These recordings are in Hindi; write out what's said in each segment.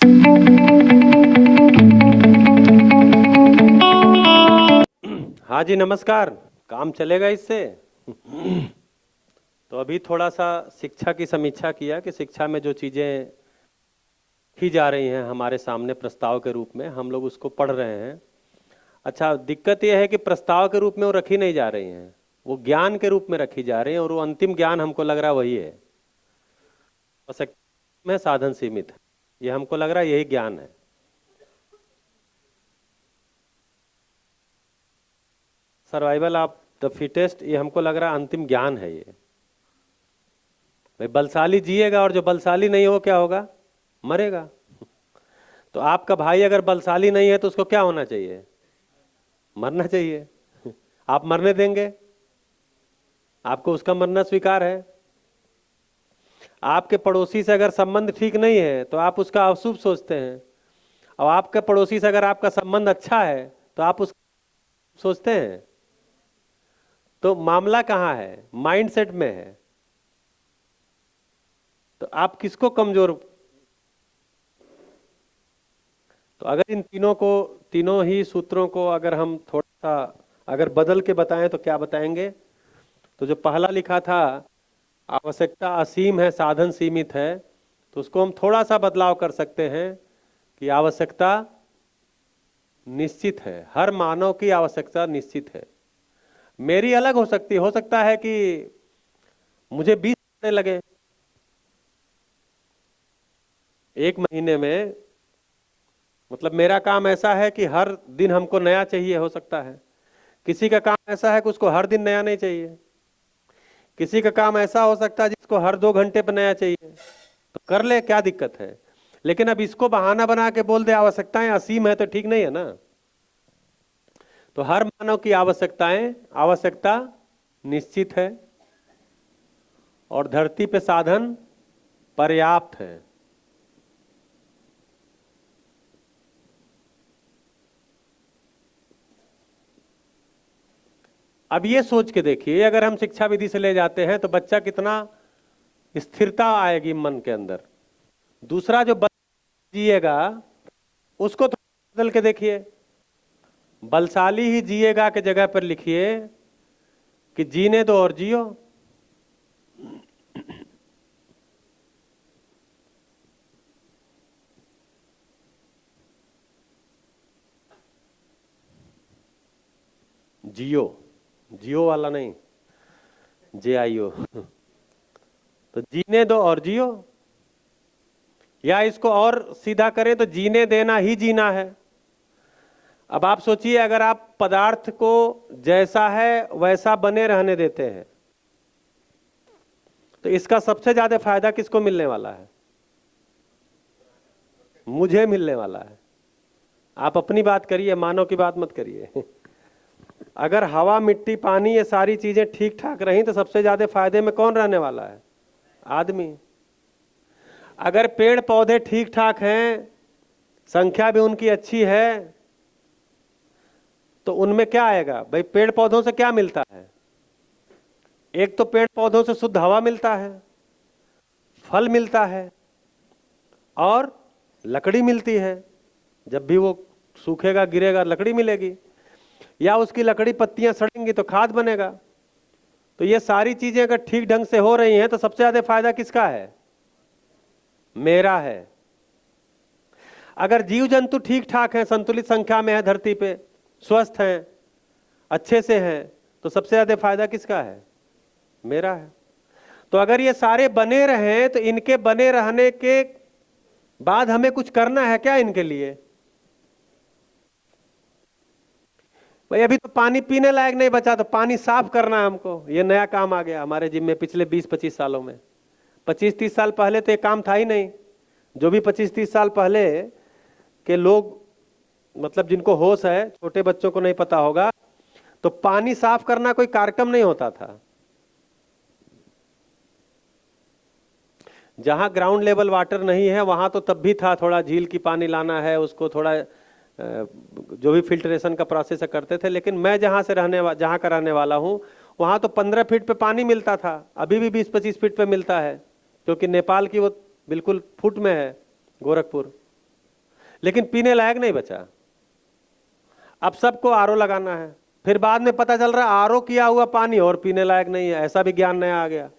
हाँ जी नमस्कार। काम चलेगा इससे? तो अभी थोड़ा सा शिक्षा की समीक्षा किया कि शिक्षा में जो चीज़ें की जा रही हैं हमारे सामने प्रस्ताव के रूप में, हम लोग उसको पढ़ रहे हैं। अच्छा, दिक्कत यह है कि प्रस्ताव के रूप में वो रखी नहीं जा रही हैं, वो ज्ञान के रूप में रखी जा रही हैं, और वो अंतिम ज्ञान हमको लग रहा वही है। आवश्यकता में साधन सीमित है, ये हमको लग रहा है यही ज्ञान है। सर्वाइवल ऑफ द फिटेस्ट, ये हमको लग रहा है अंतिम ज्ञान है ये। भाई बलशाली जिएगा और जो बलशाली नहीं हो क्या होगा? मरेगा। तो आपका भाई अगर बलशाली नहीं है तो उसको क्या होना चाहिए? मरना चाहिए। आप मरने देंगे? आपको उसका मरना स्वीकार है? आपके पड़ोसी से अगर संबंध ठीक नहीं है तो आप उसका अशुभ सोचते हैं, और आपके पड़ोसी से अगर आपका संबंध अच्छा है तो आप उसका सोचते हैं। तो मामला कहाँ है? माइंडसेट में है। तो आप किसको कमजोर? तो अगर इन तीनों ही सूत्रों को अगर हम थोड़ा सा अगर बदल के बताएं तो क्या बताएंगे? तो जो पहला लिखा था, आवश्यकता असीम है साधन सीमित है, तो उसको हम थोड़ा सा बदलाव कर सकते हैं कि आवश्यकता निश्चित है, हर मानव की आवश्यकता निश्चित है। मेरी अलग हो सकता है कि मुझे 20 कपड़े लगे एक महीने में, मतलब मेरा काम ऐसा है कि हर दिन हमको नया चाहिए, हो सकता है। किसी का काम ऐसा है कि उसको हर दिन नया नहीं चाहिए। किसी का काम ऐसा हो सकता है जिसको हर 2 घंटे पर नया चाहिए, तो कर ले, क्या दिक्कत है? लेकिन अब इसको बहाना बना के बोल दे आवश्यकताएं असीम है, तो ठीक नहीं है ना। तो हर मानव की आवश्यकता निश्चित है, और धरती पे साधन पर्याप्त है। अब ये सोच के देखिए, अगर हम शिक्षा विधि से ले जाते हैं तो बच्चा कितना स्थिरता आएगी मन के अंदर। दूसरा जो जिएगा उसको थोड़ा बदल के देखिए, बलशाली ही जिएगा के जगह पर लिखिए कि जीने दो और जियो। जियो, जियो वाला नहीं, JIO। तो जीने दो और जियो, या इसको और सीधा करें तो जीने देना ही जीना है। अब आप सोचिए, अगर आप पदार्थ को जैसा है वैसा बने रहने देते हैं तो इसका सबसे ज्यादा फायदा किसको मिलने वाला है? मुझे मिलने वाला है। आप अपनी बात करिए, मानव की बात मत करिए। अगर हवा मिट्टी पानी ये सारी चीजें ठीक ठाक रही तो सबसे ज्यादा फायदे में कौन रहने वाला है? आदमी। अगर पेड़ पौधे ठीक ठाक हैं, संख्या भी उनकी अच्छी है, तो उनमें क्या आएगा? भाई पेड़ पौधों से क्या मिलता है? एक तो पेड़ पौधों से शुद्ध हवा मिलता है, फल मिलता है, और लकड़ी मिलती है। जब भी वो सूखेगा गिरेगा लकड़ी मिलेगी, या उसकी लकड़ी पत्तियां सड़ेंगी तो खाद बनेगा। तो ये सारी चीजें अगर ठीक ढंग से हो रही हैं तो सबसे ज्यादा फायदा किसका है? मेरा है। अगर जीव जंतु ठीक ठाक हैं, संतुलित संख्या में है धरती पे, स्वस्थ हैं, अच्छे से हैं, तो सबसे ज्यादा फायदा किसका है? मेरा है। तो अगर ये सारे बने रहें तो इनके बने रहने के बाद हमें कुछ करना है क्या इनके लिए? भाई अभी तो पानी पीने लायक नहीं बचा, तो पानी साफ करना है हमको, ये नया काम आ गया हमारे जिम में पिछले 20-25 सालों में। 25-30 साल पहले तो ये काम था ही नहीं। जो भी 25-30 साल पहले के लोग, मतलब जिनको होश है, छोटे बच्चों को नहीं पता होगा, तो पानी साफ करना कोई कार्यक्रम नहीं होता था। जहां ग्राउंड लेवल वाटर नहीं है वहां तो तब भी था, थोड़ा झील की पानी लाना है, उसको थोड़ा जो भी फिल्ट्रेशन का प्रोसेस करते थे। लेकिन मैं जहां का रहने वाला हूं, वहां तो 15 फीट पे पानी मिलता था, अभी भी 20-25 फीट पे मिलता है, क्योंकि नेपाल की वो बिल्कुल फुट में है, गोरखपुर। लेकिन पीने लायक नहीं बचा। अब सबको आरओ लगाना है, फिर बाद में पता चल रहा है आरओ किया हुआ पानी और पीने लायक नहीं है। ऐसा भी ज्ञान नया आ गया,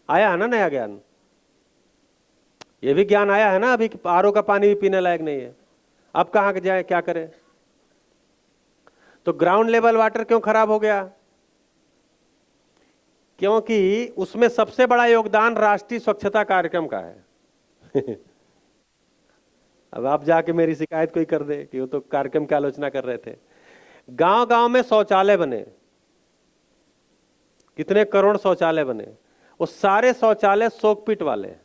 आया है ना नया ज्ञान, ये भी ज्ञान आया है ना अभी, आरओ का पानी भी पीने लायक नहीं है। अब कहाँ जाए, क्या करें? तो ग्राउंड लेवल वाटर क्यों खराब हो गया? क्योंकि उसमें सबसे बड़ा योगदान राष्ट्रीय स्वच्छता कार्यक्रम का है। अब आप जाके मेरी शिकायत कोई कर दे कि वो तो कार्यक्रम की आलोचना कर रहे थे। गांव गांव में शौचालय बने, कितने करोड़ शौचालय बने, वो सारे शौचालय सोकपिट वाले हैं।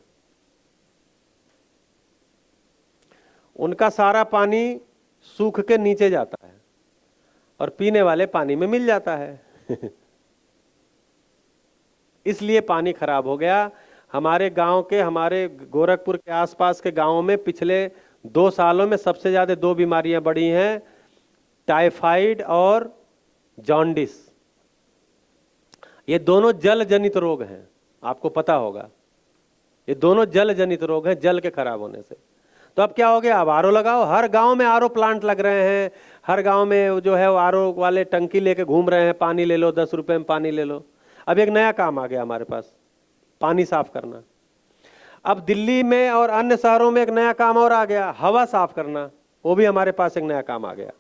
उनका सारा पानी सूख के नीचे जाता है और पीने वाले पानी में मिल जाता है। इसलिए पानी खराब हो गया। हमारे गांव के, हमारे गोरखपुर के आसपास के गांवों में पिछले 2 सालों में सबसे ज्यादा 2 बीमारियां बढ़ी हैं, टाइफाइड और जॉन्डिस। ये दोनों जल जनित रोग हैं, आपको पता होगा। ये दोनों जल जनित रोग हैं, जल के खराब होने से। तो अब क्या हो गया? अब आरओ लगाओ, हर गांव में आरओ प्लांट लग रहे हैं, हर गांव में जो है वो आरओ वाले टंकी लेके घूम रहे हैं, पानी ले लो, 10 रुपए में पानी ले लो। अब एक नया काम आ गया हमारे पास, पानी साफ करना। अब दिल्ली में और अन्य शहरों में एक नया काम और आ गया, हवा साफ करना। वो भी हमारे पास एक नया काम आ गया,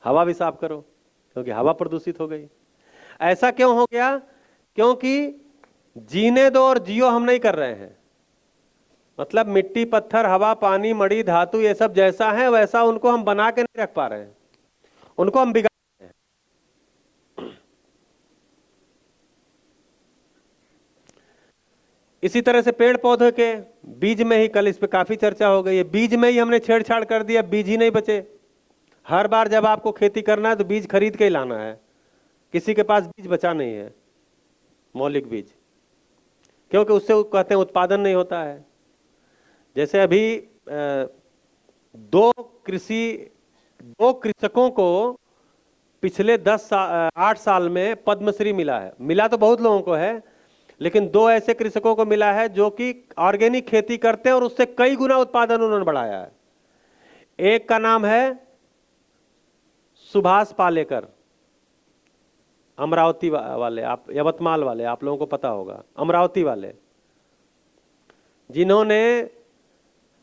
हवा भी साफ करो, क्योंकि हवा प्रदूषित हो गई। ऐसा क्यों हो गया? क्योंकि जीने दो और जियो हम नहीं कर रहे हैं। मतलब मिट्टी, पत्थर, हवा, पानी, मड़ी, धातु, ये सब जैसा है वैसा उनको हम बना के नहीं रख पा रहे हैं, उनको हम बिगाड़ रहे हैं। इसी तरह से पेड़ पौधे के बीज में ही, कल इस पे काफी चर्चा हो गई है, बीज में ही हमने छेड़छाड़ कर दिया, बीज ही नहीं बचे। हर बार जब आपको खेती करना है तो बीज खरीद के ही लाना है, किसी के पास बीज बचा नहीं है, मौलिक बीज, क्योंकि उससे वो कहते हैं उत्पादन नहीं होता है। जैसे अभी 2 कृषकों को पिछले 8 साल में पद्मश्री मिला है। मिला तो बहुत लोगों को है, लेकिन 2 ऐसे कृषकों को मिला है जो कि ऑर्गेनिक खेती करते हैं और उससे कई गुना उत्पादन उन्होंने बढ़ाया है। एक का नाम है सुभाष पालेकर, अमरावती वाले, आप यवतमाल वाले, आप लोगों को पता होगा, अमरावती वाले, जिन्होंने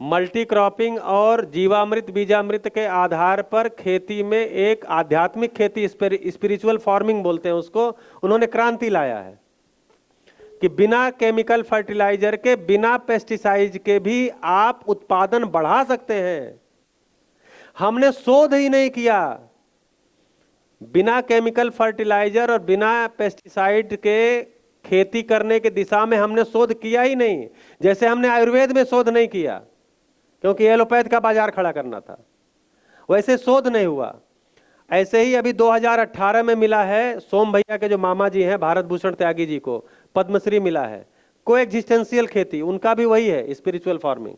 मल्टी क्रॉपिंग और जीवामृत, बीजामृत के आधार पर खेती में एक आध्यात्मिक खेती, स्पिरिचुअल फार्मिंग बोलते हैं उसको, उन्होंने क्रांति लाया है कि बिना केमिकल फर्टिलाइजर के, बिना पेस्टिसाइड के भी आप उत्पादन बढ़ा सकते हैं। हमने शोध ही नहीं किया, बिना केमिकल फर्टिलाइजर और बिना पेस्टिसाइड के खेती करने के दिशा में हमने शोध किया ही नहीं। जैसे हमने आयुर्वेद में शोध नहीं किया क्योंकि एलोपैथ का बाजार खड़ा करना था, वैसे शोध नहीं हुआ। ऐसे ही अभी 2018 में मिला है सोम भैया के जो मामा जी हैं, भारत भूषण त्यागी जी को पद्मश्री मिला है। कोएग्जिस्टेंशियल खेती उनका भी वही है, स्पिरिचुअल फार्मिंग,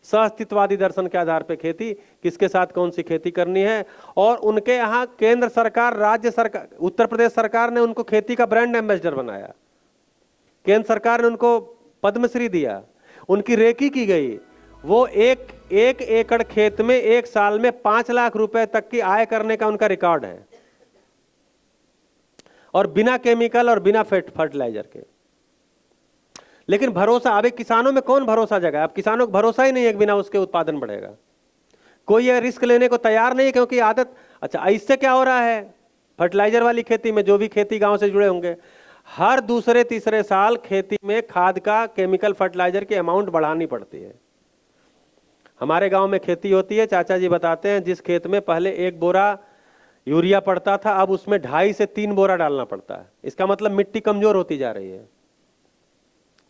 सहअस्तित्ववादी दर्शन के आधार पर खेती, किसके साथ कौन सी खेती करनी है। और उनके यहाँ केंद्र सरकार, राज्य सरकार, उत्तर प्रदेश सरकार ने उनको खेती का ब्रांड एम्बेसडर बनाया, केंद्र सरकार ने उनको पद्मश्री दिया, उनकी रेकी की गई। वो एक एकड़ खेत में 1 साल में 5 लाख रुपए तक की आय करने का उनका रिकॉर्ड है, और बिना केमिकल और बिना फर्टिलाइजर के। लेकिन भरोसा, अभी किसानों में कौन भरोसा जगह? अब किसानों को भरोसा ही नहीं है कि बिना उसके उत्पादन बढ़ेगा। कोई ये रिस्क लेने को तैयार नहीं है, क्योंकि आदत। अच्छा, इससे क्या हो रहा है? फर्टिलाइजर वाली खेती में, जो भी खेती गांव से जुड़े होंगे, हर दूसरे तीसरे साल खेती में खाद का, केमिकल फर्टिलाइजर की अमाउंट बढ़ानी पड़ती है। हमारे गांव में खेती होती है, चाचा जी बताते हैं, जिस खेत में पहले 1 बोरा यूरिया पड़ता था, अब उसमें 2.5 से 3 बोरा डालना पड़ता है। इसका मतलब मिट्टी कमजोर होती जा रही है।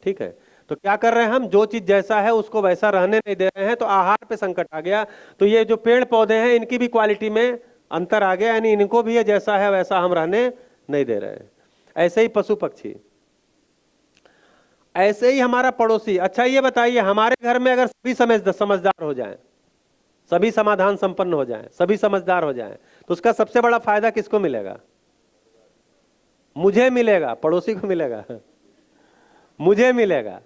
ठीक है, तो क्या कर रहे हैं हम? जो चीज जैसा है उसको वैसा रहने नहीं दे रहे हैं, तो आहार पे संकट आ गया। तो ये जो पेड़ पौधे हैं, इनकी भी क्वालिटी में अंतर आ गया, यानी इनको भी ये जैसा है वैसा हम रहने नहीं दे रहे हैं। ऐसे ही पशु पक्षी, ऐसे ही हमारा पड़ोसी। अच्छा ये बताइए, हमारे घर में अगर सभी समझदार हो जाएं, सभी समाधान संपन्न हो जाएं, सभी समझदार हो जाएं, तो उसका सबसे बड़ा फायदा किसको मिलेगा? मुझे मिलेगा, पड़ोसी को मिलेगा, मुझे मिलेगा।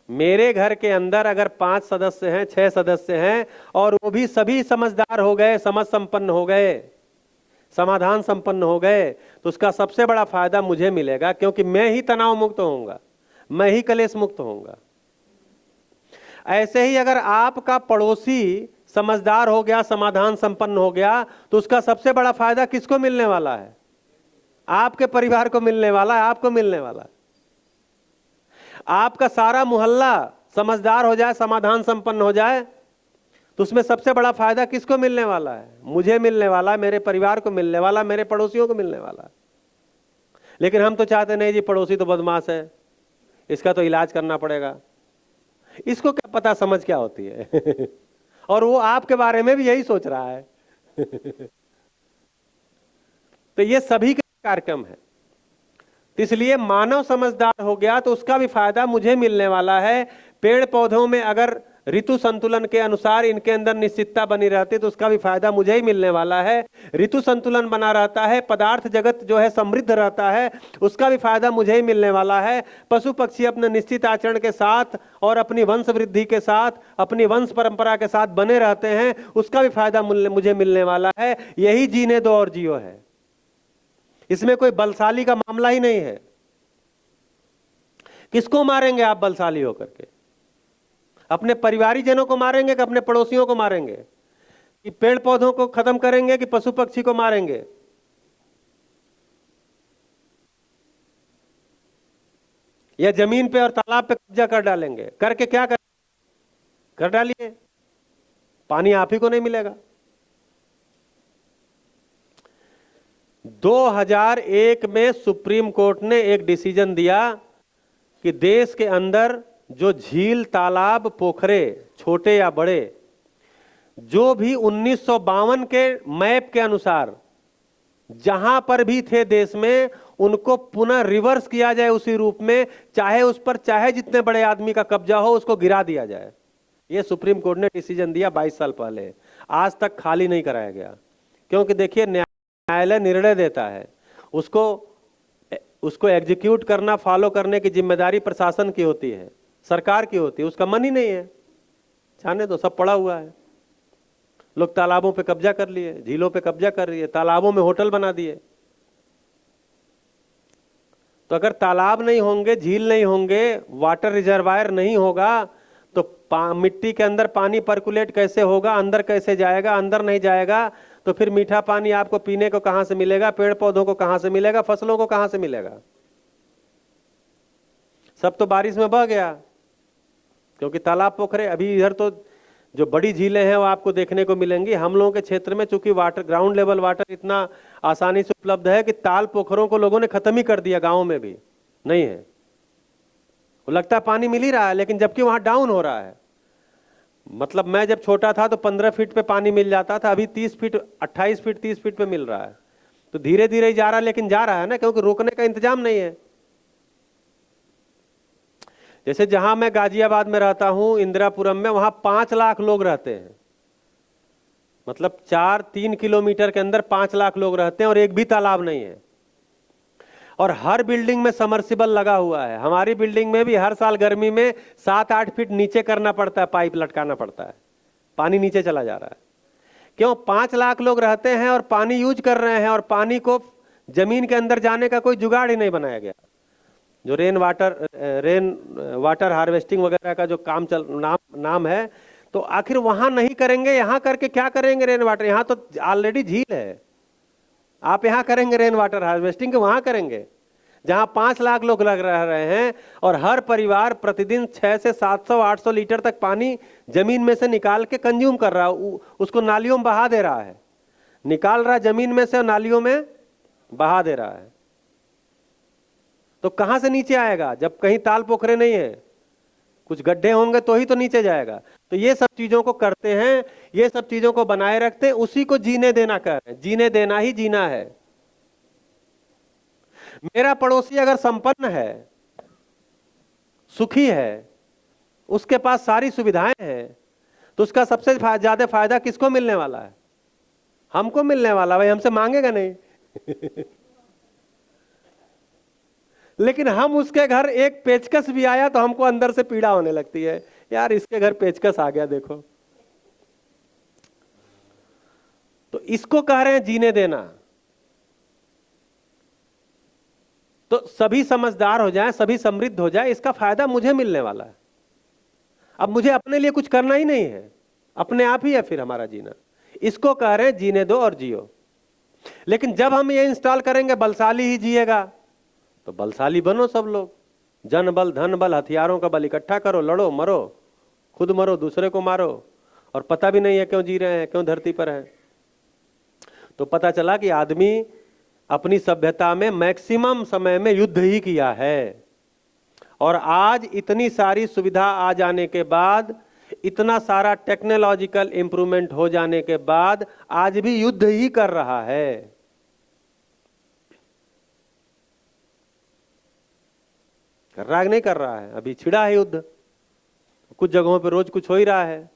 मेरे घर के अंदर अगर 5 सदस्य हैं, 6 सदस्य हैं और वो भी सभी समझदार हो गए, समझ संपन्न हो गए, समाधान संपन्न हो गए, तो उसका सबसे बड़ा फायदा मुझे मिलेगा, क्योंकि मैं ही तनाव मुक्त होऊंगा, मैं ही कलेश मुक्त होऊंगा। ऐसे ही अगर आपका पड़ोसी समझदार हो गया, समाधान संपन्न हो गया, तो उसका सबसे बड़ा फायदा किसको मिलने वाला है? आपके परिवार को मिलने वाला है, आपको मिलने वाला है। आपका सारा मोहल्ला समझदार हो जाए, समाधान संपन्न हो जाए, तो उसमें सबसे बड़ा फायदा किसको मिलने वाला है? मुझे मिलने वाला, मेरे परिवार को मिलने वाला, मेरे पड़ोसियों को मिलने वाला। लेकिन हम तो चाहते नहीं जी, पड़ोसी तो बदमाश है, इसका तो इलाज करना पड़ेगा। इसको क्या पता समझ क्या होती है और वो आपके बारे में भी यही सोच रहा है तो ये सभी का कार्यक्रम है। तो इसलिए मानव समझदार हो गया तो उसका भी फायदा मुझे मिलने वाला है। पेड़ पौधों में अगर ऋतु संतुलन के अनुसार इनके अंदर निश्चितता बनी रहती तो उसका भी फायदा मुझे ही मिलने वाला है। ऋतु संतुलन बना रहता है, पदार्थ जगत जो है समृद्ध रहता है, उसका भी फायदा मुझे ही मिलने वाला है। पशु पक्षी अपने निश्चित आचरण के साथ और अपनी वंश वृद्धि के साथ, अपनी वंश परंपरा के साथ बने रहते हैं, उसका भी फायदा मुझे मिलने वाला है। यही जीने दो और जियो है। इसमें कोई बलशाली का मामला ही नहीं है। किसको मारेंगे आप बलशाली होकर के? अपने परिवारीजनों को मारेंगे कि अपने पड़ोसियों को मारेंगे? कि पेड़ पौधों को खत्म करेंगे कि पशु पक्षी को मारेंगे? या जमीन पे और तालाब पे कब्जा कर डालेंगे? करके क्या कर डालिए, पानी आप ही को नहीं मिलेगा। 2001 में सुप्रीम कोर्ट ने एक डिसीजन दिया कि देश के अंदर जो झील, तालाब, पोखरे, छोटे या बड़े, जो भी 1952 के मैप के अनुसार जहां पर भी थे देश में, उनको पुनः रिवर्स किया जाए उसी रूप में, चाहे उस पर चाहे जितने बड़े आदमी का कब्जा हो, उसको गिरा दिया जाए। यह सुप्रीम कोर्ट ने डिसीजन दिया 22 साल पहले। आज तक खाली नहीं कराया गया, क्योंकि देखिए न्यायालय निर्णय देता है, उसको एग्जीक्यूट करना, फॉलो करने की जिम्मेदारी प्रशासन की होती है, सरकार की होती है। उसका मन ही नहीं है, जाने दो, सब पड़ा हुआ है। लोग तालाबों पे कब्जा कर लिए, झीलों पे कब्जा कर लिए, तालाबों में होटल बना दिए। तो अगर तालाब नहीं होंगे, झील नहीं होंगे, वाटर रिजर्वायर नहीं होगा, तो मिट्टी के अंदर पानी पर्कुलेट कैसे होगा? अंदर कैसे जाएगा? अंदर नहीं जाएगा तो फिर मीठा पानी आपको पीने को कहां से मिलेगा? पेड़ पौधों को कहां से मिलेगा? फसलों को कहां से मिलेगा? सब तो बारिश में बह गया, क्योंकि तालाब पोखरे। अभी इधर तो जो बड़ी झीलें हैं वो आपको देखने को मिलेंगी। हम लोगों के क्षेत्र में चूंकि वाटर, ग्राउंड लेवल वाटर इतना आसानी से उपलब्ध है कि ताल पोखरों को लोगों ने खत्म ही कर दिया, गाँव में भी नहीं है। वो लगता है पानी मिल ही रहा है, लेकिन जबकि वहां डाउन हो रहा है। मतलब मैं जब छोटा था तो 15 फीट पे पानी मिल जाता था, अभी 30 फीट, 28 फीट, 30 फीट पे मिल रहा है। तो धीरे धीरे ही जा रहा है, लेकिन जा रहा है ना, क्योंकि रोकने का इंतजाम नहीं है। जैसे जहां मैं गाजियाबाद में रहता हूं, इंदिरापुरम में, वहां 5 लाख लोग रहते हैं। मतलब 3 किलोमीटर के अंदर 5 लाख लोग रहते हैं और एक भी तालाब नहीं है। और हर बिल्डिंग में समर्सिबल लगा हुआ है। हमारी बिल्डिंग में भी हर साल गर्मी में 7-8 फीट नीचे करना पड़ता है, पाइप लटकाना पड़ता है, पानी नीचे चला जा रहा है। क्यों? 5 लाख लोग रहते हैं और पानी यूज कर रहे हैं, और पानी को जमीन के अंदर जाने का कोई जुगाड़ ही नहीं बनाया गया। जो रेन वाटर हार्वेस्टिंग वगैरह का जो काम नाम है, तो आखिर वहां नहीं करेंगे, यहां करके क्या करेंगे? रेन वाटर, यहां तो ऑलरेडी झील है, आप यहां करेंगे रेन वाटर हार्वेस्टिंग के वहां करेंगे जहां 5 लाख लोग लग रहे हैं और हर परिवार प्रतिदिन 600 से 700-800 लीटर तक पानी जमीन में से निकाल के कंज्यूम कर रहा है, उसको नालियों में बहा दे रहा है, निकाल रहा है जमीन में से, नालियों में बहा दे रहा है। तो कहां से नीचे आएगा जब कहीं ताल पोखरे नहीं है? कुछ गड्ढे होंगे तो ही तो नीचे जाएगा। तो ये सब चीजों को करते हैं, ये सब चीजों को बनाए रखते हैं, उसी को जीने देना कर रहे हैं। जीने देना ही जीना है। मेरा पड़ोसी अगर संपन्न है, सुखी है, उसके पास सारी सुविधाएं हैं, तो उसका सबसे ज्यादा फायदा किसको मिलने वाला है? हमको मिलने वाला। भाई हमसे मांगेगा नहीं लेकिन हम उसके घर एक पेचकस भी आया तो हमको अंदर से पीड़ा होने लगती है, यार इसके घर पेचकस आ गया देखो। तो इसको कह रहे हैं जीने देना। तो सभी समझदार हो जाएं, सभी समृद्ध हो जाए, इसका फायदा मुझे मिलने वाला है। अब मुझे अपने लिए कुछ करना ही नहीं है, अपने आप ही है फिर हमारा जीना। इसको कह रहे हैं जीने दो और जियो। लेकिन जब हम ये इंस्टॉल करेंगे बलशाली ही जिएगा, तो बलशाली बनो सब लोग, जन बल धन बल हथियारों का बल इकट्ठा करो, लड़ो मरो, खुद मरो दूसरे को मारो, और पता भी नहीं है क्यों जी रहे हैं, क्यों धरती पर हैं। तो पता चला कि आदमी अपनी सभ्यता में मैक्सिमम समय में युद्ध ही किया है, और आज इतनी सारी सुविधा आ जाने के बाद, इतना सारा टेक्नोलॉजिकल इंप्रूवमेंट हो जाने के बाद आज भी युद्ध ही कर रहा है। कर रहा है नहीं कर रहा है? अभी छिड़ा है युद्ध, कुछ जगहों पे रोज कुछ हो ही रहा है।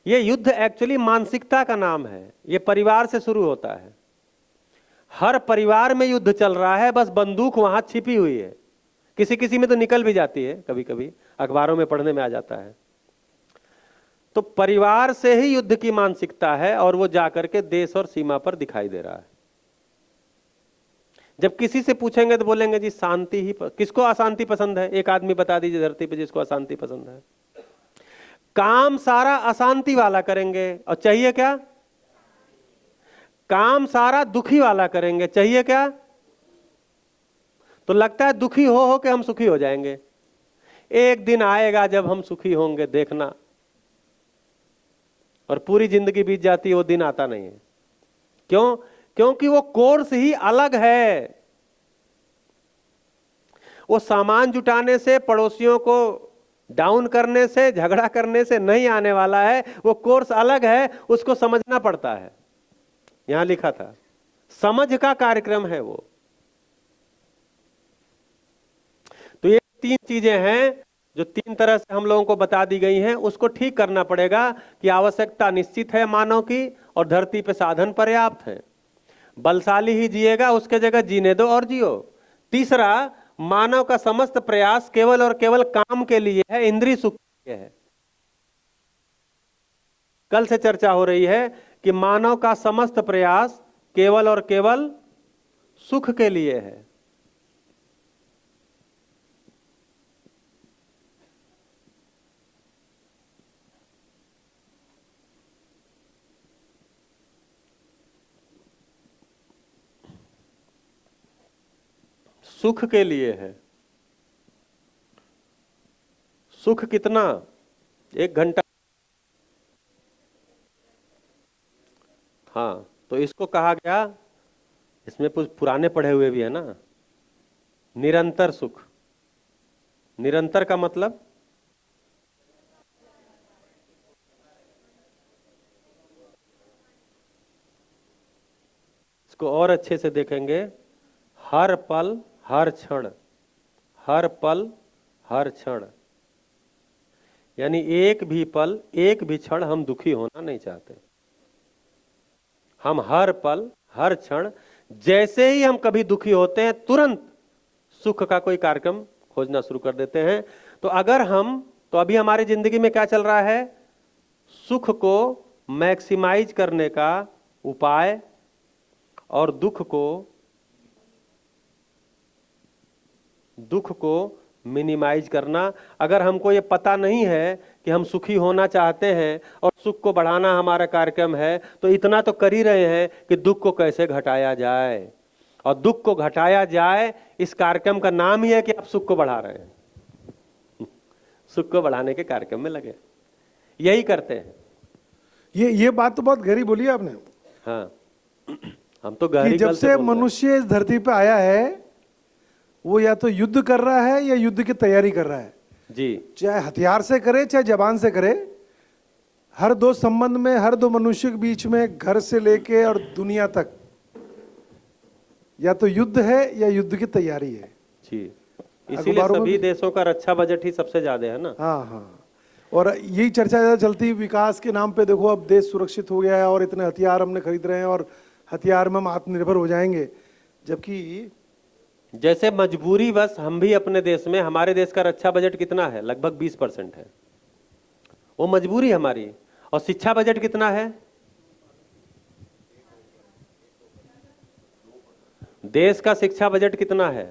ये युद्ध एक्चुअली मानसिकता का नाम है, ये परिवार से शुरू होता है। हर परिवार में युद्ध चल रहा है, बस बंदूक वहां छिपी हुई है, किसी किसी में तो निकल भी जाती है, कभी कभी अखबारों में पढ़ने में आ जाता है। तो परिवार से ही युद्ध की मानसिकता है, और वो जाकर के देश और सीमा पर दिखाई दे रहा है। जब किसी से पूछेंगे तो बोलेंगे जी शांति ही किसको अशांति पसंद है? एक आदमी बता दीजिए धरती पे जिसको अशांति पसंद है। काम सारा अशांति वाला करेंगे, और चाहिए क्या? काम सारा दुखी वाला करेंगे, चाहिए क्या? तो लगता है दुखी हो के हम सुखी हो जाएंगे। एक दिन आएगा जब हम सुखी होंगे, देखना। और पूरी जिंदगी बीत जाती है, वो दिन आता नहीं है। क्यों? क्योंकि वो कोर्स ही अलग है। वो सामान जुटाने से, पड़ोसियों को डाउन करने से, झगड़ा करने से नहीं आने वाला है। वो कोर्स अलग है, उसको समझना पड़ता है। यहां लिखा था समझ का कार्यक्रम है वो। तो ये तीन चीजें हैं जो तीन तरह से हम लोगों को बता दी गई हैं, उसको ठीक करना पड़ेगा कि आवश्यकता निश्चित है मानव की, और धरती पे साधन पर्याप्त है। बलशाली ही जिएगा, उसके जगह जीने दो और जियो। तीसरा, मानव का समस्त प्रयास केवल और केवल काम के लिए है, इंद्रिय सुख के लिए है। कल से चर्चा हो रही है कि मानव का समस्त प्रयास केवल और केवल सुख के लिए है। सुख के लिए है। सुख कितना? 1 घंटा। हाँ, तो इसको कहा गया, इसमें कुछ पुराने पढ़े हुए भी है ना, निरंतर सुख। निरंतर का मतलब इसको और अच्छे से देखेंगे, हर पल हर क्षण, हर पल हर क्षण। यानी एक भी पल, एक भी क्षण हम दुखी होना नहीं चाहते। हम हर पल हर क्षण, जैसे ही हम कभी दुखी होते हैं, तुरंत सुख का कोई कार्यक्रम खोजना शुरू कर देते हैं। तो तो अभी हमारी जिंदगी में क्या चल रहा है? सुख को मैक्सिमाइज करने का उपाय और दुख को मिनिमाइज करना। अगर हमको ये पता नहीं है कि हम सुखी होना चाहते हैं और सुख को बढ़ाना हमारा कार्यक्रम है, तो इतना तो कर ही रहे हैं कि दुख को कैसे घटाया जाए। और दुख को घटाया जाए, इस कार्यक्रम का नाम ही है कि आप सुख को बढ़ा रहे हैं। सुख को बढ़ाने के कार्यक्रम में लगे, यही करते हैं। ये बात तो बहुत गहरी बोली है आपने। हाँ, हम तो गहरी जब से मनुष्य इस धरती पे आया है, वो या तो युद्ध कर रहा है या युद्ध की तैयारी कर रहा है जी। चाहे हथियार से करे चाहे जबान से करे। हर दो संबंध में, हर दो मनुष्य के बीच में, घर से लेके और दुनिया तक, या तो युद्ध है या युद्ध की तैयारी है जी। इसीलिए सभी देशों का रक्षा बजट ही सबसे ज्यादा है ना। हाँ हाँ, और यही चर्चा ज्यादा चलती, विकास के नाम पे देखो अब देश सुरक्षित हो गया है और इतने हथियार हमने खरीद रहे हैं और हथियार में हम आत्मनिर्भर हो जाएंगे। जबकि जैसे मजबूरी बस हम भी अपने देश में, हमारे देश का रक्षा बजट कितना है? लगभग 20% है, वो मजबूरी हमारी। और शिक्षा बजट कितना है? देश का शिक्षा बजट कितना है?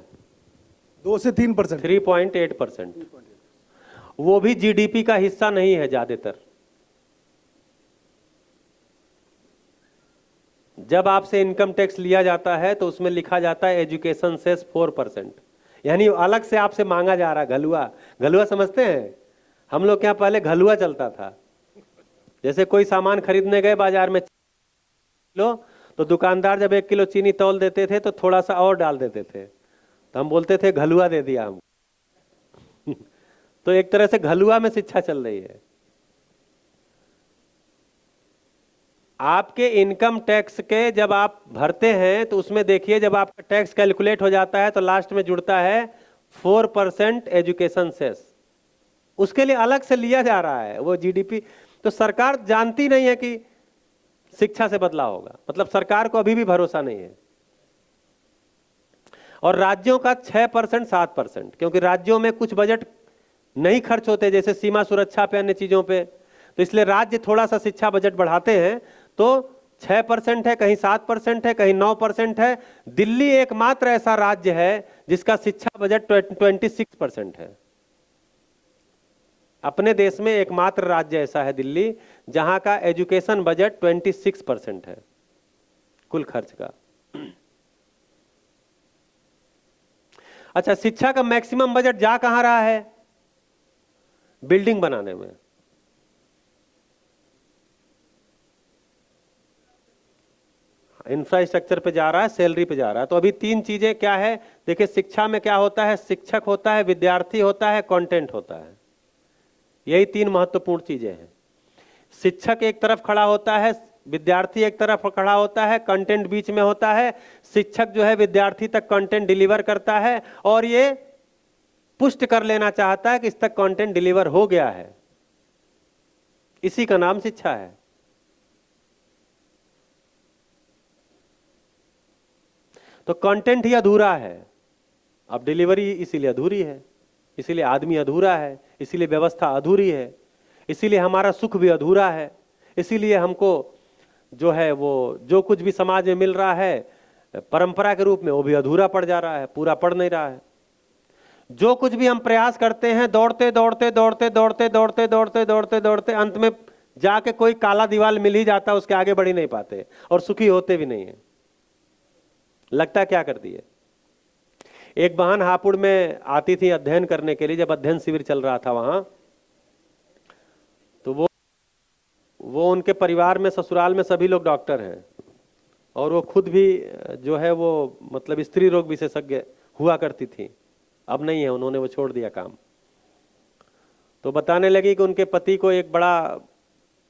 2 से 3%। 3.8%। वो भी जीडीपी का हिस्सा नहीं है ज्यादातर। जब आपसे इनकम टैक्स लिया जाता है तो उसमें लिखा जाता है एजुकेशन सेस 4%, यानी अलग से आपसे मांगा जा रहा है। घलुआ, घलुआ समझते हैं? हम लोग के यहाँ पहले घलुआ चलता था। जैसे कोई सामान खरीदने गए बाजार में किलो, तो दुकानदार जब 1 किलो चीनी तौल देते थे तो थोड़ा सा और डाल देते थे, तो हम बोलते थे घलुआ दे दिया हम। तो एक तरह से घलुआ में शिक्षा चल रही है। आपके इनकम टैक्स के जब आप भरते हैं तो उसमें देखिए, जब आपका टैक्स कैलकुलेट हो जाता है तो लास्ट में जुड़ता है 4% एजुकेशन सेस। उसके लिए अलग से लिया जा रहा है वो जीडीपी। तो सरकार जानती नहीं है कि शिक्षा से बदलाव होगा, मतलब सरकार को अभी भी भरोसा नहीं है। और राज्यों का 6% 7%, क्योंकि राज्यों में कुछ बजट नहीं खर्च होते, जैसे सीमा सुरक्षा पे, अन्य चीजों पे, तो इसलिए राज्य थोड़ा सा शिक्षा बजट बढ़ाते हैं। तो 6% है, कहीं 7% है, कहीं 9% है। दिल्ली एकमात्र ऐसा राज्य है जिसका शिक्षा बजट 26% है। अपने देश में एकमात्र राज्य ऐसा है दिल्ली, जहां का एजुकेशन बजट 26% है कुल खर्च का। अच्छा, शिक्षा का मैक्सिमम बजट जा कहां रहा है? बिल्डिंग बनाने में। इंफ्रास्ट्रक्चर पे जा रहा है, सैलरी पे जा रहा है। तो अभी 3 चीजें क्या है? देखिए, शिक्षा में क्या होता है? शिक्षक होता है, विद्यार्थी होता है, कंटेंट होता है। यही 3 महत्वपूर्ण चीजें हैं। शिक्षक एक तरफ खड़ा होता है, विद्यार्थी एक तरफ खड़ा होता है, कंटेंट बीच में होता है। शिक्षक जो है विद्यार्थी तक कंटेंट डिलीवर करता है और ये पुष्ट कर लेना चाहता है कि इस तक कंटेंट डिलीवर हो गया है। इसी का नाम शिक्षा है। तो कंटेंट ही अधूरा है, अब डिलीवरी इसीलिए अधूरी है, इसीलिए आदमी अधूरा है, इसीलिए व्यवस्था अधूरी है, इसीलिए हमारा सुख भी अधूरा है, इसीलिए हमको जो है वो जो कुछ भी समाज में मिल रहा है परंपरा के रूप में, वो भी अधूरा पड़ जा रहा है, पूरा पड़ नहीं रहा है। जो कुछ भी हम प्रयास करते हैं, दौड़ते दौड़ते दौड़ते दौड़ते दौड़ते दौड़ते दौड़ते दौड़ते अंत में जाके कोई काला दीवार मिल ही जाता है, उसके आगे बढ़ ही नहीं पाते और सुखी होते भी नहीं है। लगता क्या कर दिए। एक बहन हापुड़ में आती थी अध्ययन करने के लिए, जब अध्ययन शिविर चल रहा था वहां, तो वो उनके परिवार में, ससुराल में सभी लोग डॉक्टर हैं और वो खुद भी जो है वो मतलब स्त्री रोग विशेषज्ञ हुआ करती थी। अब नहीं है, उन्होंने वो छोड़ दिया काम। तो बताने लगी कि उनके पति को एक बड़ा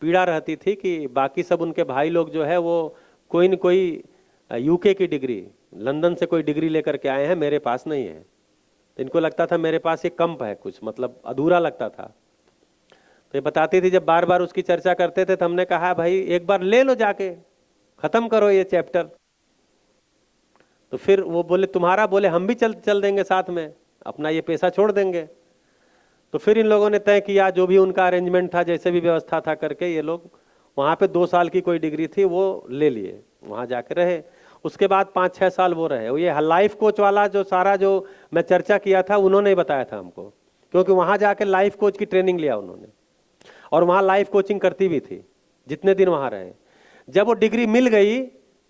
पीड़ा रहती थी कि बाकी सब उनके भाई लोग जो है वो कोई न कोई यूके की डिग्री, लंदन से कोई डिग्री लेकर के आए हैं, मेरे पास नहीं है। तो इनको लगता था मेरे पास ये कम है, कुछ मतलब अधूरा लगता था। तो ये बताती थी, जब बार बार उसकी चर्चा करते थे तो हमने कहा भाई एक बार ले लो, जाके खत्म करो ये चैप्टर। तो फिर वो बोले तुम्हारा, बोले हम भी चल देंगे साथ में, अपना ये पैसा छोड़ देंगे। तो फिर इन लोगों ने तय किया, जो भी उनका अरेंजमेंट था, जैसे भी व्यवस्था था करके, ये लोग वहाँ पे 2 साल की कोई डिग्री थी वो ले लिए, वहाँ जाके रहे। उसके बाद 5-6 साल वो रहे। ये लाइफ कोच वाला जो सारा जो मैं चर्चा किया था, उन्होंने ही बताया था हमको, क्योंकि वहाँ जाके लाइफ कोच की ट्रेनिंग लिया उन्होंने और वहाँ लाइफ कोचिंग करती भी थी जितने दिन वहाँ रहे। जब वो डिग्री मिल गई,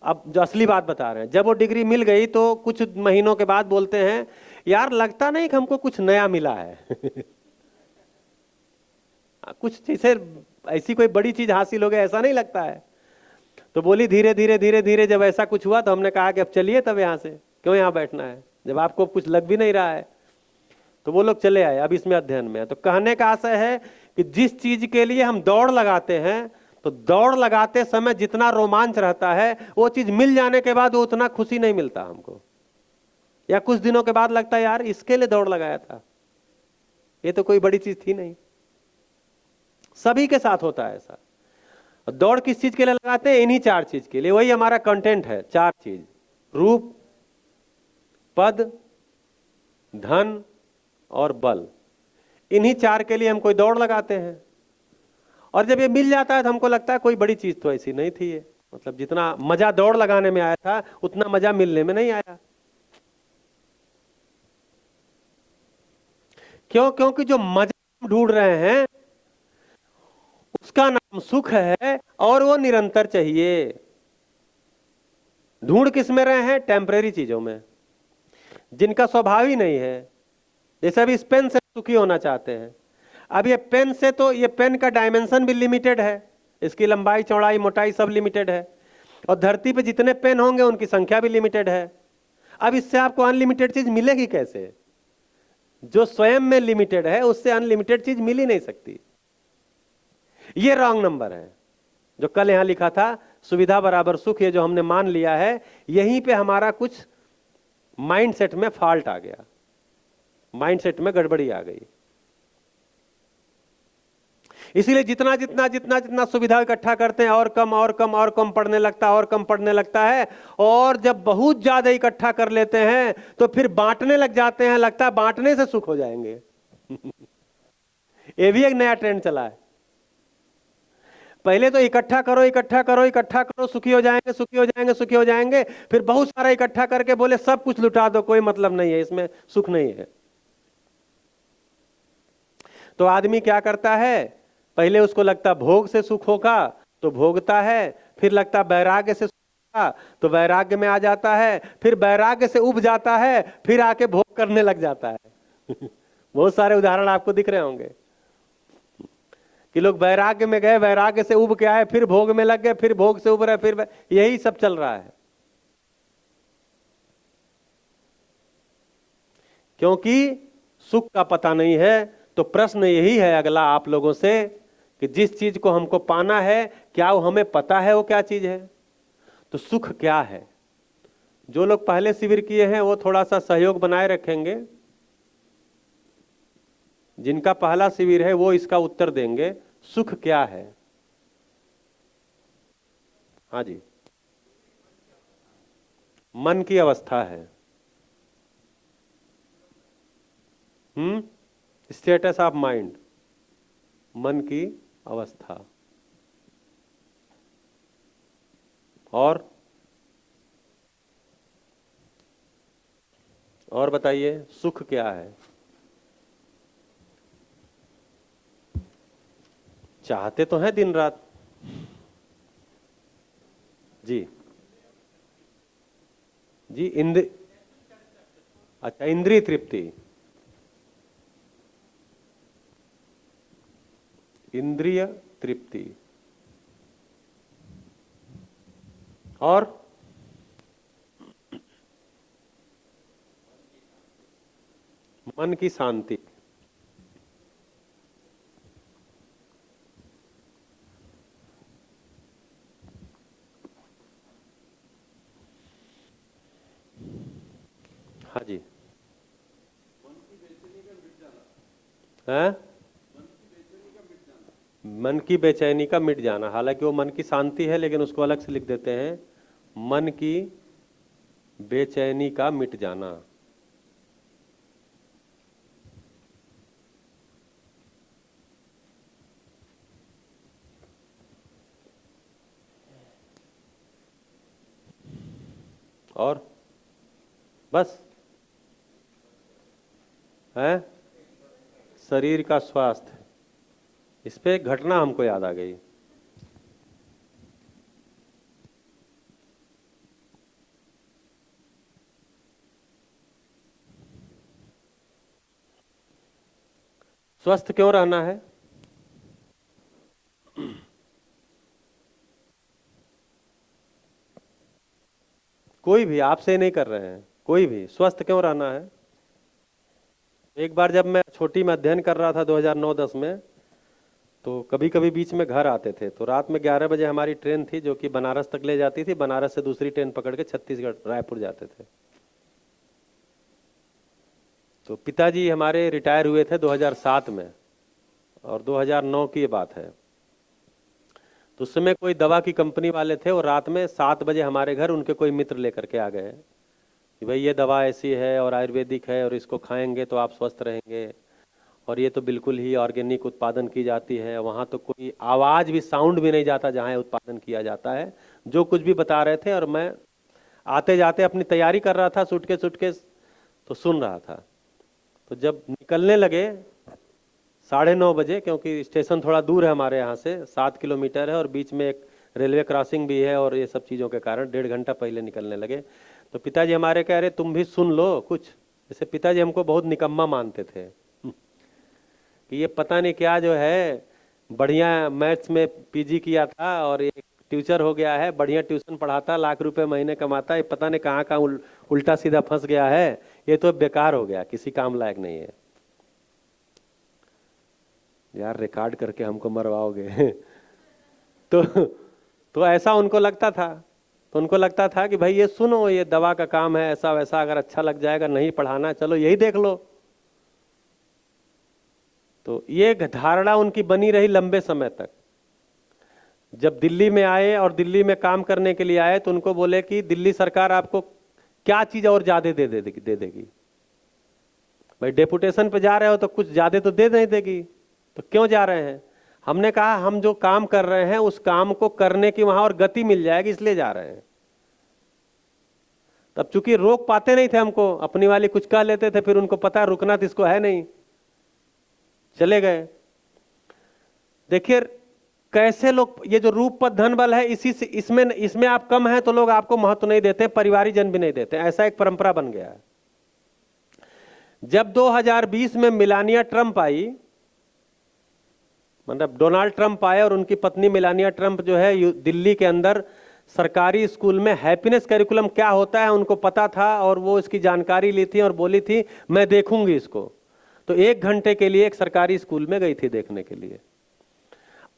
अब जो असली बात बता रहे हैं, जब वो डिग्री मिल गई तो कुछ महीनों के बाद बोलते हैं यार लगता नहीं कि हमको कुछ नया मिला है। कुछ चीजें ऐसी कोई बड़ी चीज हासिल हो गई ऐसा नहीं लगता है। तो बोली धीरे धीरे धीरे धीरे जब ऐसा कुछ हुआ तो हमने कहा कि अब चलिए तब यहाँ से, क्यों यहाँ बैठना है जब आपको कुछ लग भी नहीं रहा है। तो वो लोग चले आए, अब इसमें अध्ययन में। तो कहने का आशय है कि जिस चीज के लिए हम दौड़ लगाते हैं, तो दौड़ लगाते समय जितना रोमांच रहता है, वो चीज मिल जाने के बाद वो उतना खुशी नहीं मिलता हमको, या कुछ दिनों के बाद लगता है यार इसके लिए दौड़ लगाया था, ये तो कोई बड़ी चीज थी नहीं। सभी के साथ होता है ऐसा। दौड़ किस चीज के लिए लगाते हैं? इन्हीं 4 चीज के लिए। वही हमारा कंटेंट है, 4 चीज: रूप, पद, धन और बल, इन्हीं चार के लिए हम कोई दौड़ लगाते हैं। और जब ये मिल जाता है तो हमको लगता है कोई बड़ी चीज तो ऐसी नहीं थी ये, मतलब जितना मजा दौड़ लगाने में आया था उतना मजा मिलने में नहीं आया। क्यों? क्योंकि जो मजा हम ढूंढ रहे हैं उसका नाम सुख है और वो निरंतर चाहिए। ढूंढ किस में रहे हैं? टेम्परेरी चीजों में, जिनका स्वभाव ही नहीं है। जैसे अभी इस पेन से सुखी होना चाहते हैं, अब ये पेन से तो ये पेन का डायमेंशन भी लिमिटेड है, इसकी लंबाई चौड़ाई मोटाई सब लिमिटेड है, और धरती पे जितने पेन होंगे उनकी संख्या भी लिमिटेड है। अब इससे आपको अनलिमिटेड चीज मिलेगी कैसे? जो स्वयं में लिमिटेड है उससे अनलिमिटेड चीज मिल ही नहीं सकती। ये रॉन्ग नंबर है। जो कल यहां लिखा था सुविधा बराबर सुख, ये जो हमने मान लिया है, यहीं पे हमारा कुछ माइंडसेट में फॉल्ट आ गया, माइंडसेट में गड़बड़ी आ गई। इसीलिए जितना जितना जितना जितना सुविधा इकट्ठा करते हैं और कम और कम और कम पड़ने लगता है, और कम पड़ने लगता है। और जब बहुत ज्यादा इकट्ठा कर लेते हैं तो फिर बांटने लग जाते हैं, लगता है बांटने से सुख हो जाएंगे। ये भी एक नया ट्रेंड चला है। पहले तो इकट्ठा करो इकट्ठा करो इकट्ठा करो, सुखी हो जाएंगे सुखी हो जाएंगे सुखी हो जाएंगे, फिर बहुत सारा इकट्ठा करके बोले सब कुछ लुटा दो, कोई मतलब नहीं है, इसमें सुख नहीं है। तो आदमी क्या करता है, पहले उसको लगता भोग से सुख होगा तो भोगता है, फिर लगता वैराग्य से सुख होगा तो वैराग्य में आ जाता है, फिर वैराग्य से उब जाता है, फिर आके भोग करने लग जाता है। बहुत सारे उदाहरण आपको दिख रहे होंगे कि लोग वैराग्य में गए, वैराग्य से उब के आए, फिर भोग में लग गए, फिर भोग से उब रहे, फिर यही सब चल रहा है। क्योंकि सुख का पता नहीं है। तो प्रश्न यही है अगला आप लोगों से कि जिस चीज को हमको पाना है, क्या वो हमें पता है वो क्या चीज है? तो सुख क्या है? जो लोग पहले शिविर किए हैं वो थोड़ा सा सहयोग बनाए रखेंगे, जिनका पहला शिविर है वो इसका उत्तर देंगे। सुख क्या है? हाँ जी, मन की अवस्था है। स्टेटस ऑफ माइंड, मन की अवस्था। और बताइए सुख क्या है? चाहते तो हैं दिन रात। जी जी, अच्छा, इंद्रिय तृप्ति, इंद्रिय तृप्ति। और मन की शांति। हाँ जी, है मन की बेचैनी का मिट जाना। हालांकि वो मन की शांति है, लेकिन उसको अलग से लिख देते हैं, मन की बेचैनी का मिट जाना। और बस है शरीर का स्वास्थ्य। इस पे एक घटना हमको याद आ गई। स्वस्थ क्यों रहना है? कोई भी, आपसे नहीं कर रहे हैं, कोई भी स्वस्थ क्यों रहना है? एक बार जब मैं छोटी में अध्ययन कर रहा था 2009-10 में, तो कभी कभी बीच में घर आते थे, तो रात में 11 बजे हमारी ट्रेन थी जो कि बनारस तक ले जाती थी। बनारस से दूसरी ट्रेन पकड़ के छत्तीसगढ़ रायपुर जाते थे। तो पिताजी हमारे रिटायर हुए थे 2007 में, और 2009 की ये बात है। तो उस समय कोई दवा की कंपनी वाले थे, और रात में 7 बजे हमारे घर उनके कोई मित्र लेकर के आ गए। कि भाई ये दवा ऐसी है और आयुर्वेदिक है और इसको खाएंगे तो आप स्वस्थ रहेंगे, और ये तो बिल्कुल ही ऑर्गेनिक उत्पादन की जाती है, वहाँ तो कोई आवाज़ भी, साउंड भी नहीं जाता जहाँ ये उत्पादन किया जाता है। जो कुछ भी बता रहे थे, और मैं आते जाते अपनी तैयारी कर रहा था, सूटकेस तो सुन रहा था। तो जब निकलने लगे 9:30 बजे, क्योंकि स्टेशन थोड़ा दूर है हमारे यहाँ से, 7 किलोमीटर है, और बीच में एक रेलवे क्रॉसिंग भी है, और ये सब चीज़ों के कारण 1.5 घंटा पहले निकलने लगे। तो पिताजी हमारे कह रहे तुम भी सुन लो कुछ। जैसे पिताजी हमको बहुत निकम्मा मानते थे कि ये पता नहीं क्या जो है, बढ़िया मैथ्स में पीजी किया था और एक टीचर हो गया है, बढ़िया ट्यूशन पढ़ाता, लाख रुपए महीने कमाता, ये पता नहीं कहाँ कहाँ उल्टा सीधा फंस गया है, ये तो बेकार हो गया, किसी काम लायक नहीं है। यार रिकॉर्ड करके हमको मरवाओगे तो तो ऐसा उनको लगता था। तो उनको लगता था कि भाई ये सुनो, ये दवा का काम है, ऐसा वैसा, अगर अच्छा लग जाएगा, नहीं पढ़ाना, चलो यही देख लो। तो ये धारणा उनकी बनी रही लंबे समय तक। जब दिल्ली में आए और दिल्ली में काम करने के लिए आए, तो उनको बोले कि दिल्ली सरकार आपको क्या चीज और ज्यादा दे देगी। भाई डेपुटेशन पे जा रहे हो तो कुछ ज्यादा तो दे नहीं देगी, तो क्यों जा रहे हैं। हमने कहा हम जो काम कर रहे हैं उस काम को करने की वहां और गति मिल जाएगी, इसलिए जा रहे हैं। तब चूंकि रोक पाते नहीं थे हमको, अपनी वाली कुछ कह लेते थे, फिर उनको पता रुकना तो इसको है नहीं, चले गए। देखिए कैसे लोग, ये जो रूप पद धन बल है, इसी से इसमें आप कम हैं तो लोग आपको महत्व नहीं देते, परिवारीजन भी नहीं देते, ऐसा एक परंपरा बन गया है। जब 2020 में मिलानिया ट्रंप आई, मतलब डोनाल्ड ट्रंप आए, और उनकी पत्नी मिलानिया ट्रंप जो है, दिल्ली के अंदर सरकारी स्कूल में हैप्पीनेस करिकुलम क्या होता है उनको पता था, और वो इसकी जानकारी ली थी और बोली थी मैं देखूंगी इसको। तो 1 घंटे के लिए एक सरकारी स्कूल में गई थी देखने के लिए।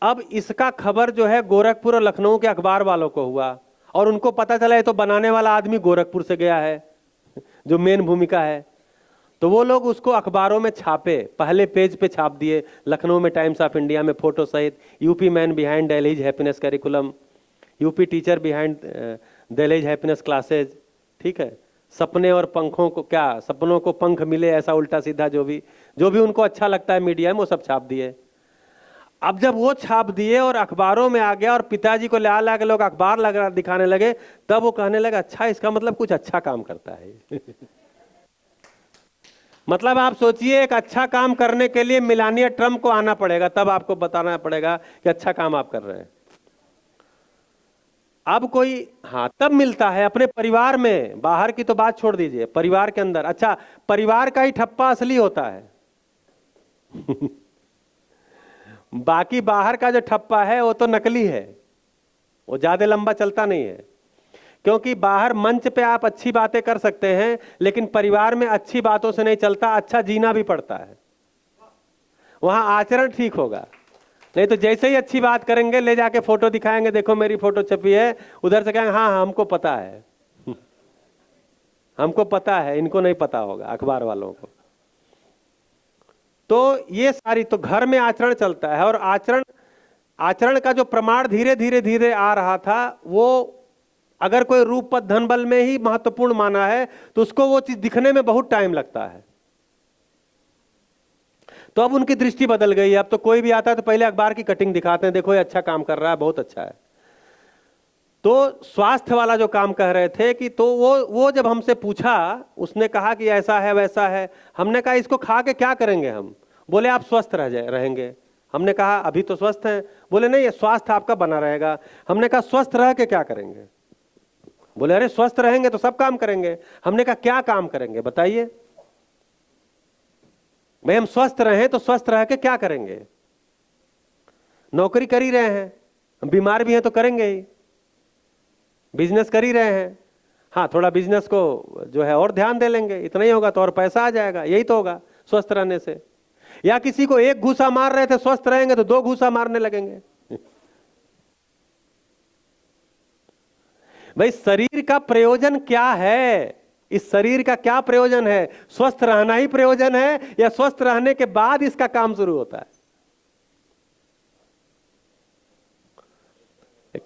अब इसका खबर जो है गोरखपुर और लखनऊ के अखबार वालों को हुआ, और उनको पता चला ये तो बनाने वाला आदमी गोरखपुर से गया है, जो मेन भूमिका है। तो वो लोग उसको अखबारों में छापे, पहले पेज पे छाप दिए, लखनऊ में टाइम्स ऑफ इंडिया में फोटो सहित, UP man behind Delhi's happiness curriculum, UP teacher behind Delhi's happiness classes. ठीक है, सपने और पंखों को, क्या सपनों को पंख मिले, ऐसा उल्टा सीधा जो भी उनको अच्छा लगता है मीडिया में, वो सब छाप दिए। अब जब वो छाप दिए और अखबारों में आ गया, और पिताजी को ला के लोग अखबार लगा दिखाने लगे, तब वो कहने लगे अच्छा इसका मतलब कुछ अच्छा काम करता है मतलब आप सोचिए, एक अच्छा काम करने के लिए मिलानिया ट्रंप को आना पड़ेगा, तब आपको बताना पड़ेगा कि अच्छा काम आप कर रहे हैं। अब कोई, हाँ तब मिलता है अपने परिवार में, बाहर की तो बात छोड़ दीजिए, परिवार के अंदर। अच्छा, परिवार का ही ठप्पा असली होता है बाकी बाहर का जो ठप्पा है वो तो नकली है, वो ज्यादा लंबा चलता नहीं है। क्योंकि बाहर मंच पे आप अच्छी बातें कर सकते हैं, लेकिन परिवार में अच्छी बातों से नहीं चलता, अच्छा जीना भी पड़ता है। वहां आचरण ठीक होगा, नहीं तो जैसे ही अच्छी बात करेंगे, ले जाके फोटो दिखाएंगे, देखो मेरी फोटो छपी है, उधर से कहेंगे हाँ हाँ हमको पता है हमको पता है, इनको नहीं पता होगा अखबार वालों को। तो ये सारी, तो घर में आचरण चलता है, और आचरण का जो प्रमाण धीरे धीरे धीरे आ रहा था, वो अगर कोई रूप पद धन बल में ही महत्वपूर्ण माना है, तो उसको वो चीज दिखने में बहुत टाइम लगता है। तो अब उनकी दृष्टि बदल गई है। अब तो कोई भी आता है तो पहले अखबार की कटिंग दिखाते हैं, देखो ये अच्छा काम कर रहा है, बहुत अच्छा है। तो स्वास्थ्य वाला जो काम कह रहे थे कि, तो वो जब हमसे पूछा, उसने कहा कि ऐसा है वैसा है। हमने कहा इसको खा के क्या करेंगे हम। बोले आप स्वस्थ रहेंगे। हमने कहा अभी तो स्वस्थ हैं। बोले नहीं, ये स्वास्थ्य आपका बना रहेगा। हमने कहा स्वस्थ रह के क्या करेंगे। बोले अरे स्वस्थ रहेंगे तो सब काम करेंगे। हमने कहा क्या काम करेंगे बताइए। भाई हम स्वस्थ रहें तो स्वस्थ रह के क्या करेंगे। नौकरी कर ही रहे हैं, हम बीमार भी हैं तो करेंगे ही। बिजनेस कर ही रहे हैं, हाँ थोड़ा बिजनेस को जो है और ध्यान दे लेंगे, इतना ही होगा तो और पैसा आ जाएगा, यही तो होगा स्वस्थ रहने से। या किसी को एक घूसा मार रहे थे, स्वस्थ रहेंगे तो 2 घूसा मारने लगेंगे। भाई शरीर का प्रयोजन क्या है, इस शरीर का क्या प्रयोजन है। स्वस्थ रहना ही प्रयोजन है, या स्वस्थ रहने के बाद इसका काम शुरू होता है।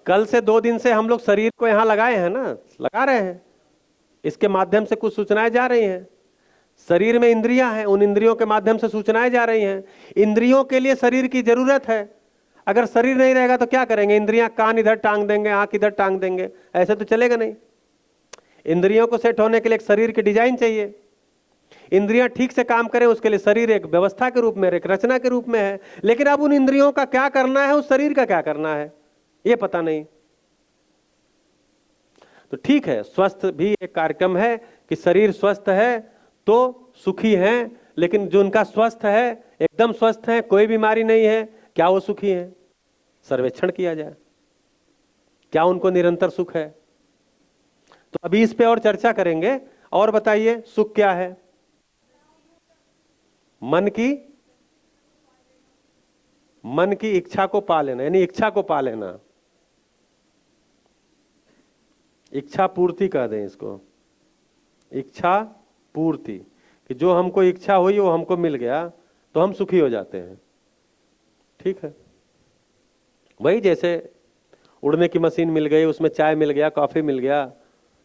कल से 2 दिन से हम लोग शरीर को यहां लगाए हैं ना, लगा रहे हैं। इसके माध्यम से कुछ सूचनाएं जा रही हैं। शरीर में इंद्रियां हैं, उन इंद्रियों के माध्यम से सूचनाएं जा रही हैं। इंद्रियों के लिए शरीर की जरूरत है। अगर शरीर नहीं रहेगा तो क्या करेंगे? इंद्रियां कान इधर टांग देंगे, आंख इधर टांग देंगे, ऐसे तो चलेगा नहीं। इंद्रियों को सेट होने के लिए एक शरीर की डिजाइन चाहिए। इंद्रियां ठीक से काम करें उसके लिए शरीर एक व्यवस्था के रूप में, एक रचना के रूप में है। लेकिन अब उन इंद्रियों का क्या करना है, उस शरीर का क्या करना है, ये पता नहीं। तो ठीक है, स्वस्थ भी एक कार्यक्रम है कि शरीर स्वस्थ है तो सुखी हैं, लेकिन जो उनका स्वस्थ है, एकदम स्वस्थ है, कोई बीमारी नहीं है, क्या वो सुखी हैं? सर्वेक्षण किया जाए, क्या उनको निरंतर सुख है? तो अभी इस पे और चर्चा करेंगे। और बताइए, सुख क्या है? मन की इच्छा को पा लेना, यानी इच्छा को पा लेना। इच्छा पूर्ति कह दें इसको, इच्छा पूर्ति, कि जो हमको इच्छा हुई वो हमको मिल गया तो हम सुखी हो जाते हैं। ठीक है, वही जैसे उड़ने की मशीन मिल गई, उसमें चाय मिल गया, कॉफी मिल गया,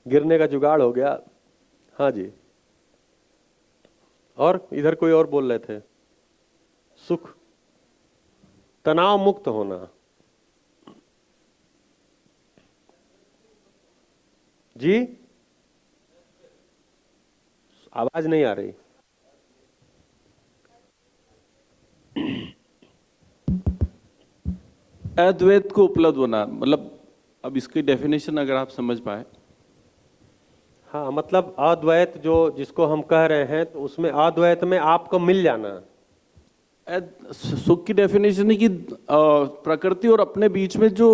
गिरने का जुगाड़ हो गया। हाँ जी, और इधर कोई और बोल रहे थे, सुख, तनाव मुक्त होना। जी, आवाज नहीं आ रही। अद्वैत को उपलब्ध होना, मतलब अब इसकी डेफिनेशन अगर आप समझ पाए। हाँ, मतलब अद्वैत जो जिसको हम कह रहे हैं, तो उसमें अद्वैत में आपको मिल जाना। सुख की डेफिनेशन है कि प्रकृति और अपने बीच में जो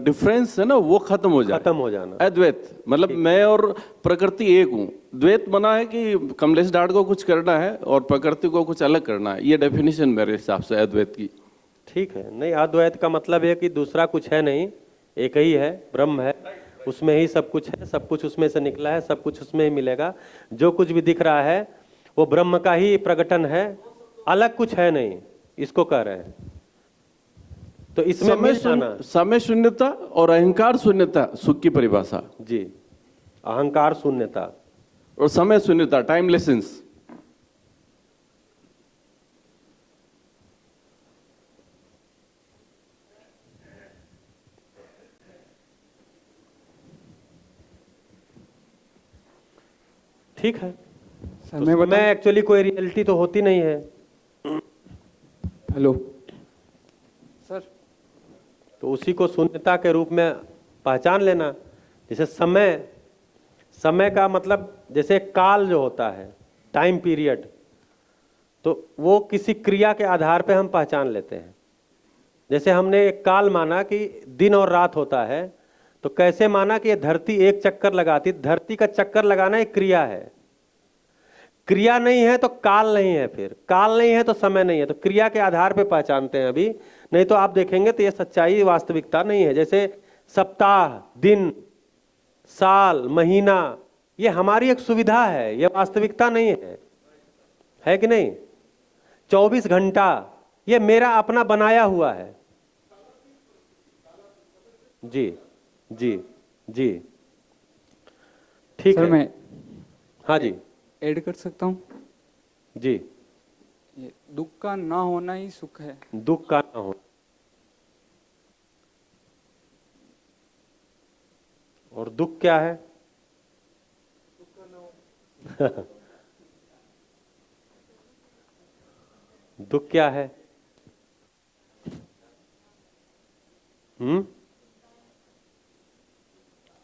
डिफरेंस है ना, वो खत्म हो जाए, खत्म हो जाना। अद्वैत मतलब मैं और प्रकृति एक हूँ। द्वैत बना है कि कमलेश डाट को कुछ करना है और प्रकृति को कुछ अलग करना है। ये डेफिनेशन मेरे हिसाब से अद्वैत की। ठीक है, नहीं, अद्वैत का मतलब है कि दूसरा कुछ है नहीं, एक ही है, ब्रह्म है, उसमें ही सब कुछ है, सब कुछ उसमें से निकला है, सब कुछ उसमें ही मिलेगा। जो कुछ भी दिख रहा है वो ब्रह्म का ही प्रकटन है, अलग कुछ है नहीं, इसको कह रहे हैं। तो इसमें मिल जाना। समय शून्यता और अहंकार शून्यता सुख की परिभाषा। जी, अहंकार शून्यता और समय शून्यता, टाइमलेसेंस। ठीक है। तो समय एक्चुअली कोई रियलिटी तो होती नहीं है। हेलो सर, तो उसी को शून्यता के रूप में पहचान लेना। जैसे समय का मतलब, जैसे काल जो होता है, टाइम पीरियड, तो वो किसी क्रिया के आधार पे हम पहचान लेते हैं। जैसे हमने एक काल माना कि दिन और रात होता है, तो कैसे माना कि ये धरती एक चक्कर लगाती, धरती का चक्कर लगाना एक क्रिया है। क्रिया नहीं है तो काल नहीं है, फिर काल नहीं है तो समय नहीं है, तो क्रिया के आधार पे पहचानते हैं अभी। नहीं तो आप देखेंगे तो ये सच्चाई, वास्तविकता नहीं है। जैसे सप्ताह, दिन, साल, महीना, ये हमारी एक सुविधा है, ये वास्तविकता नहीं है कि नहीं? 24 घंटा ये मेरा अपना बनाया हुआ है। जी जी जी, ठीक सर है। मैं हाँ जी ऐड कर सकता हूँ? जी, ये दुख का ना होना ही सुख है। दुख का ना हो, और दुख क्या है? दुख क्या है?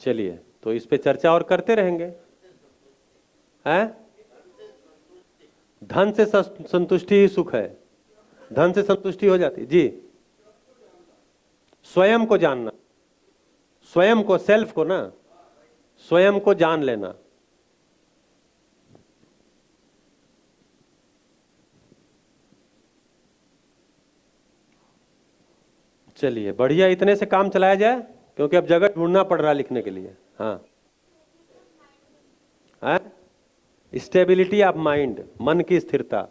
चलिए, तो इस पे चर्चा और करते रहेंगे। हैं? धन से संतुष्टि ही सुख है, धन से संतुष्टि हो जाती जी। स्वयं को जानना, स्वयं को, सेल्फ को ना, स्वयं को जान लेना। चलिए, बढ़िया, इतने से काम चलाया जाए, क्योंकि अब जगह ढूंढना पड़ रहा है लिखने के लिए। हाँ, स्टेबिलिटी ऑफ माइंड, मन की स्थिरता,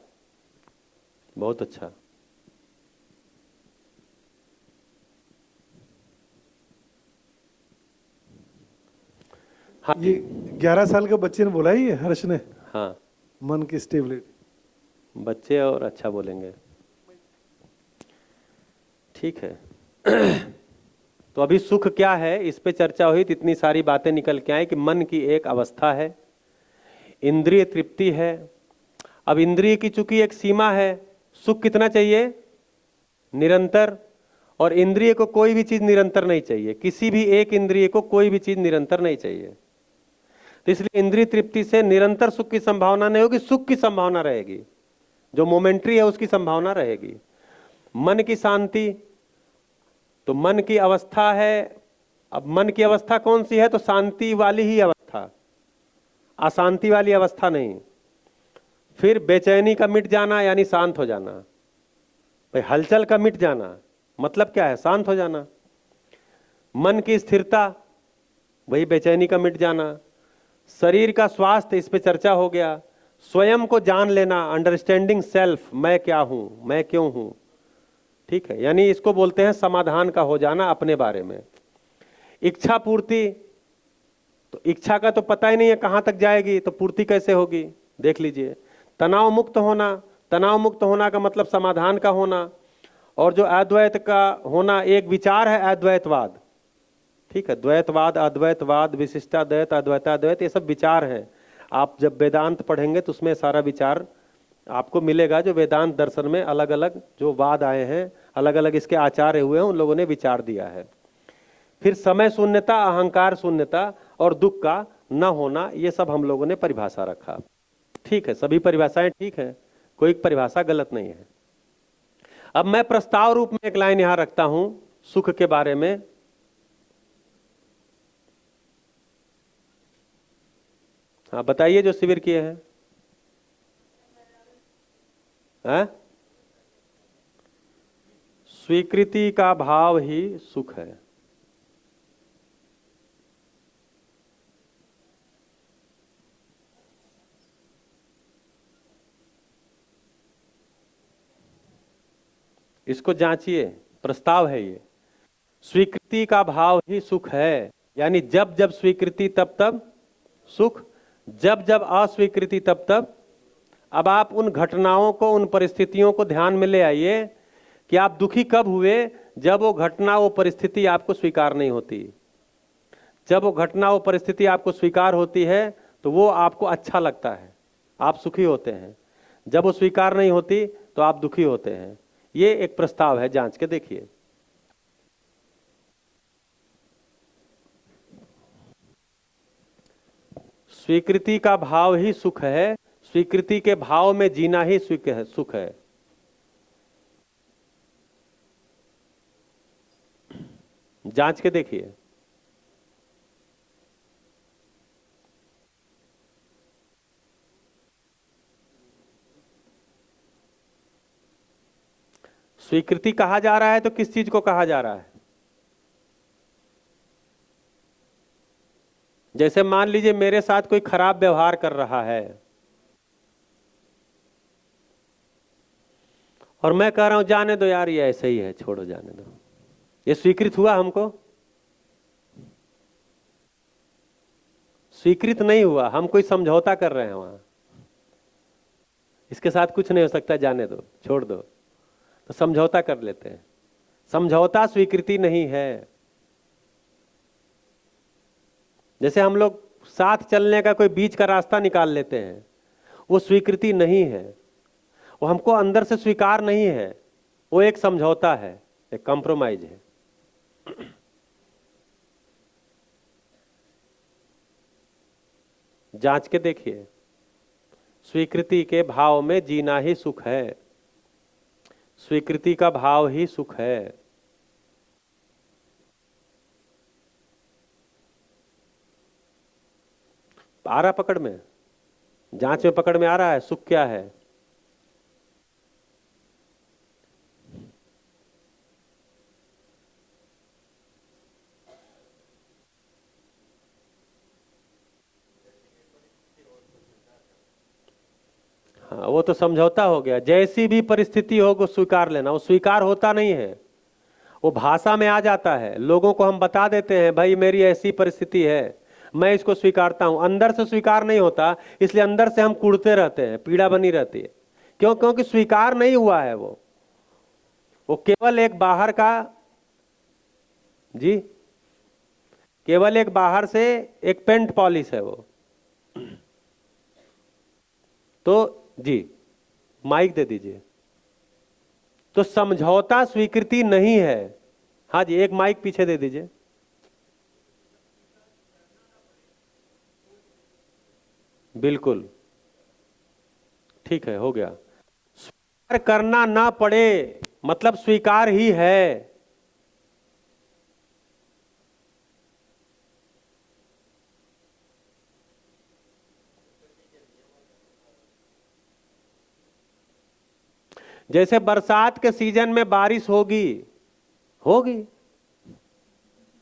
बहुत अच्छा। हाँ, ये 11 साल के बच्चे ने बोला ही है हर्ष ने, हाँ, मन की स्टेबिलिटी। बच्चे और अच्छा बोलेंगे। ठीक है। तो अभी सुख क्या है इस पे चर्चा हुई, तो इतनी सारी बातें निकल के आई कि मन की एक अवस्था है, इंद्रिय तृप्ति है। अब इंद्रिय की चूंकि एक सीमा है, सुख कितना चाहिए? निरंतर। और इंद्रिय को कोई भी चीज निरंतर नहीं चाहिए, किसी भी एक इंद्रिय को कोई भी चीज निरंतर नहीं चाहिए। तो इसलिए इंद्रिय तृप्ति से निरंतर सुख की संभावना नहीं होगी, सुख की संभावना रहेगी, जो मोमेंट्री है उसकी संभावना रहेगी। मन की शांति, तो मन की अवस्था है। अब मन की अवस्था कौन सी है? तो शांति वाली ही अवस्था, अशांति वाली अवस्था नहीं। फिर बेचैनी का मिट जाना यानी शांत हो जाना। भाई हलचल का मिट जाना मतलब क्या है? शांत हो जाना। मन की स्थिरता, वही बेचैनी का मिट जाना। शरीर का स्वास्थ्य, इस पे चर्चा हो गया। स्वयं को जान लेना, अंडरस्टैंडिंग सेल्फ, मैं क्या हूं, मैं क्यों हूं। ठीक है, यानी इसको बोलते हैं समाधान का हो जाना अपने बारे में। इच्छा पूर्ति, तो इच्छा का तो पता ही नहीं है कहां तक जाएगी, तो पूर्ति कैसे होगी? देख लीजिए। तनाव मुक्त होना, तनाव मुक्त होना का मतलब समाधान का होना। और जो अद्वैत का होना, एक विचार है अद्वैतवाद। ठीक है, द्वैतवाद, अद्वैतवाद, विशिष्टाद्वैत, अद्वैताद्वैत, ये सब विचार हैं। आप जब वेदांत पढ़ेंगे तो उसमें सारा विचार आपको मिलेगा, जो वेदांत दर्शन में अलग अलग जो वाद आए हैं, अलग अलग इसके आचार्य हुए हैं, उन लोगों ने विचार दिया है। फिर समय शून्यता, अहंकार शून्यता और दुख का न होना, ये सब हम लोगों ने परिभाषा रखा। ठीक है, सभी परिभाषाएं ठीक है, कोई परिभाषा गलत नहीं है। अब मैं प्रस्ताव रूप में एक लाइन यहां रखता हूं सुख के बारे में। हाँ बताइए, जो शिविर किए हैं। स्वीकृति का भाव ही सुख है। इसको जांचिए, प्रस्ताव है ये। स्वीकृति का भाव ही सुख है, यानी जब जब स्वीकृति तब तब सुख, जब जब अस्वीकृति तब तब। अब आप उन घटनाओं को, उन परिस्थितियों को ध्यान में ले आइए कि आप दुखी कब हुए? जब वो घटना, वो परिस्थिति आपको स्वीकार नहीं होती। जब वो घटना, वो परिस्थिति आपको स्वीकार होती है तो वो आपको अच्छा लगता है, आप सुखी होते हैं। जब वो स्वीकार नहीं होती तो आप दुखी होते हैं। ये एक प्रस्ताव है, जांच के देखिए। स्वीकृति का भाव ही सुख है, स्वीकृति के भाव में जीना ही सुख है। जांच के देखिए। स्वीकृति कहा जा रहा है तो किस चीज को कहा जा रहा है? जैसे मान लीजिए मेरे साथ कोई खराब व्यवहार कर रहा है और मैं कह रहा हूं जाने दो यार, ये ऐसे ही है, छोड़ो, जाने दो। ये स्वीकृत हुआ हमको? स्वीकृत नहीं हुआ, हम कोई समझौता कर रहे हैं वहां। इसके साथ कुछ नहीं हो सकता, जाने दो, छोड़ दो, तो समझौता कर लेते हैं। समझौता स्वीकृति नहीं है। जैसे हम लोग साथ चलने का कोई बीच का रास्ता निकाल लेते हैं, वो स्वीकृति नहीं है, वो हमको अंदर से स्वीकार नहीं है, वो एक समझौता है, एक कॉम्प्रोमाइज है। जांच के देखिए। स्वीकृति के भाव में जीना ही सुख है, स्वीकृति का भाव ही सुख है। आ रहा पकड़ में? जांच में पकड़ में आ रहा है सुख क्या है? हाँ, वो तो समझौता हो गया। जैसी भी परिस्थिति हो वो स्वीकार लेना, वो स्वीकार होता नहीं है, वो भाषा में आ जाता है। लोगों को हम बता देते हैं भाई मेरी ऐसी परिस्थिति है, मैं इसको स्वीकारता हूं, अंदर से स्वीकार नहीं होता, इसलिए अंदर से हम कुढ़ते रहते हैं, पीड़ा बनी रहती है। क्यों? क्योंकि स्वीकार नहीं हुआ है। वो केवल एक बाहर का, जी, केवल एक बाहर से एक पेंट पॉलिश है वो। तो जी माइक दे दीजिए। तो समझौता स्वीकृति नहीं है। हाँ जी, एक माइक पीछे दे दीजिए। बिल्कुल ठीक है, हो गया। स्वीकार करना ना पड़े मतलब स्वीकार ही है। जैसे बरसात के सीजन में बारिश होगी, होगी,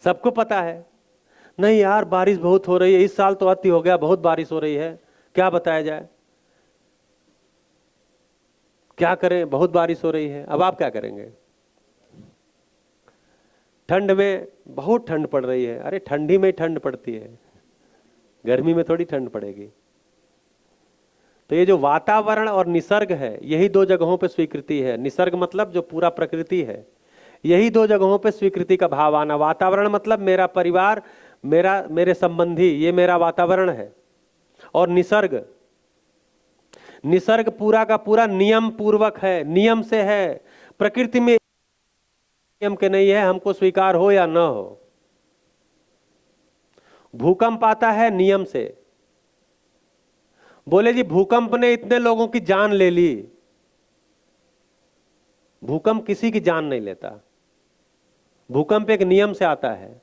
सबको पता है। नहीं यार बारिश बहुत हो रही है, इस साल तो अति हो गया, बहुत बारिश हो रही है, क्या बताया जाए, क्या करें, बहुत बारिश हो रही है। अब आप क्या करेंगे? ठंड में बहुत ठंड पड़ रही है, अरे ठंडी में ठंड पड़ती है, गर्मी में थोड़ी ठंड पड़ेगी। तो ये जो वातावरण और निसर्ग है, यही दो जगहों पे स्वीकृति है। निसर्ग मतलब जो पूरा प्रकृति है, यही दो जगहों पे स्वीकृति का भाव आना। वातावरण मतलब मेरा परिवार, मेरे संबंधी, ये मेरा वातावरण है। और निसर्ग, निसर्ग पूरा का पूरा नियम पूर्वक है, नियम से है। प्रकृति में नियम के नहीं है, हमको स्वीकार हो या न हो। भूकंप आता है नियम से। बोले जी भूकंप ने इतने लोगों की जान ले ली, भूकंप किसी की जान नहीं लेता। भूकंप एक नियम से आता है।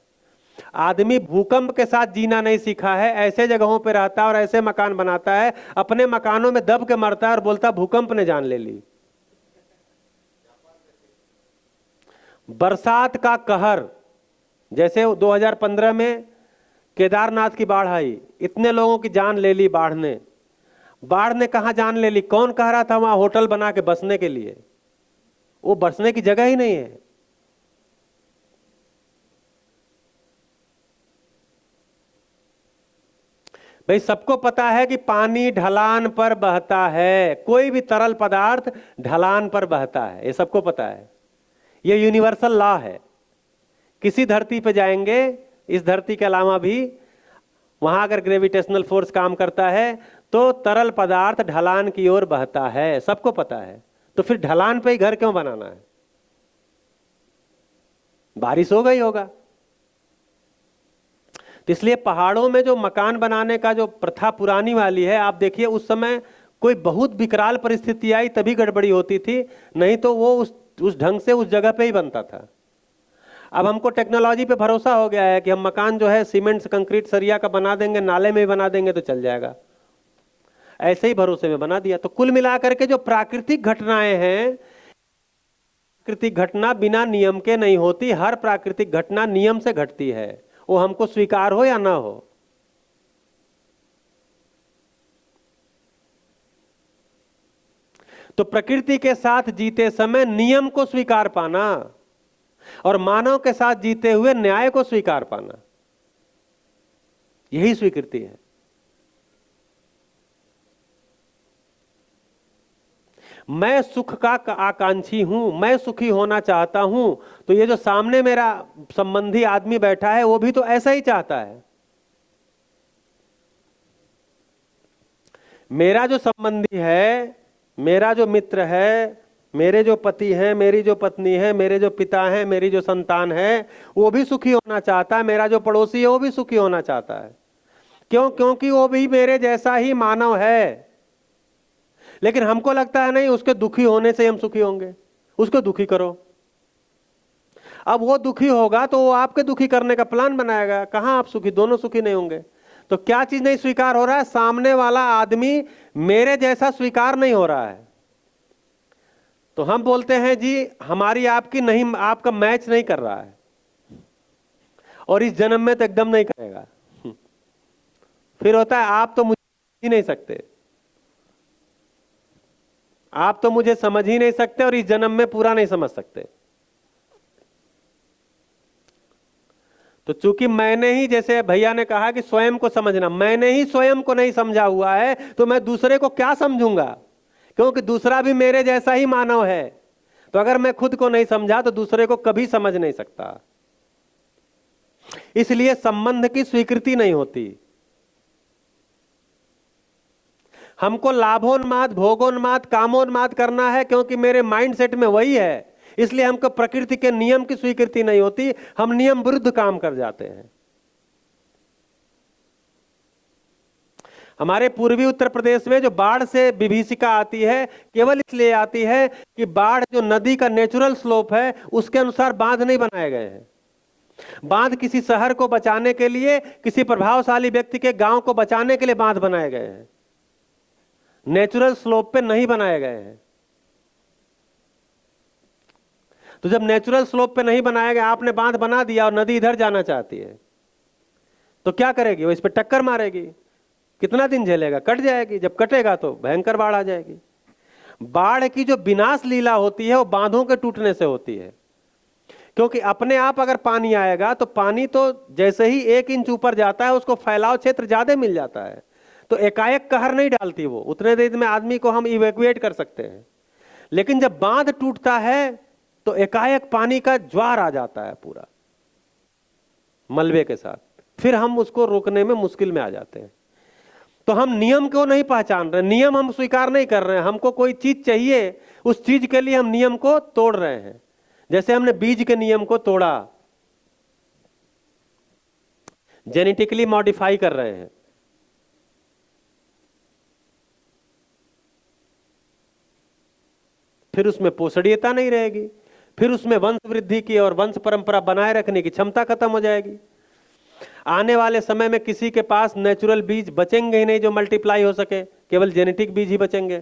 आदमी भूकंप के साथ जीना नहीं सीखा है, ऐसे जगहों पे रहता है और ऐसे मकान बनाता है, अपने मकानों में दब के मरता है और बोलता भूकंप ने जान ले ली। बरसात का कहर, जैसे 2015 में केदारनाथ की बाढ़ आई, इतने लोगों की जान ले ली बाढ़ ने। बाढ़ ने कहां जान ले ली? कौन कह रहा था वहां होटल बना के बसने के लिए? वो बसने की जगह ही नहीं है। भाई सबको पता है कि पानी ढलान पर बहता है, कोई भी तरल पदार्थ ढलान पर बहता है, ये सबको पता है। ये यूनिवर्सल लॉ है। किसी धरती पे जाएंगे, इस धरती के अलावा भी, वहां अगर ग्रेविटेशनल फोर्स काम करता है तो तरल पदार्थ ढलान की ओर बहता है, सबको पता है। तो फिर ढलान पे ही घर क्यों बनाना है? बारिश होगा ही होगा। तो इसलिए पहाड़ों में जो मकान बनाने का जो प्रथा पुरानी वाली है, आप देखिए उस समय कोई बहुत विकराल परिस्थिति आई तभी गड़बड़ी होती थी, नहीं तो वो उस ढंग से उस जगह पे ही बनता था। अब हमको टेक्नोलॉजी पे भरोसा हो गया है कि हम मकान जो है सीमेंट कंक्रीट सरिया का बना देंगे, नाले में ही बना देंगे तो चल जाएगा, ऐसे ही भरोसे में बना दिया। तो कुल मिलाकर के जो प्राकृतिक घटनाएं हैं, प्राकृतिक घटना बिना नियम के नहीं होती, हर प्राकृतिक घटना नियम से घटती है, वो हमको स्वीकार हो या ना हो। तो प्रकृति के साथ जीते समय नियम को स्वीकार पाना और मानव के साथ जीते हुए न्याय को स्वीकार पाना, यही स्वीकृति है। मैं सुख का आकांक्षी हूं, मैं सुखी होना चाहता हूं, तो ये जो सामने मेरा संबंधी आदमी बैठा है वो भी तो ऐसा ही चाहता है। मेरा जो संबंधी है, मेरा जो मित्र है, मेरे जो पति हैं, मेरी जो पत्नी है, मेरे जो पिता हैं, मेरी जो संतान है, वो भी सुखी होना चाहता है। मेरा जो पड़ोसी है वो भी सुखी होना चाहता है। क्यों? क्योंकि वो भी मेरे जैसा ही मानव है। लेकिन हमको लगता है नहीं, उसके दुखी होने से हम सुखी होंगे, उसको दुखी करो। अब वो दुखी होगा तो वो आपके दुखी करने का प्लान बनाएगा, कहां आप सुखी, दोनों सुखी नहीं होंगे। तो क्या चीज नहीं स्वीकार हो रहा है? सामने वाला आदमी मेरे जैसा स्वीकार नहीं हो रहा है। तो हम बोलते हैं जी हमारी आपकी नहीं, आपका मैच नहीं कर रहा है, और इस जन्म में तो एकदम नहीं करेगा। फिर होता है आप तो मुझे ही नहीं सकते, आप तो मुझे समझ ही नहीं सकते और इस जन्म में पूरा नहीं समझ सकते। तो चूंकि मैंने ही, जैसे भैया ने कहा कि स्वयं को समझना, मैंने ही स्वयं को नहीं समझा हुआ है तो मैं दूसरे को क्या समझूंगा, क्योंकि दूसरा भी मेरे जैसा ही मानव है। तो अगर मैं खुद को नहीं समझा तो दूसरे को कभी समझ नहीं सकता। इसलिए संबंध की स्वीकृति नहीं होती। हमको लाभोन्माद, भोगोन्माद, कामोन्माद करना है क्योंकि मेरे माइंडसेट में वही है। इसलिए हमको प्रकृति के नियम की स्वीकृति नहीं होती, हम नियम विरुद्ध काम कर जाते हैं। हमारे पूर्वी उत्तर प्रदेश में जो बाढ़ से विभीषिका आती है, केवल इसलिए आती है कि बाढ़ जो नदी का नेचुरल स्लोप है उसके अनुसार बांध नहीं बनाए गए हैं। बांध किसी शहर को बचाने के लिए, किसी प्रभावशाली व्यक्ति के गांव को बचाने के लिए बांध बनाए गए हैं, नेचुरल स्लोप पे नहीं बनाए गए हैं। तो जब नेचुरल स्लोप पे नहीं बनाया गया, आपने बांध बना दिया और नदी इधर जाना चाहती है तो क्या करेगी? वो इस पे टक्कर मारेगी। कितना दिन झेलेगा? कट जाएगी। जब कटेगा तो भयंकर बाढ़ आ जाएगी। बाढ़ की जो विनाश लीला होती है वो बांधों के टूटने से होती है, क्योंकि अपने आप अगर पानी आएगा तो पानी तो जैसे ही 1 इंच ऊपर जाता है उसको फैलाव क्षेत्र ज्यादा मिल जाता है, तो एकाएक कहर नहीं डालती वो, उतने देर में आदमी को हम इवैक्यूएट कर सकते हैं। लेकिन जब बांध टूटता है तो एकाएक पानी का ज्वार आ जाता है पूरा मलबे के साथ, फिर हम उसको रोकने में मुश्किल में आ जाते हैं। तो हम नियम को नहीं पहचान रहे, नियम हम स्वीकार नहीं कर रहे हैं। हमको कोई चीज चाहिए, उस चीज के लिए हम नियम को तोड़ रहे हैं। जैसे हमने बीज के नियम को तोड़ा, जेनेटिकली मॉडिफाई कर रहे हैं। फिर उसमें पोषणीयता नहीं रहेगी, फिर उसमें वंश वृद्धि की और वंश परंपरा बनाए रखने की क्षमता खत्म हो जाएगी। आने वाले समय में किसी के पास नेचुरल बीज बचेंगे ही नहीं जो मल्टीप्लाई हो सके, केवल जेनेटिक बीज ही बचेंगे।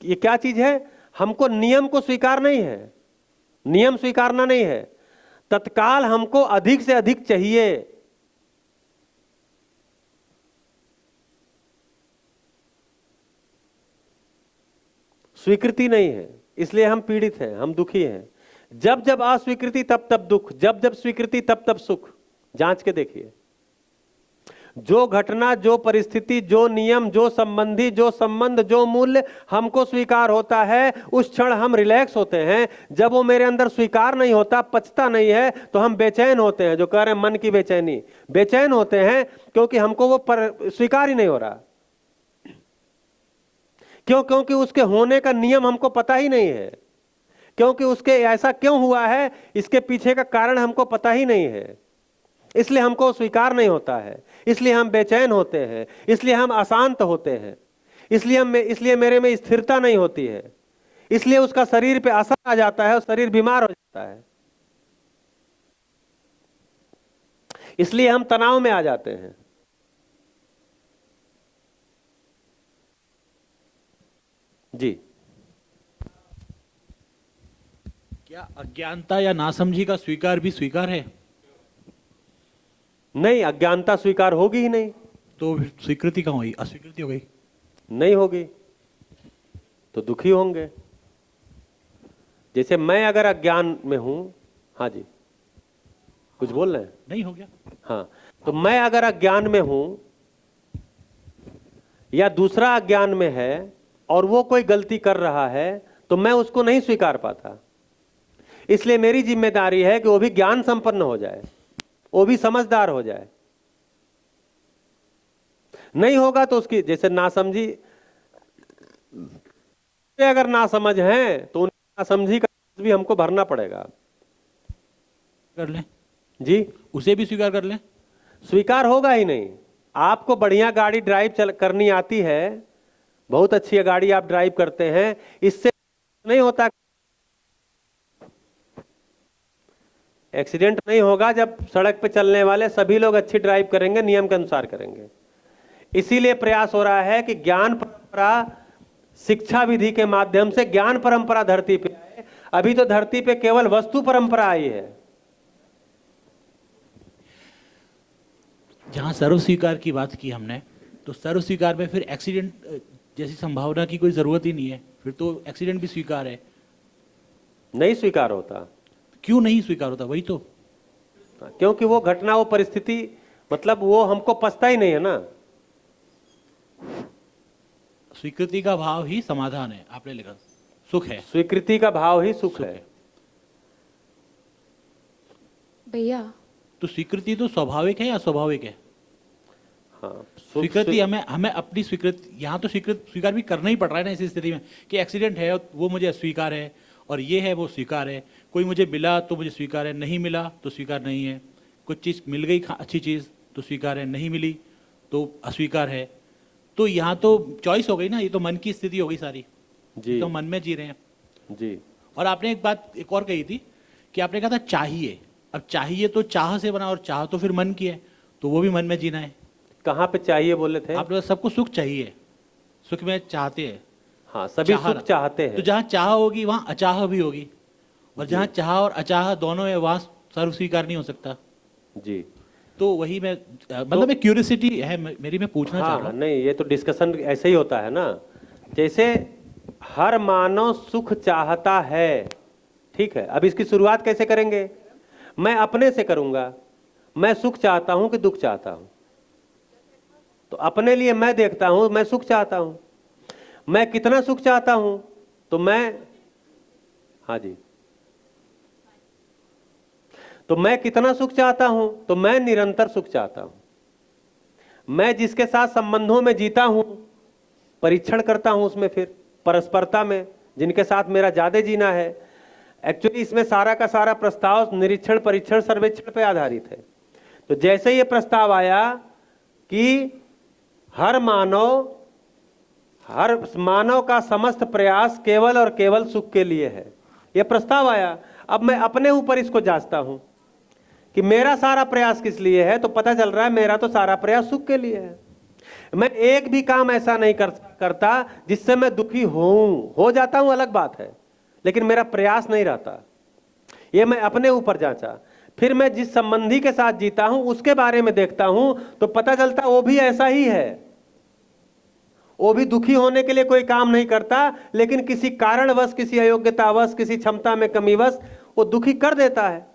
ये क्या चीज है? हमको नियम को स्वीकार नहीं है, नियम स्वीकारना नहीं है, तत्काल हमको अधिक से अधिक चाहिए। स्वीकृति नहीं है, इसलिए हम पीड़ित हैं, हम दुखी हैं। जब जब अस्वीकृति तब तब दुख, जब जब स्वीकृति तब तब सुख। जांच के देखिए, जो घटना, जो परिस्थिति, जो नियम, जो संबंधी, जो संबंध, जो मूल्य हमको स्वीकार होता है उस क्षण हम रिलैक्स होते हैं। जब वो मेरे अंदर स्वीकार नहीं होता, पचता नहीं है, तो हम बेचैन होते हैं। जो कह रहे हैं मन की बेचैनी, बेचैन होते हैं क्योंकि हमको वो स्वीकार ही नहीं हो रहा। क्यों? क्योंकि उसके होने का नियम हमको पता ही नहीं है, क्योंकि उसके ऐसा क्यों हुआ है इसके पीछे का कारण हमको पता ही नहीं है। इसलिए हमको स्वीकार नहीं होता है, इसलिए हम बेचैन होते हैं, इसलिए हम अशांत होते हैं, इसलिए मेरे में स्थिरता नहीं होती है, इसलिए उसका शरीर पे असर आ जाता है और शरीर बीमार हो जाता है, इसलिए हम तनाव में आ जाते हैं। जी, क्या अज्ञानता या नासमझी का स्वीकार भी स्वीकार है? नहीं, अज्ञानता स्वीकार होगी ही नहीं तो स्वीकृति कहाँ हुई? अस्वीकृति हो गई। नहीं होगी तो दुखी होंगे। जैसे मैं अगर अज्ञान में हूं, हाँ जी, कुछ बोल रहे हैं? नहीं हो गया। हाँ, तो मैं अगर अज्ञान में हूं या दूसरा अज्ञान में है और वो कोई गलती कर रहा है तो मैं उसको नहीं स्वीकार पाता। इसलिए मेरी जिम्मेदारी है कि वो भी ज्ञान संपन्न हो जाए, वो भी समझदार हो जाए। नहीं होगा तो उसकी, जैसे नासमझी, अगर नासमझ हैं तो उन नासमझी का भी हमको भरना पड़ेगा। कर लें जी, उसे भी स्वीकार कर लें। स्वीकार होगा ही नहीं। आपको बढ़िया गाड़ी ड्राइव करनी आती है, बहुत अच्छी गाड़ी आप ड्राइव करते हैं, इससे नहीं होता एक्सीडेंट नहीं होगा जब सड़क पे चलने वाले सभी लोग अच्छी ड्राइव करेंगे, नियम के अनुसार करेंगे। इसीलिए प्रयास हो रहा है कि ज्ञान परंपरा, शिक्षा विधि के माध्यम से ज्ञान परंपरा धरती पे आए। अभी तो धरती पे केवल वस्तु परंपरा आई है। जहां सर्व स्वीकार की बात की हमने, तो सर्व स्वीकार में फिर एक्सीडेंट जैसी संभावना की कोई जरूरत ही नहीं है, फिर तो एक्सीडेंट भी स्वीकार है। नहीं स्वीकार होता। क्यों नहीं स्वीकार होता, वही तो। क्योंकि वो घटना, वो परिस्थिति, मतलब वो हमको पछता ही नहीं है ना। स्वीकृति का भाव ही समाधान है, आपने लिखा, सुख है। स्वीकृति का भाव ही सुख है। भैया तो स्वीकृति तो स्वाभाविक है या स्वाभाविक है? हाँ, स्वीकृति हमें हमें अपनी स्वीकृति, यहाँ तो स्वीकार भी करना ही पड़ रहा है ना इस स्थिति में, कि एक्सीडेंट है वो मुझे अस्वीकार है, और ये है वो स्वीकार है। कोई मुझे मिला तो मुझे स्वीकार है, नहीं मिला तो स्वीकार नहीं है। कुछ चीज़ मिल गई अच्छी चीज़ तो स्वीकार है, नहीं मिली तो अस्वीकार है। तो यहाँ तो चॉइस हो गई ना, ये तो मन की स्थिति हो गई सारी जी तो मन में जी रहे हैं। जी। और आपने एक बात एक और कही थी कि आपने कहा था चाहिए। अब चाहिए तो चाह से बना, और चाह तो फिर मन की है, तो वो भी मन में जीना है। कहाँ पे चाहिए बोले थे आप लोग सबको सुख चाहिए, सुख में चाहते हैं। हाँ, सभी चाह सुख चाहते तो हैं। जहाँ चाह होगी वहाँ अचाह भी होगी, और जहाँ चाह और अचाह दोनों है वहाँ सर्व स्वीकार नहीं हो सकता। जी। तो वही मैं मतलब एक क्यूरियोसिटी है मेरी, मैं पूछना चाह हाँ रहा हूँ। नहीं, ये तो डिस्कशन ऐसे ही होता है ना। जैसे हर मानव सुख चाहता है, ठीक है। अब इसकी शुरुआत कैसे करेंगे? मैं अपने से करूंगा। मैं सुख चाहता हूं कि दुख चाहता हूं? तो अपने लिए मैं देखता हूं, मैं सुख चाहता हूं। मैं कितना सुख चाहता हूं? तो मैं, हाँ जी, तो मैं कितना सुख चाहता हूं? तो मैं निरंतर सुख चाहता हूं। मैं जिसके साथ संबंधों में जीता हूं, परीक्षण करता हूं उसमें, फिर परस्परता में जिनके साथ मेरा ज्यादा जीना है। एक्चुअली इसमें सारा का सारा प्रस्ताव निरीक्षण, परीक्षण, सर्वेक्षण पे आधारित है। तो जैसे ये प्रस्ताव आया कि हर मानव का समस्त प्रयास केवल और केवल सुख के लिए है, ये प्रस्ताव आया। अब मैं अपने ऊपर इसको जांचता हूं कि मेरा सारा प्रयास किस लिए है, तो पता चल रहा है मेरा तो सारा प्रयास सुख के लिए है। मैं एक भी काम ऐसा नहीं करता जिससे मैं दुखी हो जाता हूं, अलग बात है, लेकिन मेरा प्रयास नहीं रहता। ये मैं अपने ऊपर जांचा। फिर मैं जिस संबंधी के साथ जीता हूं उसके बारे में देखता हूं, तो पता चलता वो भी ऐसा ही है। वो भी दुखी होने के लिए कोई काम नहीं करता, लेकिन किसी कारणवश, किसी अयोग्यतावश, किसी क्षमता में कमीवश वो दुखी कर देता है।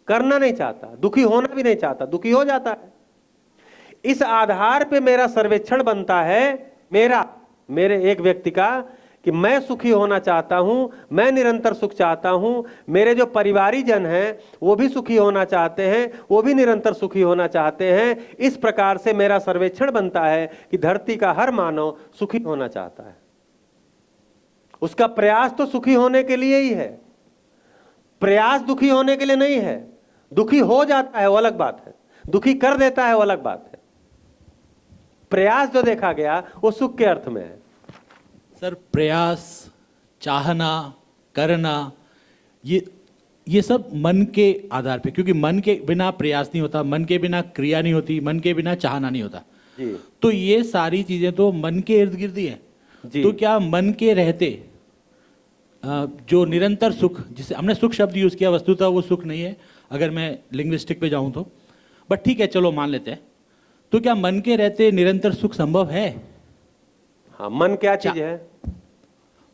करना नहीं चाहता, दुखी होना भी नहीं चाहता, दुखी हो जाता है। इस आधार पे मेरा सर्वेक्षण बनता है, मेरे एक व्यक्ति का, कि मैं सुखी होना चाहता हूं, मैं निरंतर सुख चाहता हूं। मेरे जो परिवारी जन हैं वो भी सुखी होना चाहते हैं, वो भी निरंतर सुखी होना चाहते हैं। इस प्रकार से मेरा सर्वेक्षण बनता है कि धरती का हर मानव सुखी होना चाहता है। उसका प्रयास तो सुखी होने के लिए ही है, प्रयास दुखी होने के लिए नहीं है। दुखी हो जाता है वो अलग बात है, दुखी कर देता है वो अलग बात है। प्रयास जो देखा गया वो सुख के अर्थ में है। सर, प्रयास, चाहना, करना, ये सब मन के आधार पे, क्योंकि मन के बिना प्रयास नहीं होता, मन के बिना क्रिया नहीं होती, मन के बिना चाहना नहीं होता जी। तो ये सारी चीजें तो मन के इर्द गिर्द ही है जी। तो क्या मन के रहते जो निरंतर सुख, जिसे हमने सुख शब्द यूज किया, वस्तुतः वो सुख नहीं है अगर मैं लिंग्विस्टिक पे जाऊं तो, बट ठीक है, चलो मान लेते हैं। तो क्या मन के रहते निरंतर सुख संभव है? हाँ, मन क्या चीज है?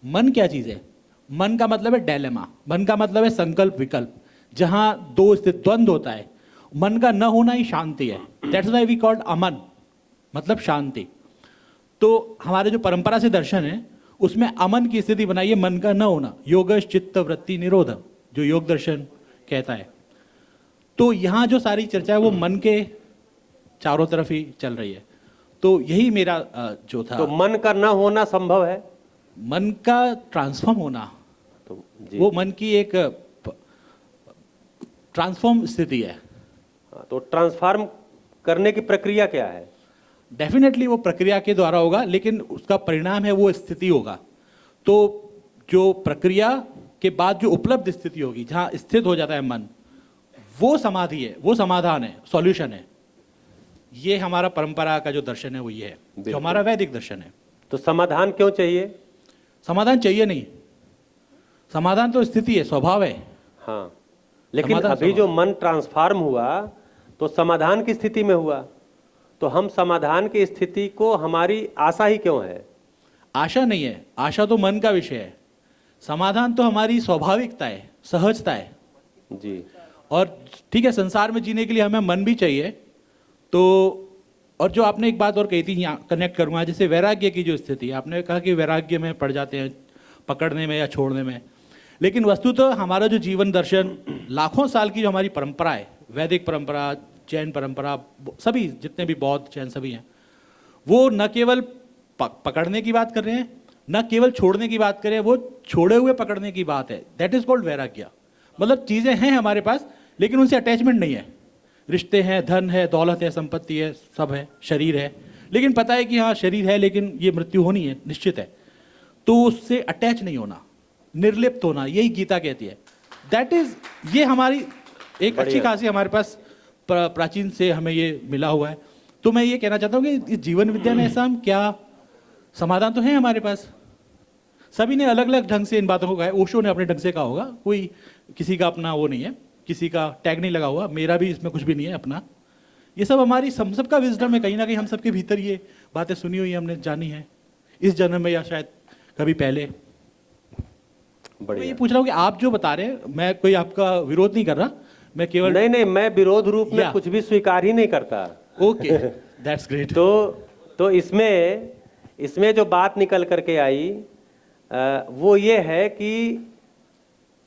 मन क्या चीज है? मन का मतलब है डायलेमा, मन का मतलब है संकल्प विकल्प, जहां दो स्थित द्वंद्व होता है। मन का न होना ही शांति है। दैट्स व्हाई वी कॉल्ड अमन, मतलब शांति। तो हमारे जो परंपरा से दर्शन है उसमें अमन की स्थिति बनाई है, मन का न होना, योगश चित्त वृत्ति निरोध, जो योग दर्शन कहता है। तो यहाँ जो सारी चर्चा है वो मन के चारों तरफ ही चल रही है। तो यही मेरा जो था। तो मन का न होना संभव है? मन का ट्रांसफॉर्म होना, तो जी। वो मन की एक ट्रांसफॉर्म स्थिति है। हाँ, तो ट्रांसफॉर्म करने की प्रक्रिया क्या है? डेफिनेटली वो प्रक्रिया के द्वारा होगा, लेकिन उसका परिणाम है वो स्थिति होगा। तो जो प्रक्रिया के बाद जो उपलब्ध स्थिति होगी, जहाँ स्थित हो जाता है मन, वो समाधि है, वो समाधान है, सॉल्यूशन है। ये हमारा परंपरा का जो दर्शन है वो ये है, जो हमारा वैदिक दर्शन है। तो समाधान क्यों चाहिए? समाधान चाहिए नहीं, समाधान तो स्थिति है, स्वभाव है। हाँ, लेकिन समाधान अभी जो मन ट्रांसफॉर्म हुआ तो समाधान की स्थिति में हुआ, तो हम समाधान की स्थिति को हमारी आशा ही क्यों है? आशा नहीं है, आशा तो मन का विषय है। समाधान तो हमारी स्वाभाविकता है, सहजता है। जी। और ठीक है, संसार में जीने के लिए हमें मन भी चाहिए। तो और जो आपने एक बात और कही थी, यहाँ कनेक्ट करूँगा, जैसे वैराग्य की जो स्थिति, आपने कहा कि वैराग्य में पड़ जाते हैं पकड़ने में या छोड़ने में, लेकिन वस्तुतः हमारा जो जीवन दर्शन, लाखों साल की जो हमारी परंपरा है, वैदिक परंपरा, जैन परंपरा, सभी जितने भी बौद्ध जैन सभी हैं, वो न केवल पकड़ने की बात कर रहे हैं, न केवल छोड़ने की बात कर रहे हैं, वो छोड़े हुए पकड़ने की बात है। दैट इज कॉल्ड वैराग्य। मतलब चीज़ें हैं हमारे पास, लेकिन उनसे अटैचमेंट नहीं है। रिश्ते हैं, धन है, दौलत है, संपत्ति है, सब है, शरीर है, लेकिन पता है कि हाँ शरीर है, लेकिन ये मृत्यु होनी है, निश्चित है। तो उससे अटैच नहीं होना, निर्लिप्त होना, यही गीता कहती है। दैट इज, ये हमारी एक अच्छी खासी हमारे पास प्राचीन से हमें ये मिला हुआ है। तो मैं ये कहना चाहता हूँ कि इस जीवन विद्या में ऐसा हम क्या समाधान तो है हमारे पास। सभी ने अलग अलग ढंग से इन बातों को कहा है। ओशो ने अपने ढंग से कहा होगा, कोई किसी का अपना वो नहीं है, किसी का टैग नहीं लगा हुआ, मेरा भी इसमें कुछ भी नहीं है अपना। ये सब हमारी हम सबका विजडम है, कहीं ना कहीं हम सबके भीतर ये बातें सुनी हुई, हमने जानी है इस जन्म में या शायद कभी पहले। मैं ये पूछ रहा हूँ कि आप जो बता रहे हैं, मैं कोई आपका विरोध नहीं कर रहा, मैं केवल नहीं नहीं, मैं विरोध रूप में या। कुछ भी स्वीकार ही नहीं करता। Okay, that's great. तो इसमें जो बात निकल करके आई वो ये है कि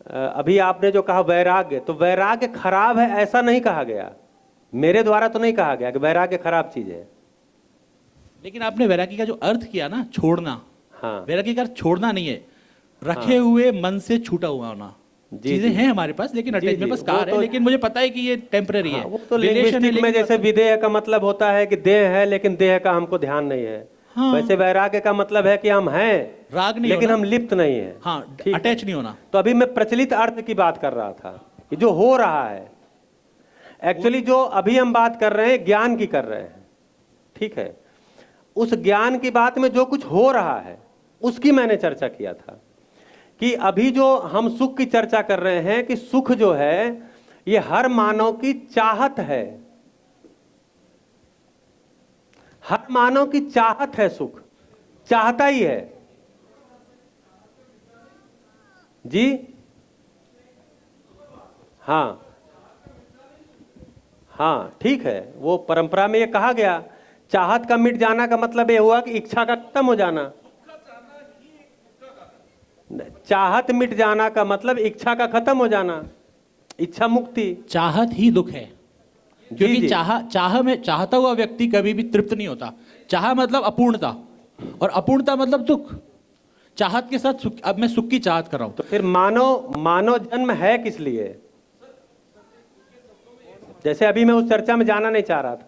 अभी आपने जो कहा वैराग्य, तो वैराग्य खराब है ऐसा नहीं कहा गया, मेरे द्वारा तो नहीं कहा गया कि वैराग्य खराब चीज है। लेकिन आपने वैराग्य का जो अर्थ किया ना, छोड़ना, हाँ वैराग्य का अर्थ छोड़ना नहीं है, रखे हुए मन से छूटा हुआ होना। चीजें हैं हमारे पास, लेकिन अटैचमेंट बस कार है, लेकिन मुझे पता है कि ये टेम्पररी है। वो तो लिंग्विस्टिक में जैसे विदेह का मतलब होता है कि देह है, लेकिन देह का हमको ध्यान नहीं है। हाँ। वैसे वैराग्य का मतलब है कि हम हैं, राग नहीं लेकिन होना। हम लिप्त नहीं है। हाँ, ठीक है। अटैच नहीं होना। तो अभी मैं प्रचलित अर्थ की बात कर रहा था कि जो हो रहा है, एक्चुअली जो अभी हम बात कर रहे हैं ज्ञान की कर रहे हैं, ठीक है। उस ज्ञान की बात में जो कुछ हो रहा है उसकी मैंने चर्चा किया था कि अभी जो हम सुख की चर्चा कर रहे हैं कि सुख जो है ये हर मानव की चाहत है, हर मानव की चाहत है, सुख चाहता ही है जी। हाँ हाँ, ठीक है, वो परंपरा में ये कहा गया, चाहत का मिट जाना का मतलब ये हुआ कि इच्छा का खत्म हो जाना। चाहत मिट जाना का मतलब इच्छा का खत्म हो जाना, इच्छा मुक्ति। चाहत ही दुख है, क्योंकि जी। चाह में चाहता हुआ व्यक्ति कभी भी तृप्त नहीं होता। चाह मतलब अपूर्णता, और अपूर्णता मतलब दुख। चाहत के साथ सुख, अब मैं सुख की चाहत कर रहा हूं। तो फिर मानव जन्म है किस लिए? जैसे अभी मैं उस चर्चा में जाना नहीं चाह रहा था,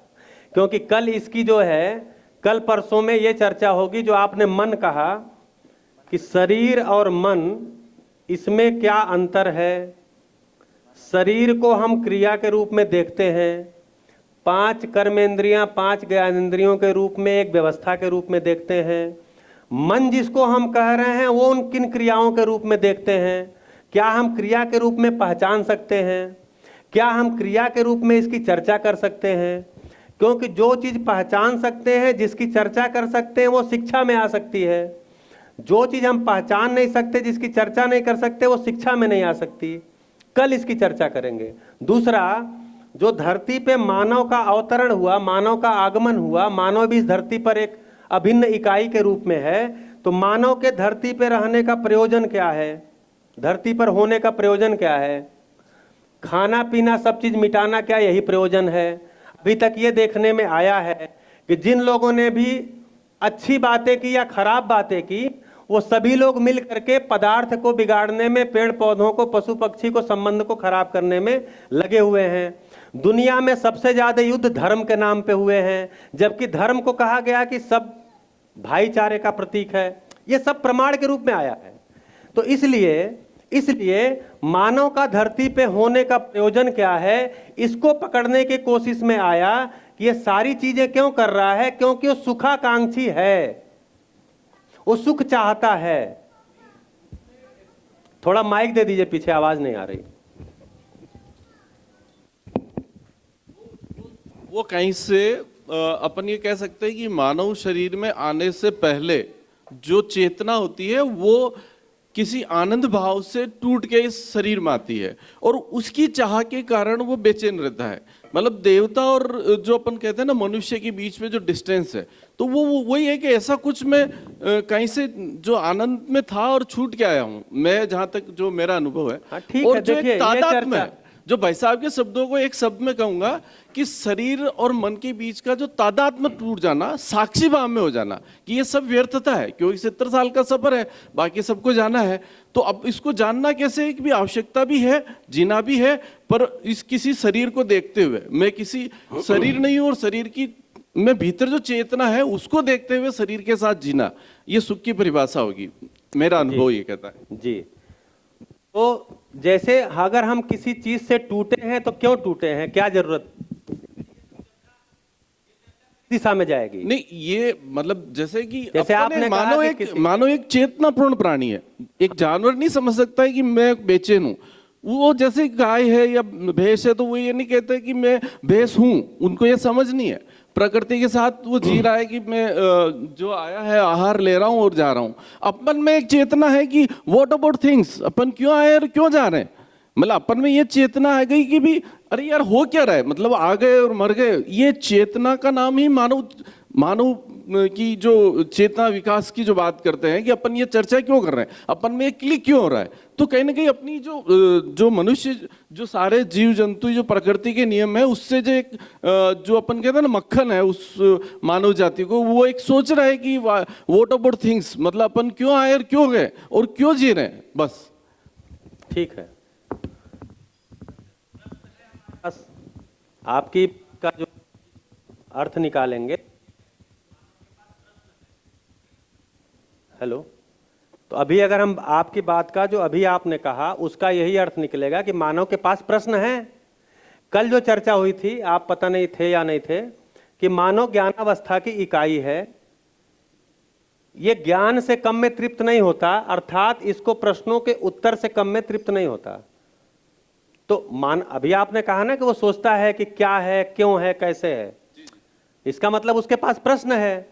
क्योंकि कल इसकी जो है, कल परसों में ये चर्चा होगी जो आपने मन कहा कि शरीर और मन इसमें क्या अंतर है। शरीर को हम क्रिया के रूप में देखते हैं, 5 कर्मेंद्रियां 5 ज्ञानेंद्रियों के रूप में एक व्यवस्था के रूप में देखते हैं। मन जिसको हम कह रहे हैं वो उन किन क्रियाओं के रूप में देखते हैं। क्या हम क्रिया के रूप में पहचान सकते हैं? क्या हम क्रिया के रूप में इसकी चर्चा कर सकते हैं? क्योंकि जो चीज़ पहचान सकते हैं, जिसकी चर्चा कर सकते हैं, वो शिक्षा में आ सकती है। जो चीज़ हम पहचान नहीं सकते, जिसकी चर्चा नहीं कर सकते, वो शिक्षा में नहीं आ सकती। कल इसकी चर्चा करेंगे। दूसरा, जो धरती पे मानव का अवतरण हुआ, मानव का आगमन हुआ, मानव भी इस धरती पर एक अभिन्न इकाई के रूप में है, तो मानव के धरती पे रहने का प्रयोजन क्या है? धरती पर होने का प्रयोजन क्या है? खाना पीना सब चीज़ मिटाना, क्या यही प्रयोजन है? अभी तक ये देखने में आया है कि जिन लोगों ने भी अच्छी बातें की या खराब बातें की, वो सभी लोग मिल करके पदार्थ को बिगाड़ने में, पेड़ पौधों को, पशु पक्षी को, संबंध को खराब करने में लगे हुए हैं। दुनिया में सबसे ज्यादा युद्ध धर्म के नाम पे हुए हैं, जबकि धर्म को कहा गया कि सब भाईचारे का प्रतीक है। ये सब प्रमाण के रूप में आया है। तो इसलिए मानव का धरती पे होने का प्रयोजन क्या है, इसको पकड़ने की कोशिश में आया कि ये सारी चीजें क्यों कर रहा है, क्योंकि वो सुखाकांक्षी है, वो सुख चाहता है। थोड़ा माइक दे दीजिए, पीछे आवाज नहीं आ रही। वो कहीं से अपन ये कह सकते हैं कि मानव शरीर में आने से पहले जो चेतना होती है वो किसी आनंद भाव से टूट के इस शरीर में आती है और उसकी चाह के कारण वो बेचैन रहता है। मतलब देवता और जो अपन कहते हैं ना मनुष्य के बीच में जो डिस्टेंस है, तो वो वही है कि ऐसा कुछ मैं कहीं से जो आनंद में था और छूट के आया हूँ मैं, जहां तक जो मेरा अनुभव है। हाँ, ठीक और है, जो देखिए, एक ये तादात्म्य चर्चा- है, जो भाई साहब के शब्दों को एक शब्द में कहूंगा कि शरीर और मन के बीच का जो तादात्म्य टूट जाना, साक्षी भाव में हो जाना कि ये सब व्यर्थता है, क्योंकि 70 साल का सफर है, बाकी सबको जाना है। तो अब इसको जानना कैसे है कि भी आवश्यकता भी है, जीना भी है, पर इस किसी शरीर को देखते हुए, मैं किसी शरीर नहीं हूं और शरीर की मैं भीतर जो चेतना है उसको देखते हुए शरीर के साथ जीना, ये सुख की परिभाषा होगी। मेरा अनुभव ये कहता है। जी। तो जैसे अगर हम किसी चीज से टूटे हैं तो क्यों टूटे हैं, क्या जरूरत दिशा में जाएगी? नहीं, ये मतलब जैसे कि जैसे अपन आपने कहा कि मानो एक चेतनापूर्ण प्राणी है। एक जानवर नहीं समझ सकता है कि मैं बेचैन हूं। वो जैसे गाय है या भैंस है, तो वो ये नहीं कहते कि मैं भैंस हूं, उनको ये समझ नहीं है। प्रकृति के साथ वो जी रहा है कि मैं जो आया है आहार ले रहा हूं और जा रहा हूं। अपन में एक चेतना है कि व्हाट अबाउट थिंग्स, अपन क्यों आए और क्यों जा रहे हैं। मतलब अपन में ये चेतना आ गई कि भी अरे यार हो क्या रहा है, मतलब आ गए और मर गए। ये चेतना का नाम ही मानव की जो चेतना विकास की जो बात करते हैं कि अपन ये चर्चा क्यों कर रहे हैं, अपन में ये क्लिक क्यों हो रहा है। तो कहीं ना कहीं अपनी जो मनुष्य, जो सारे जीव जंतु, जो प्रकृति के नियम है, उससे जो एक जो अपन कहते हैं ना मक्खन है उस मानव जाति को, वो एक सोच रहा है कि व्हाट अबाउट थिंग्स, मतलब अपन क्यों आए और क्यों गए और क्यों जी रहे हैं, बस। ठीक है। बस आपकी का जो अर्थ निकालेंगे। हेलो, तो अभी अगर हम आपकी बात का जो अभी आपने कहा उसका यही अर्थ निकलेगा कि मानव के पास प्रश्न है। कल जो चर्चा हुई थी, आप पता नहीं थे या नहीं थे, कि मानव ज्ञानावस्था की इकाई है, ये ज्ञान से कम में तृप्त नहीं होता, अर्थात इसको प्रश्नों के उत्तर से कम में तृप्त नहीं होता। तो अभी आपने कहा ना कि वो सोचता है कि क्या है, क्यों है, कैसे है, इसका मतलब उसके पास प्रश्न है।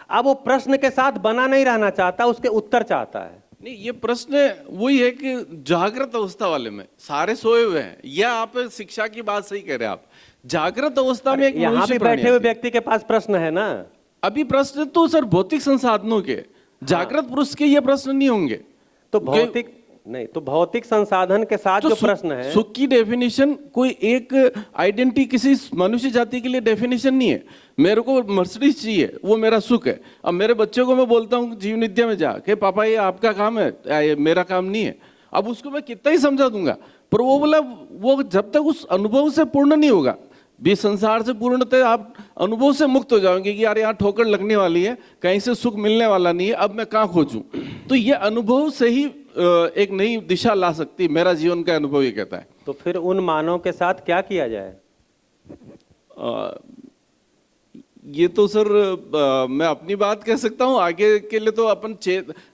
अब वो प्रश्न के साथ बना नहीं रहना चाहता, उसके उत्तर चाहता है। नहीं, ये प्रश्न वही है कि जागृत अवस्था वाले में सारे सोए हुए हैं। या आप शिक्षा की बात सही कह रहे हैं। आप जागृत अवस्था में एक यहाँ मनुष्य भी प्राणी बैठे हुए आती है। व्यक्ति के पास प्रश्न है ना। अभी प्रश्न तो सर भौतिक संसाधनों के, जागृत पुरुष के ये प्रश्न नहीं होंगे। तो भौतिक नहीं, तो भौतिक संसाधन के साथ जो प्रश्न है, सुख की डेफिनेशन कोई एक आइडेंटिटी किसी मनुष्य जाति के लिए डेफिनेशन नहीं है। मेरे को मर्सिडीज चाहिए, वो मेरा सुख है। अब मेरे बच्चे को मैं बोलता हूँ जीवन विद्या में जा के, पापा ये आपका काम है, ये मेरा काम नहीं है। अब उसको मैं कितना ही समझा दूंगा, पर वो बोला, वो जब तक उस अनुभव से पूर्ण नहीं होगा, भी संसार से पूर्णतः आप अनुभव से मुक्त हो जाओगे कि यार यहाँ ठोकर लगने वाली है, कहीं से सुख मिलने वाला नहीं है, अब मैं कहाँ खोजूं। तो ये अनुभव से ही एक नई दिशा ला सकती, मेरा जीवन का अनुभव ये कहता है। तो फिर उन मानव के साथ क्या किया जाए? ये तो सर मैं अपनी बात कह सकता हूँ, आगे के लिए तो अपन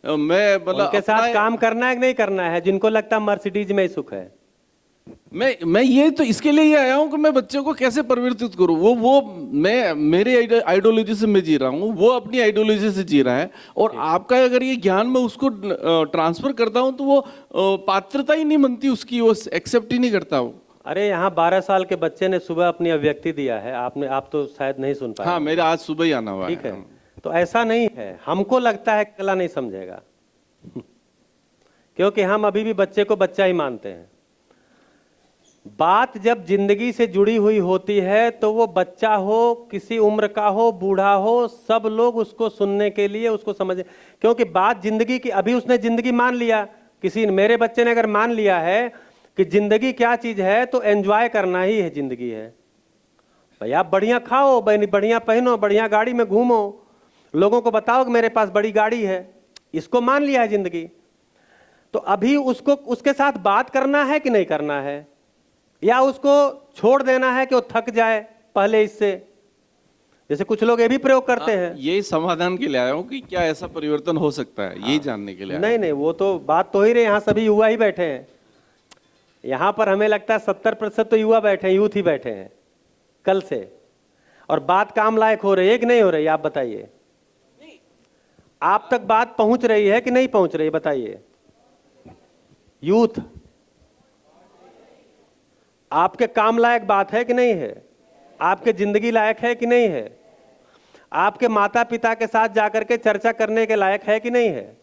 मैं मतलब उनके साथ काम करना है कि नहीं करना है, जिनको लगता है मर्सिडीज में ही सुख है। मैं ये तो इसके लिए ही आया हूं कि मैं बच्चे को कैसे परिवर्तित करूं। वो मैं मेरे आइडियोलॉजी से मैं जी रहा हूं, वो अपनी आइडियोलॉजी से जी रहा है। और आपका अगर ये ज्ञान मैं उसको ट्रांसफर करता हूं तो वो पात्रता ही नहीं बनती उसकी, वो एक्सेप्ट ही नहीं करता वो। अरे यहाँ 12 साल के बच्चे ने सुबह अपनी अभिव्यक्ति दिया है, आप तो शायद नहीं सुन पाए। हाँ, मेरे आज सुबह ही आना हुआ ठीक है। तो ऐसा नहीं है, हमको लगता है अगला नहीं समझेगा क्योंकि हम अभी भी बच्चे को बच्चा ही मानते हैं। बात जब जिंदगी से जुड़ी हुई होती है तो वो बच्चा हो, किसी उम्र का हो, बूढ़ा हो, सब लोग उसको सुनने के लिए, उसको समझे, क्योंकि बात जिंदगी की। अभी उसने जिंदगी मान लिया, किसी मेरे बच्चे ने अगर मान लिया है कि जिंदगी क्या चीज है, तो एंजॉय करना ही है जिंदगी है। भाई आप बढ़िया खाओ, बढ़िया पहनो, बढ़िया गाड़ी में घूमो, लोगों को बताओ कि मेरे पास बड़ी गाड़ी है, इसको मान लिया है जिंदगी। तो अभी उसको उसके साथ बात करना है कि नहीं करना है, या उसको छोड़ देना है कि वो थक जाए पहले इससे। जैसे कुछ लोग ये भी प्रयोग करते हैं। यही समाधान के लिए आया हूँ कि क्या ऐसा परिवर्तन हो सकता है, यही जानने के लिए आया। नहीं, वो तो बात तो ही रहे, यहाँ सभी युवा ही बैठे हैं। यहाँ पर हमें लगता है 70% तो युवा बैठे हैं, यूथ ही बैठे हैं कल से, और बात काम लायक हो रही है कि नहीं हो रही, आप बताइए। आप तक बात पहुंच रही है कि नहीं पहुंच रही, बताइए। यूथ, आपके काम लायक बात है कि नहीं है? आपके जिंदगी लायक है कि नहीं है? आपके माता पिता के साथ जाकर के चर्चा करने के लायक है कि नहीं है?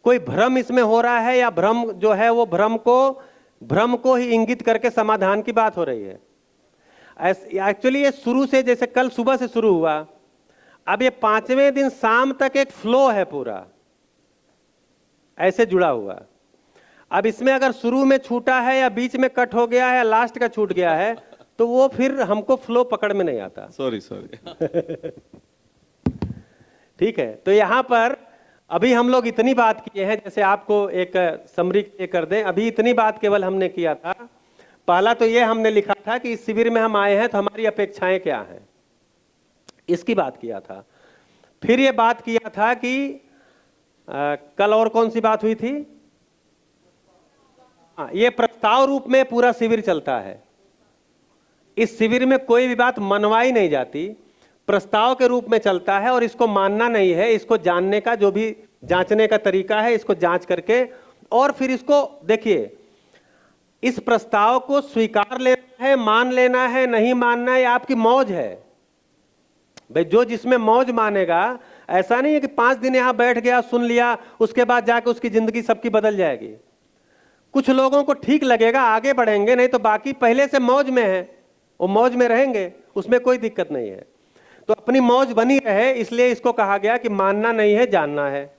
कोई भ्रम इसमें हो रहा है, या भ्रम जो है वो भ्रम को ही इंगित करके समाधान की बात हो रही है? एक्चुअली ये शुरू से, जैसे कल सुबह से शुरू हुआ, अब ये 5वें दिन शाम तक एक फ्लो है पूरा ऐसे जुड़ा हुआ। अब इसमें अगर शुरू में छूटा है या बीच में कट हो गया है या लास्ट का छूट गया है, तो वो फिर हमको फ्लो पकड़ में नहीं आता। सॉरी ठीक है, तो यहां पर अभी हम लोग इतनी बात किए हैं, जैसे आपको एक समरी कर दें, अभी इतनी बात केवल हमने किया था। पहला तो ये हमने लिखा था कि इस शिविर में हम आए हैं तो हमारी अपेक्षाएं क्या हैं, इसकी बात किया था। फिर ये बात किया था कि कल और कौन सी बात हुई थी? ये प्रस्ताव रूप में पूरा शिविर चलता है। इस शिविर में कोई भी बात मनवाई नहीं जाती, प्रस्ताव के रूप में चलता है, और इसको मानना नहीं है, इसको जानने का जो भी जांचने का तरीका है, इसको जांच करके और फिर इसको देखिए, इस प्रस्ताव को स्वीकार लेना है, मान लेना है, नहीं मानना है, आपकी मौज है भाई। जो जिसमें मौज मानेगा, ऐसा नहीं है कि 5 दिन यहां बैठ गया, सुन लिया, उसके बाद जाके उसकी जिंदगी सबकी बदल जाएगी। कुछ लोगों को ठीक लगेगा, आगे बढ़ेंगे, नहीं तो बाकी पहले से मौज में है, वो मौज में रहेंगे, उसमें कोई दिक्कत नहीं है। तो अपनी मौज बनी रहे, इसलिए इसको कहा गया कि मानना नहीं है, जानना है।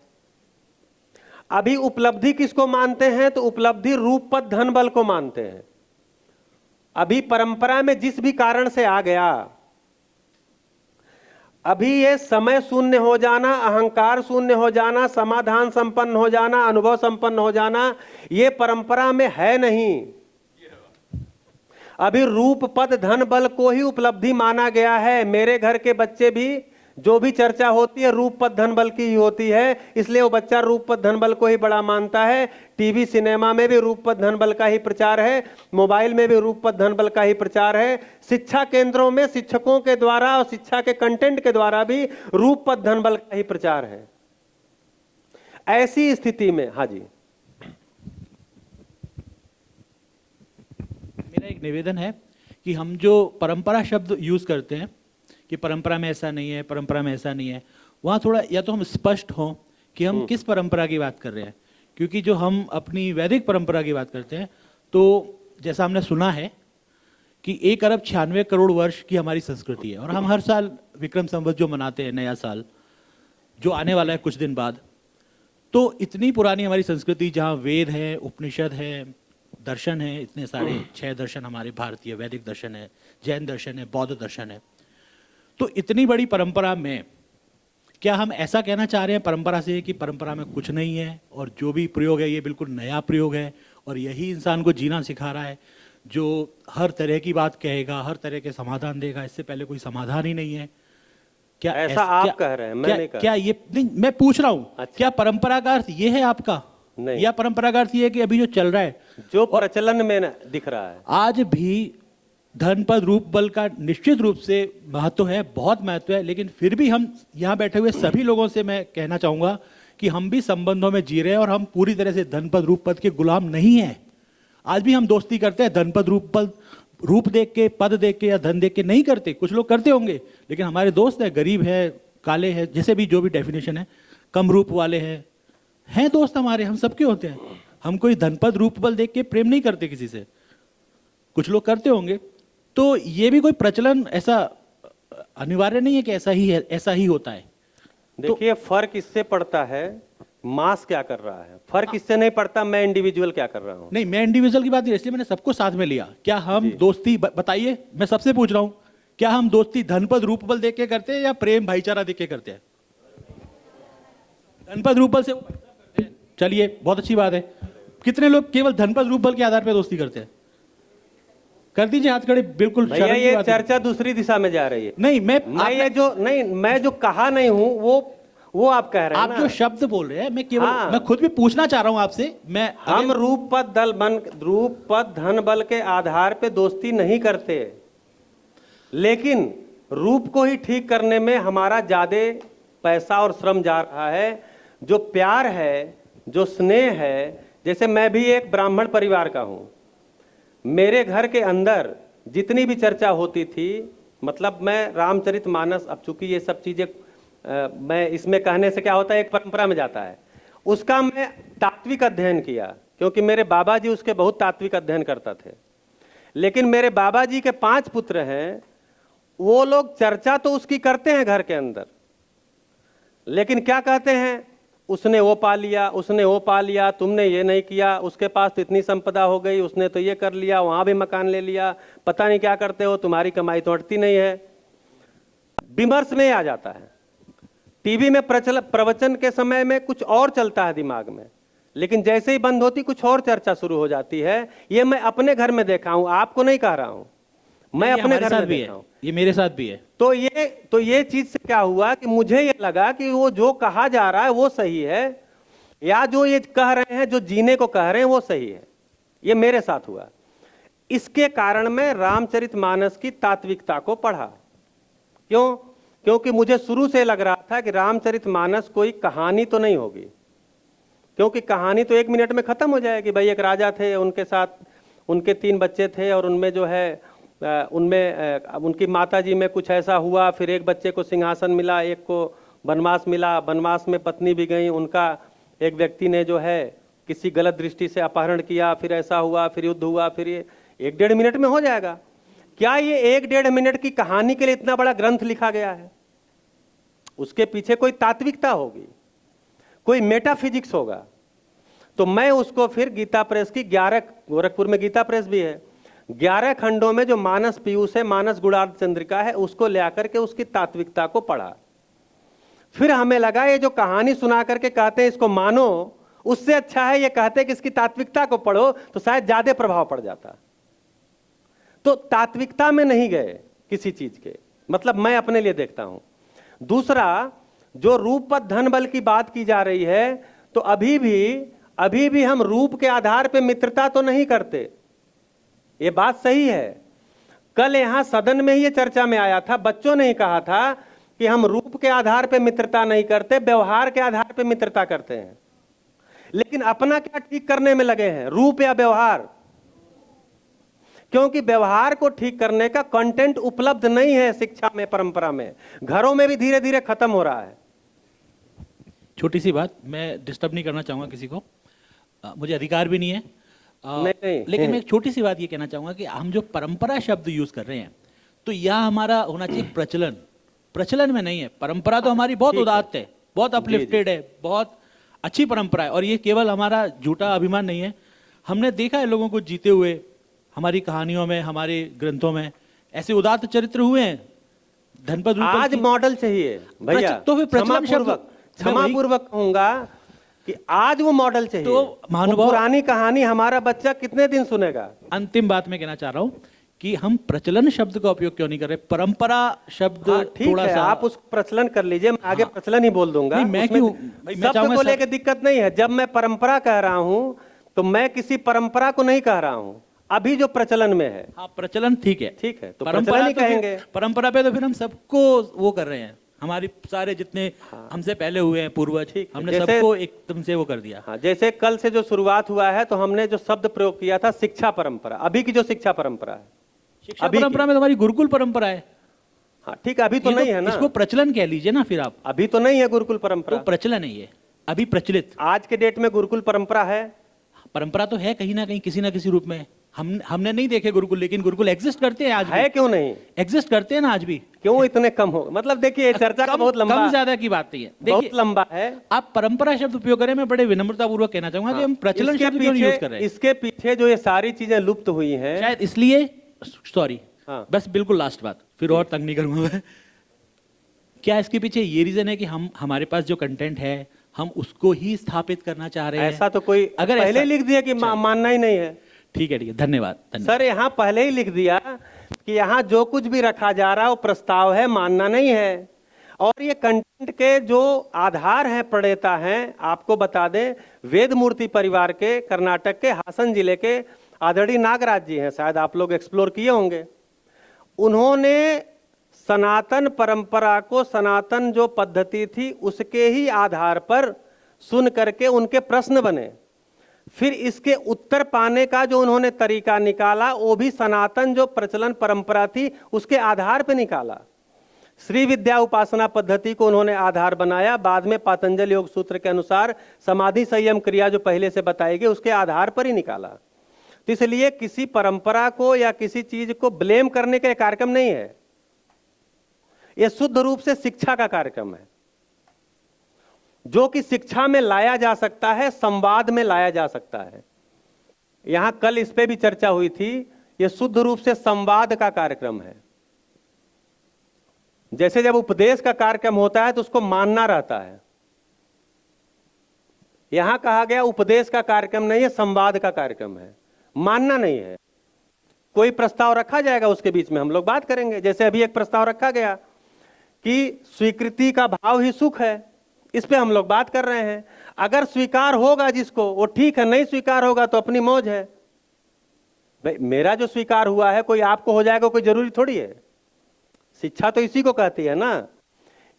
अभी उपलब्धि किसको मानते हैं? तो उपलब्धि रूप पद धन बल को मानते हैं। अभी परंपरा में जिस भी कारण से आ गया, अभी ये समय शून्य हो जाना, अहंकार शून्य हो जाना, समाधान संपन्न हो जाना, अनुभव संपन्न हो जाना, ये परंपरा में है नहीं। अभी रूप पद धन बल को ही उपलब्धि माना गया है। मेरे घर के बच्चे भी, जो भी चर्चा होती है रूप पद धन बल की ही होती है, इसलिए वो बच्चा रूप पद धन बल को ही बड़ा मानता है। टीवी सिनेमा में भी रूप पद धन बल का ही प्रचार है, मोबाइल में भी रूप पद धन बल का ही प्रचार है, शिक्षा केंद्रों में शिक्षकों के द्वारा और शिक्षा के कंटेंट के द्वारा भी रूप पद धन बल का ही प्रचार है। ऐसी स्थिति में, हाँ जी, मेरा एक निवेदन है कि हम जो परंपरा शब्द यूज करते हैं कि परंपरा में ऐसा नहीं है, परंपरा में ऐसा नहीं है, वहाँ थोड़ा या तो हम स्पष्ट हों कि हम किस परंपरा की बात कर रहे हैं। क्योंकि जो हम अपनी वैदिक परंपरा की बात करते हैं, तो जैसा हमने सुना है कि 1 अरब 96 करोड़ वर्ष की हमारी संस्कृति है, और हम हर साल विक्रम संवत जो मनाते हैं, नया साल जो आने वाला है कुछ दिन बाद, तो इतनी पुरानी हमारी संस्कृति, जहाँ वेद है, उपनिषद है, दर्शन है, इतने सारे 6 दर्शन हमारे भारतीय वैदिक दर्शन है, जैन दर्शन है, बौद्ध दर्शन है, तो इतनी बड़ी परंपरा में क्या हम ऐसा कहना चाह रहे हैं परंपरा से कि परंपरा में कुछ नहीं है और जो भी प्रयोग है ये बिल्कुल नया प्रयोग है और यही इंसान को जीना सिखा रहा है, जो हर तरह की बात कहेगा, हर तरह के समाधान देगा, इससे पहले कोई समाधान ही नहीं है? क्या ऐसा आप कह रहे हैं, मैं नहीं कह रहा। क्या ये नहीं, मैं पूछ रहा हूँ, अच्छा। क्या परंपरा का अर्थ ये है आपका? नहीं। या परंपरा का अर्थ ये है कि अभी जो चल रहा है, जो प्रचलन में दिख रहा है, आज भी धन पद रूप बल का निश्चित रूप से महत्व है, बहुत महत्व है, लेकिन फिर भी हम यहाँ बैठे हुए सभी लोगों से मैं कहना चाहूंगा कि हम भी संबंधों में जी रहे हैं और हम पूरी तरह से धन पद रूप पद के गुलाम नहीं हैं। आज भी हम दोस्ती करते हैं धन पद रूप पद, रूप देख के, पद देख के या धन देख के नहीं करते। कुछ लोग करते होंगे, लेकिन हमारे दोस्त हैं, गरीब है, काले हैं, जैसे भी जो भी डेफिनेशन है, कम रूप वाले हैं दोस्त हमारे, हम सबके होते हैं। हम कोई धन पद रूप बल देख के प्रेम नहीं करते किसी से, कुछ लोग करते होंगे। तो ये भी कोई प्रचलन ऐसा अनिवार्य नहीं है कि ऐसा ही है, ऐसा ही होता है। देखिए फर्क इससे पड़ता है मास क्या कर रहा है, फर्क इससे नहीं पड़ता मैं इंडिविजुअल क्या कर रहा हूं। नहीं, मैं इंडिविजुअल की बात नहीं, इसलिए मैंने सबको साथ में लिया। क्या हम दोस्ती, बताइए, मैं सबसे पूछ रहा हूं, क्या हम दोस्ती धनपद रूपबल देख के करते हैं या प्रेम भाईचारा देख के करते हैं? धनपद रूपबल से वो भाईचारा करते हैं, चलिए बहुत अच्छी बात है। कितने लोग केवल धनपद रूपबल के आधार पर दोस्ती करते हैं? कर दीजिए हाथ खड़े। बिल्कुल भैया ये चर्चा दूसरी दिशा में जा रही है। नहीं, मैं जो कहा नहीं हूं वो आप कह रहे हैं। आप जो शब्द बोल रहे हैं, मैं केवल मैं खुद भी पूछना चाह रहा हूं आपसे। हम रूप पद धन बल के आधार पे दोस्ती नहीं करते, लेकिन रूप को ही ठीक करने में हमारा ज्यादा पैसा और श्रम जा रहा है। जो प्यार है, जो स्नेह है, जैसे मैं भी एक ब्राह्मण परिवार का हूँ, मेरे घर के अंदर जितनी भी चर्चा होती थी, मतलब मैं रामचरितमानस, अब चूंकि ये सब चीजें मैं इसमें कहने से क्या होता है, एक परंपरा में जाता है, उसका मैं तात्विक अध्ययन किया, क्योंकि मेरे बाबा जी उसके बहुत तात्विक अध्ययन करता थे। लेकिन मेरे बाबा जी के 5 पुत्र हैं, वो लोग चर्चा तो उसकी करते हैं घर के अंदर, लेकिन क्या कहते हैं, उसने वो पा लिया, उसने वो पा लिया, तुमने ये नहीं किया, उसके पास तो इतनी संपदा हो गई, उसने तो ये कर लिया, वहां भी मकान ले लिया, पता नहीं क्या करते हो, तुम्हारी कमाई तो अटती नहीं है। विमर्श में आ जाता है। टीवी में प्रवचन के समय में कुछ और चलता है दिमाग में, लेकिन जैसे ही बंद होती कुछ और चर्चा शुरू हो जाती है। ये मैं अपने घर में देखा हूं, आपको नहीं कह रहा हूं, मैं अपने घर में देखा हूं। ये मेरे साथ भी है। तो ये चीज से क्या हुआ कि मुझे ये लगा कि वो जो कहा जा रहा है वो सही है, या जो ये कह रहे हैं, जो जीने को कह रहे हैं वो सही है। ये मेरे साथ हुआ। इसके कारण मैं रामचरितमानस की तात्विकता को पढ़ा। क्यों? क्योंकि मुझे शुरू से लग रहा था कि रामचरितमानस कोई कहानी तो नहीं होगी, क्योंकि कहानी तो 1 मिनट में खत्म हो जाएगी। भाई एक राजा थे, उनके साथ उनके 3 बच्चे थे, और उनमें जो है उनमें उनकी माताजी में कुछ ऐसा हुआ, फिर एक बच्चे को सिंहासन मिला, एक को वनवास मिला, वनवास में पत्नी भी गई, उनका एक व्यक्ति ने जो है किसी गलत दृष्टि से अपहरण किया, फिर ऐसा हुआ, फिर युद्ध हुआ, फिर ये 1-1.5 मिनट में हो जाएगा। क्या ये 1-1.5 मिनट की कहानी के लिए इतना बड़ा ग्रंथ लिखा गया है? उसके पीछे कोई तात्विकता होगी, कोई मेटाफिजिक्स होगा। तो मैं उसको फिर गीता प्रेस की 11, गोरखपुर में गीता प्रेस भी है, 11 खंडों में जो मानस पीयूष है, मानस गुणार्ध चंद्रिका है, उसको ले आकर के उसकी तात्विकता को पढ़ा। फिर हमें लगा ये जो कहानी सुना करके कहते हैं इसको मानो, उससे अच्छा है ये कहते हैं कि इसकी तात्विकता को पढ़ो, तो शायद ज्यादा प्रभाव पड़ जाता। तो तात्विकता में नहीं गए किसी चीज के, मतलब मैं अपने लिए देखता हूं। दूसरा, जो रूप पद धन बल की बात की जा रही है, तो अभी भी हम रूप के आधार पर मित्रता तो नहीं करते, ये बात सही है। कल यहां सदन में ही ये चर्चा में आया था, बच्चों ने ही कहा था कि हम रूप के आधार पर मित्रता नहीं करते, व्यवहार के आधार पर मित्रता करते हैं। लेकिन अपना क्या ठीक करने में लगे हैं, रूप या व्यवहार? क्योंकि व्यवहार को ठीक करने का कंटेंट उपलब्ध नहीं है शिक्षा में, परंपरा में, घरों में भी धीरे धीरे खत्म हो रहा है। छोटी सी बात, मैं डिस्टर्ब नहीं करना चाहूंगा किसी को, मुझे अधिकार भी नहीं है। नहीं। लेकिन मैं एक छोटी सी बात ये कहना चाहूंगा कि हम जो परंपरा शब्द यूज कर रहे हैं, तो यह हमारा होना चाहिए प्रचलन में नहीं है। परंपरा तो हमारी बहुत उदात्त है, बहुत अपलिफ्टेड है, बहुत अच्छी परंपरा है, और ये केवल हमारा झूठा अभिमान नहीं है। हमने देखा है लोगों को जीते हुए, हमारी कहानियों में, हमारे ग्रंथों में ऐसे उदात्त चरित्र हुए हैं। धनपद आज मॉडल चाहिए भैया, तो फिर क्षमापूर्वक कहूंगा कि आज वो मॉडल चाहिए। तो महानुभाव, पुरानी कहानी हमारा बच्चा कितने दिन सुनेगा? अंतिम बात मैं कहना चाह रहा हूं कि हम प्रचलन शब्द का उपयोग क्यों नहीं कर रहे, परंपरा शब्द ठीक थोड़ा है, सा आप उसको प्रचलन कर लीजिए, मैं आगे प्रचलन ही बोल दूंगा। नहीं, मैं क्यों, मैं शब्द चाहूंगा को सर- लेकर दिक्कत नहीं है। जब मैं परंपरा कह रहा हूं तो मैं किसी परंपरा को नहीं कह रहा हूं, अभी जो प्रचलन में है। हाँ, प्रचलन ठीक है, तो परंपरा प्रचलन ही तो फिर- कहेंगे। परंपरा पे तो फिर हम सबको वो कर रहे हैं, हमारी सारे जितने हमसे पहले हुए हैं पूर्वज, हमने जैसे- सबको एकदम से वो कर दिया। हाँ, जैसे कल से जो शुरुआत हुआ है, तो हमने जो शब्द प्रयोग किया था शिक्षा परंपरा, अभी की जो शिक्षा परंपरा है, शिक्षा अभी परंपरा में तो हमारी गुरुकुल परंपरा है। हाँ ठीक है, अभी तो ये नहीं है ना, इसको प्रचलन कह लीजिए ना फिर आप, अभी तो नहीं है गुरुकुल तो परंपरा। प्रचलन है ये, अभी प्रचलित आज के डेट में गुरुकुल परंपरा है। परंपरा तो है कहीं ना कहीं, किसी ना किसी रूप में। हमने नहीं देखे गुरुकुल, लेकिन गुरुकुल एग्जिस्ट करते हैं आज है भी। क्यों नहीं? एग्जिस्ट करते हैं ना आज भी। क्यों इतने कम हो? मतलब देखिए, चर्चा का बहुत लंबा, कम ज्यादा की बात नहीं है, बहुत देखिए लंबा है। आप परंपरा शब्द उपयोग करें, मैं बड़े विनम्रता पूर्वक कहना चाहूंगा कि हम प्रचलन इसके शब्द क्यों नहीं यूज कर पीछे, रहे हैं। इसके पीछे जो ये सारी चीजें लुप्त हुई हैं, शायद इसलिए, सॉरी हाँ। बस बिल्कुल लास्ट बात, फिर और तंग नहीं करूंगा मैं। क्या इसके पीछे ये रीजन है कि हम, हमारे पास जो कंटेंट है, हम उसको ही स्थापित करना चाह रहे हैं? ऐसा तो कोई अगर पहले ऐसा- लिख दिया कि मानना ही नहीं है। ठीक है, धन्यवाद। सर यहाँ पहले ही लिख दिया कि यहाँ जो कुछ भी रखा जा रहा है वो प्रस्ताव है, मानना नहीं है। और ये कंटेंट के जो आधार हैं, प्रणेता हैं, आपको बता दें, वेद मूर्ति परिवार के, कर्नाटक के हासन जिले के आदरणीय नागराज जी हैं, शायद आप लोग एक्सप्लोर किए होंगे। उन्होंने सनातन परंपरा को, सनातन जो पद्धति थी उसके ही आधार पर सुन करके उनके प्रश्न बने, फिर इसके उत्तर पाने का जो उन्होंने तरीका निकाला वो भी सनातन जो प्रचलन परंपरा थी उसके आधार पर निकाला। श्री विद्या उपासना पद्धति को उन्होंने आधार बनाया, बाद में पातंजल योग सूत्र के अनुसार समाधि संयम क्रिया जो पहले से बताई गई उसके आधार पर ही निकाला। तो इसलिए किसी परंपरा को या किसी चीज को ब्लेम करने का कार्यक्रम नहीं है, यह शुद्ध रूप से शिक्षा का कार्यक्रम है, जो कि शिक्षा में लाया जा सकता है, संवाद में लाया जा सकता है। यहां कल इस पे भी चर्चा हुई थी, यह शुद्ध रूप से संवाद का कार्यक्रम है। जैसे जब उपदेश का कार्यक्रम होता है तो उसको मानना रहता है, यहां कहा गया उपदेश का कार्यक्रम नहीं है, संवाद का कार्यक्रम है, मानना नहीं है। कोई प्रस्ताव रखा जाएगा उसके बीच में हम लोग बात करेंगे। जैसे अभी एक प्रस्ताव रखा गया कि स्वीकृति का भाव ही सुख है, इस पे हम लोग बात कर रहे हैं। अगर स्वीकार होगा जिसको वो ठीक है, नहीं स्वीकार होगा तो अपनी मौज है। भाई मेरा जो स्वीकार हुआ है कोई आपको हो जाएगा कोई जरूरी थोड़ी है। शिक्षा तो इसी को कहती है ना।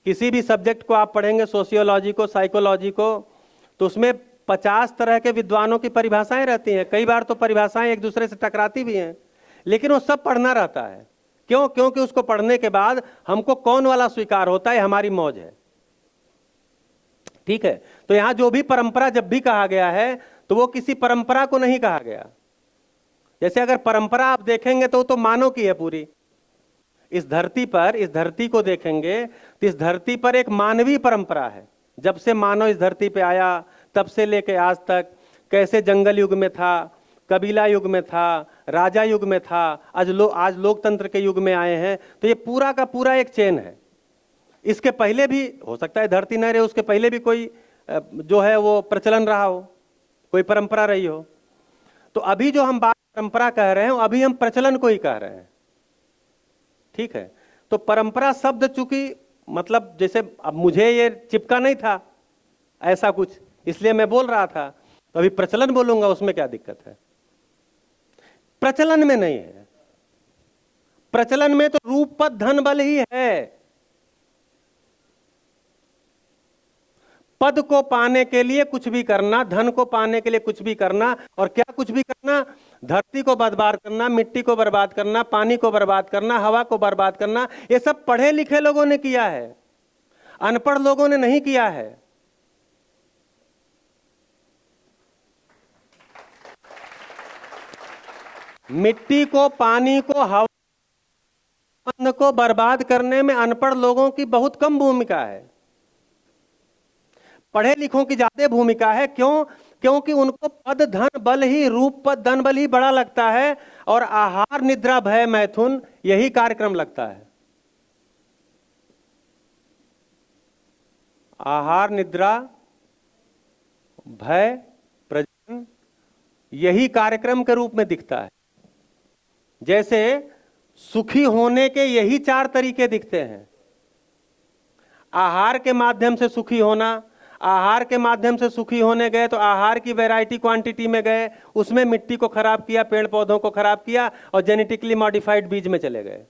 किसी भी सब्जेक्ट को आप पढ़ेंगे, सोशियोलॉजी को, साइकोलॉजी को, तो उसमें 50 तरह के विद्वानों की परिभाषाएं रहती हैं। कई बार तो परिभाषाएं एक दूसरे से टकराती भी हैं, लेकिन वो सब पढ़ना रहता है। क्यों? क्योंकि उसको पढ़ने के बाद हमको कौन वाला स्वीकार होता है, हमारी मौज है। ठीक है, तो यहां जो भी परंपरा जब भी कहा गया है तो वो किसी परंपरा को नहीं कहा गया। जैसे अगर परंपरा आप देखेंगे तो मानव की है पूरी। इस धरती पर, इस धरती को देखेंगे तो इस धरती पर एक मानवीय परंपरा है। जब से मानव इस धरती पे आया तब से लेके आज तक, कैसे जंगल युग में था, कबीला युग में था, राजा युग में था, आज लोकतंत्र के युग में आए हैं। तो ये पूरा का पूरा एक चेन है। इसके पहले भी हो सकता है धरती न रहे, उसके पहले भी कोई जो है वो प्रचलन रहा हो, कोई परंपरा रही हो। तो अभी जो हम बात परंपरा कह रहे हैं अभी हम प्रचलन को ही कह रहे हैं। ठीक है, तो परंपरा शब्द चूंकि मतलब जैसे अब मुझे ये चिपका नहीं था ऐसा कुछ, इसलिए मैं बोल रहा था, तो अभी प्रचलन बोलूंगा, उसमें क्या दिक्कत है? प्रचलन में नहीं है। प्रचलन में तो रूप पद धन बल ही है। पद को पाने के लिए कुछ भी करना, धन को पाने के लिए कुछ भी करना, और क्या कुछ भी करना? धरती को बर्बाद करना, मिट्टी को बर्बाद करना, पानी को बर्बाद करना, हवा को बर्बाद करना। ये सब पढ़े लिखे लोगों ने किया है, अनपढ़ लोगों ने नहीं किया है। मिट्टी को, पानी को, हवा को बर्बाद करने में अनपढ़ लोगों की बहुत कम भूमिका है, पढ़े लिखों की ज्यादा भूमिका है। क्यों? क्योंकि उनको पद धन बल ही, रूप पद धन बल ही बड़ा लगता है, और आहार निद्रा भय मैथुन यही कार्यक्रम लगता है। आहार निद्रा भय प्रजनन यही कार्यक्रम के रूप में दिखता है। जैसे सुखी होने के यही 4 तरीके दिखते हैं। आहार के माध्यम से सुखी होना, आहार के माध्यम से सुखी होने गए तो आहार की वैरायटी क्वांटिटी में गए, उसमें मिट्टी को खराब किया, पेड़ पौधों को खराब किया, और जेनेटिकली मॉडिफाइड बीज में चले गए।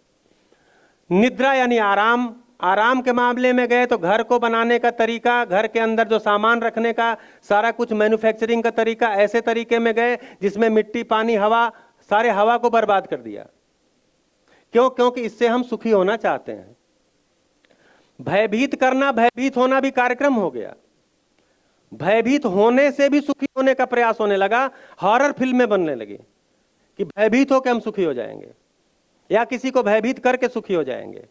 निद्रा यानी आराम, आराम के मामले में गए तो घर को बनाने का तरीका, घर के अंदर जो सामान रखने का सारा कुछ मैन्युफैक्चरिंग का तरीका, ऐसे तरीके में गए जिसमें मिट्टी, पानी, हवा, सारे हवा को बर्बाद कर दिया। क्यों? क्योंकि इससे हम सुखी होना चाहते हैं। भयभीत करना, भयभीत होना भी कार्यक्रम हो गया। भयभीत होने से भी सुखी होने का प्रयास होने लगा। हॉरर फिल्में बनने लगी कि भयभीत होकर हम सुखी हो जाएंगे, या किसी को भयभीत करके सुखी हो जाएंगे।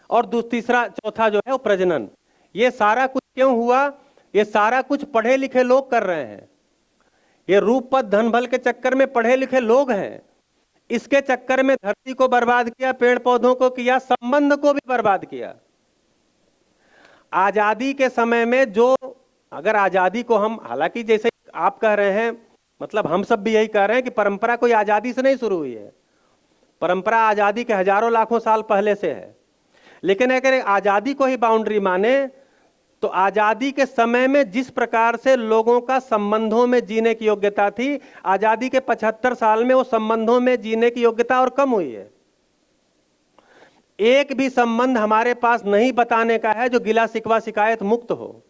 और तीसरा चौथा जो है वो प्रजनन। ये सारा कुछ क्यों हुआ? ये सारा कुछ पढ़े लिखे लोग कर रहे हैं। ये रूप पद धन बल के चक्कर में पढ़े लिखे लोग हैं। इसके चक्कर में धरती को बर्बाद किया, पेड़ पौधों को किया, संबंध को भी बर्बाद किया। आजादी के समय में जो, अगर आजादी को हम, हालांकि जैसे आप कह रहे हैं, मतलब हम सब भी यही कह रहे हैं कि परंपरा कोई आजादी से नहीं शुरू हुई है। परंपरा आजादी के हजारों लाखों साल पहले से है। लेकिन अगर आजादी को ही बाउंड्री माने तो आजादी के समय में जिस प्रकार से लोगों का संबंधों में जीने की योग्यता थी, आजादी के 75 साल में वो संबंधों में जीने की योग्यता और कम हुई है। एक भी संबंध हमारे पास नहीं बताने का है जो गिला शिकवा शिकायत मुक्त हो।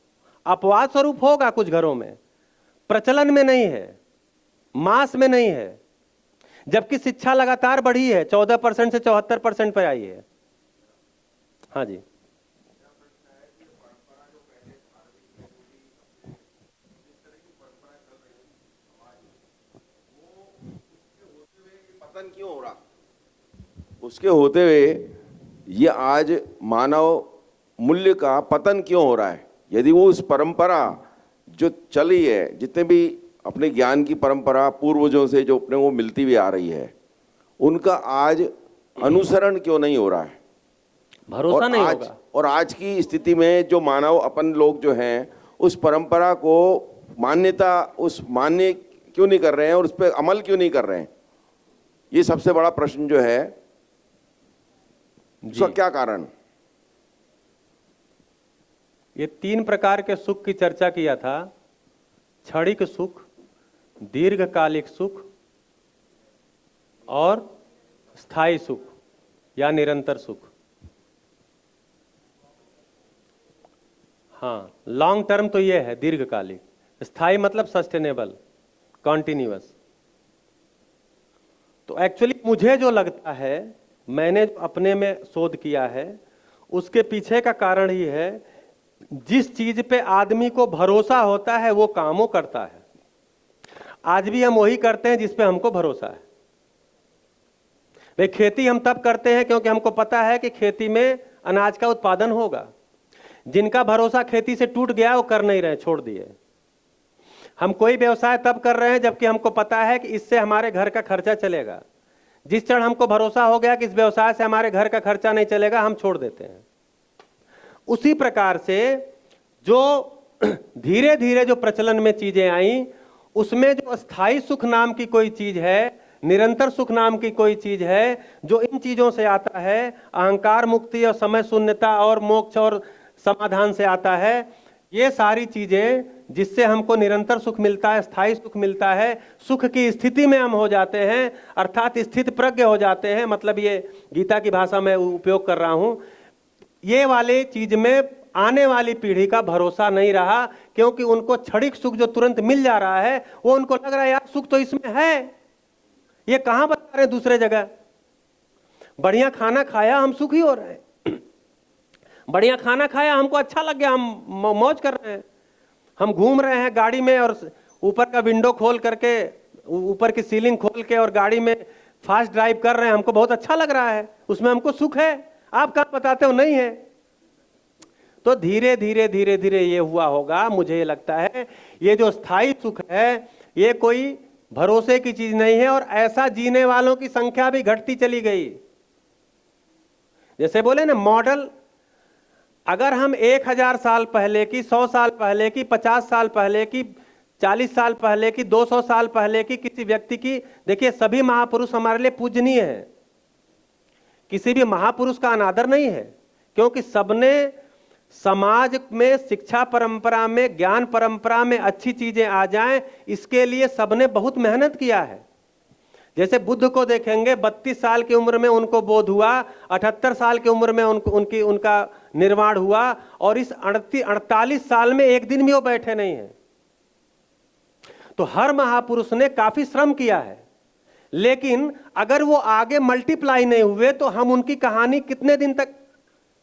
अपवाद स्वरूप होगा कुछ घरों में, प्रचलन में नहीं है। मास में नहीं है, जबकि शिक्षा लगातार बढ़ी है, 14% से 74% पर आई है। हाँ जी, पतन क्यों हो रहा, उसके होते हुए ये आज मानव मूल्य का पतन क्यों हो रहा है? यदि वो उस परंपरा जो चली है, जितने भी अपने ज्ञान की परंपरा पूर्वजों से जो अपने को मिलती हुई आ रही है, उनका आज अनुसरण क्यों नहीं हो रहा है? भरोसा नहीं होगा। और आज की स्थिति में जो मानव अपन लोग जो हैं उस परंपरा को मान्यता उस मान्य क्यों नहीं कर रहे हैं और उस पर अमल क्यों नहीं कर रहे हैं? ये सबसे बड़ा प्रश्न जो है, उसका क्या कारण? ये 3 प्रकार के सुख की चर्चा किया था, क्षणिक सुख, दीर्घकालिक सुख और स्थायी सुख या निरंतर सुख। हाँ, लॉन्ग टर्म तो ये है, दीर्घकालिक। स्थायी मतलब सस्टेनेबल, कॉन्टिन्यूअस। तो एक्चुअली मुझे जो लगता है, मैंने अपने में शोध किया है, उसके पीछे का कारण ही है, जिस चीज पे आदमी को भरोसा होता है वो काम वो करता है। आज भी हम वही करते हैं जिस पे हमको भरोसा है। भाई, खेती हम तब करते हैं क्योंकि हमको पता है कि खेती में अनाज का उत्पादन होगा। जिनका भरोसा खेती से टूट गया वो कर नहीं रहे, छोड़ दिए। हम कोई व्यवसाय तब कर रहे हैं जबकि हमको पता है कि इससे हमारे घर का खर्चा चलेगा। जिस क्षण हमको भरोसा हो गया कि इस व्यवसाय से हमारे घर का खर्चा नहीं चलेगा, हम छोड़ देते हैं। उसी प्रकार से जो धीरे धीरे जो प्रचलन में चीजें आई, उसमें जो स्थायी सुख नाम की कोई चीज है, निरंतर सुख नाम की कोई चीज है, जो इन चीजों से आता है, अहंकार मुक्ति और समय शून्यता और मोक्ष और समाधान से आता है। ये सारी चीजें जिससे हमको निरंतर सुख मिलता है, स्थायी सुख मिलता है, सुख की स्थिति में हम हो जाते हैं, अर्थात स्थित प्रज्ञ हो जाते हैं। मतलब ये गीता की भाषा में उपयोग कर रहा हूं। ये वाले चीज में आने वाली पीढ़ी का भरोसा नहीं रहा, क्योंकि उनको क्षणिक सुख जो तुरंत मिल जा रहा है, वो उनको लग रहा है यार सुख तो इसमें है, ये कहां बता रहे हैं दूसरे जगह। बढ़िया खाना खाया, हम सुखी हो रहे हैं। बढ़िया खाना खाया, हमको अच्छा लग गया, हम मौज कर रहे हैं। हम घूम रहे हैं गाड़ी में और ऊपर का विंडो खोल करके, ऊपर की सीलिंग खोल के और गाड़ी में फास्ट ड्राइव कर रहे हैं, हमको बहुत अच्छा लग रहा है, उसमें हमको सुख है। आप कहाँ बताते हो नहीं है? तो धीरे धीरे धीरे धीरे ये हुआ होगा। मुझे लगता है ये जो स्थायी सुख है, ये कोई भरोसे की चीज नहीं है, और ऐसा जीने वालों की संख्या भी घटती चली गई। जैसे बोले ना मॉडल, अगर हम 1000 साल पहले की, 100 साल पहले की, 50 साल पहले की, 40 साल पहले की, 200 साल पहले की किसी व्यक्ति की, देखिए सभी महापुरुष हमारे लिए पूजनीय है। किसी भी महापुरुष का अनादर नहीं है, क्योंकि सबने समाज में, शिक्षा परंपरा में, ज्ञान परंपरा में अच्छी चीजें आ जाएं, इसके लिए सबने बहुत मेहनत किया है। जैसे बुद्ध को देखेंगे, 32 साल की उम्र में उनको बोध हुआ, 78 साल की उम्र में उनका निर्वाण हुआ, और इस 48 साल में एक दिन भी वो बैठे नहीं है। तो हर महापुरुष ने काफी श्रम किया है, लेकिन अगर वो आगे मल्टीप्लाई नहीं हुए तो हम उनकी कहानी कितने दिन तक।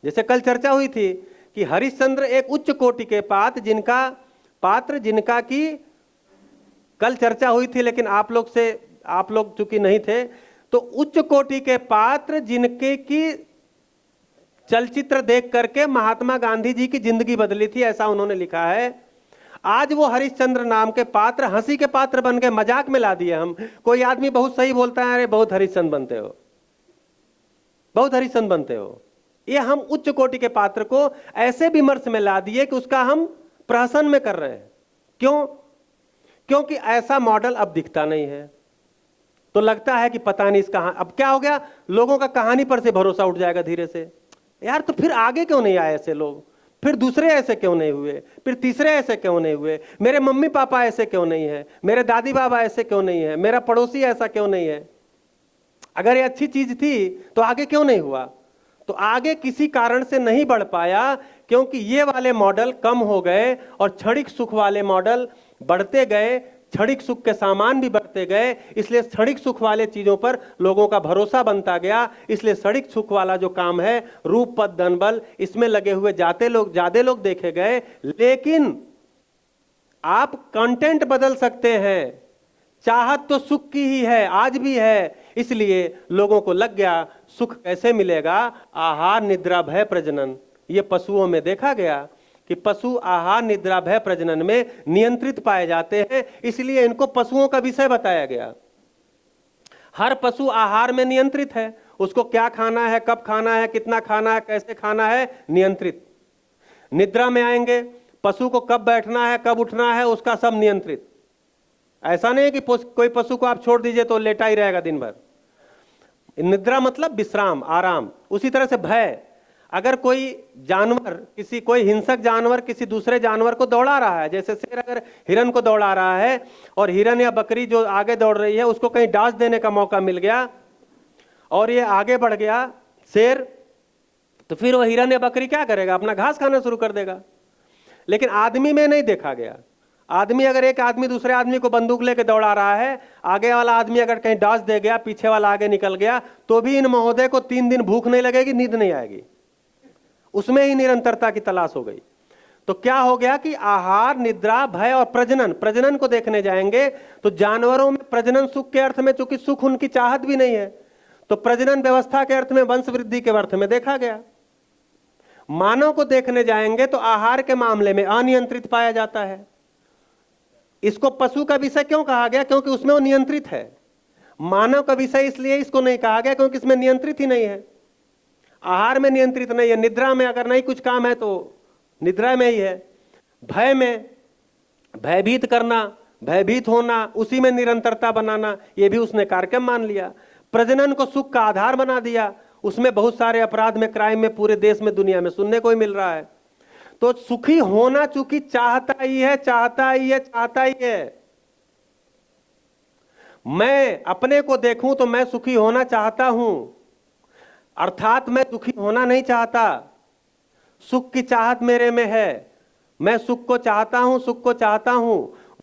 जैसे कल चर्चा हुई थी कि हरिश्चंद्र एक उच्च कोटि के पात्र जिनका की कल चर्चा हुई थी, लेकिन आप लोग चूंकि नहीं थे, तो उच्च कोटि के पात्र जिनके की चलचित्र देख करके महात्मा गांधी जी की जिंदगी बदली थी, ऐसा उन्होंने लिखा है। आज वो हरिश्चंद्र नाम के पात्र हंसी के पात्र बन गए, मजाक में ला दिए हम। कोई आदमी बहुत सही बोलता है, अरे बहुत हरिश्चंद्र बनते हो, बहुत हरिश्चंद्र बनते हो। ये हम उच्च कोटि के पात्र को ऐसे विमर्श में ला दिए कि उसका हम प्रहसन में कर रहे हैं। क्यों? क्योंकि ऐसा मॉडल अब दिखता नहीं है। तो लगता है कि पता नहीं इसका अब क्या हो गया, लोगों का कहानी पर से भरोसा उठ जाएगा धीरे से। यार तो फिर आगे क्यों नहीं आए ऐसे लोग, फिर दूसरे ऐसे क्यों नहीं हुए, फिर तीसरे ऐसे क्यों नहीं हुए, मेरे मम्मी पापा ऐसे क्यों नहीं है, मेरे दादी बाबा ऐसे क्यों नहीं है, मेरा पड़ोसी ऐसा क्यों नहीं है। अगर ये अच्छी चीज थी तो आगे क्यों नहीं हुआ? तो आगे किसी कारण से नहीं बढ़ पाया, क्योंकि ये वाले मॉडल कम हो गए और क्षणिक सुख वाले मॉडल बढ़ते गए। क्षणिक सुख के सामान भी बढ़ते गए, इसलिए क्षणिक सुख वाले चीजों पर लोगों का भरोसा बनता गया। इसलिए क्षणिक सुख वाला जो काम है, रूप पद धन बल, इसमें लगे हुए ज्यादा लोग देखे गए। लेकिन आप कंटेंट बदल सकते हैं। चाहत तो सुख की ही है, आज भी है। इसलिए लोगों को लग गया सुख कैसे मिलेगा, आहार निद्रा भय प्रजनन। ये पशुओं में देखा गया कि पशु आहार निद्रा भय प्रजनन में नियंत्रित पाए जाते हैं, इसलिए इनको पशुओं का विषय बताया गया। हर पशु आहार में नियंत्रित है, उसको क्या खाना है, कब खाना है, कितना खाना है, कैसे खाना है, नियंत्रित। निद्रा में आएंगे, पशु को कब बैठना है, कब उठना है, उसका सब नियंत्रित। ऐसा नहीं है कि कोई पशु को आप छोड़ दीजिए तो लेटा ही रहेगा दिन भर। निद्रा मतलब विश्राम, आराम। उसी तरह से भय, अगर कोई जानवर, कोई हिंसक जानवर किसी दूसरे जानवर को दौड़ा रहा है, जैसे शेर अगर हिरन को दौड़ा रहा है और हिरन या बकरी जो आगे दौड़ रही है उसको कहीं डांस देने का मौका मिल गया और ये आगे बढ़ गया शेर, तो फिर वो हिरन या बकरी क्या करेगा, अपना घास खाना शुरू कर देगा। लेकिन आदमी में नहीं देखा गया। आदमी, अगर एक आदमी दूसरे आदमी को बंदूक लेके दौड़ा रहा है, आगे वाला आदमी अगर कहीं डांस दे गया, पीछे वाला आगे निकल गया, तो भी इन महोदय को 3 दिन भूख नहीं लगेगी, नींद नहीं आएगी। उसमें ही निरंतरता की तलाश हो गई। तो क्या हो गया कि आहार निद्रा भय और प्रजनन को देखने जाएंगे तो जानवरों में प्रजनन सुख के अर्थ में, चूंकि सुख उनकी चाहत भी नहीं है, तो प्रजनन व्यवस्था के अर्थ में, वंश वृद्धि के अर्थ में देखा गया। मानव को देखने जाएंगे तो आहार के मामले में अनियंत्रित पाया जाता है। इसको पशु का विषय क्यों कहा गया, क्योंकि उसमें वो नियंत्रित है। मानव का विषय इसलिए इसको नहीं कहा गया क्योंकि इसमें नियंत्रित ही नहीं है, आहार में नियंत्रित नहीं है। निद्रा में अगर नहीं कुछ काम है तो निद्रा में ही है। भय में भयभीत करना, भयभीत होना, उसी में निरंतरता बनाना, यह भी उसने कार्यक्रम मान लिया। प्रजनन को सुख का आधार बना दिया, उसमें बहुत सारे अपराध में, क्राइम में पूरे देश में, दुनिया में सुनने को ही मिल रहा है। तो सुखी होना चूंकि चाहता ही है, चाहता ही है, चाहता ही है। मैं अपने को देखूं तो मैं सुखी होना चाहता हूं, अर्थात मैं दुखी होना नहीं चाहता। सुख की चाहत मेरे में है, मैं सुख को चाहता हूं, सुख को चाहता हूं।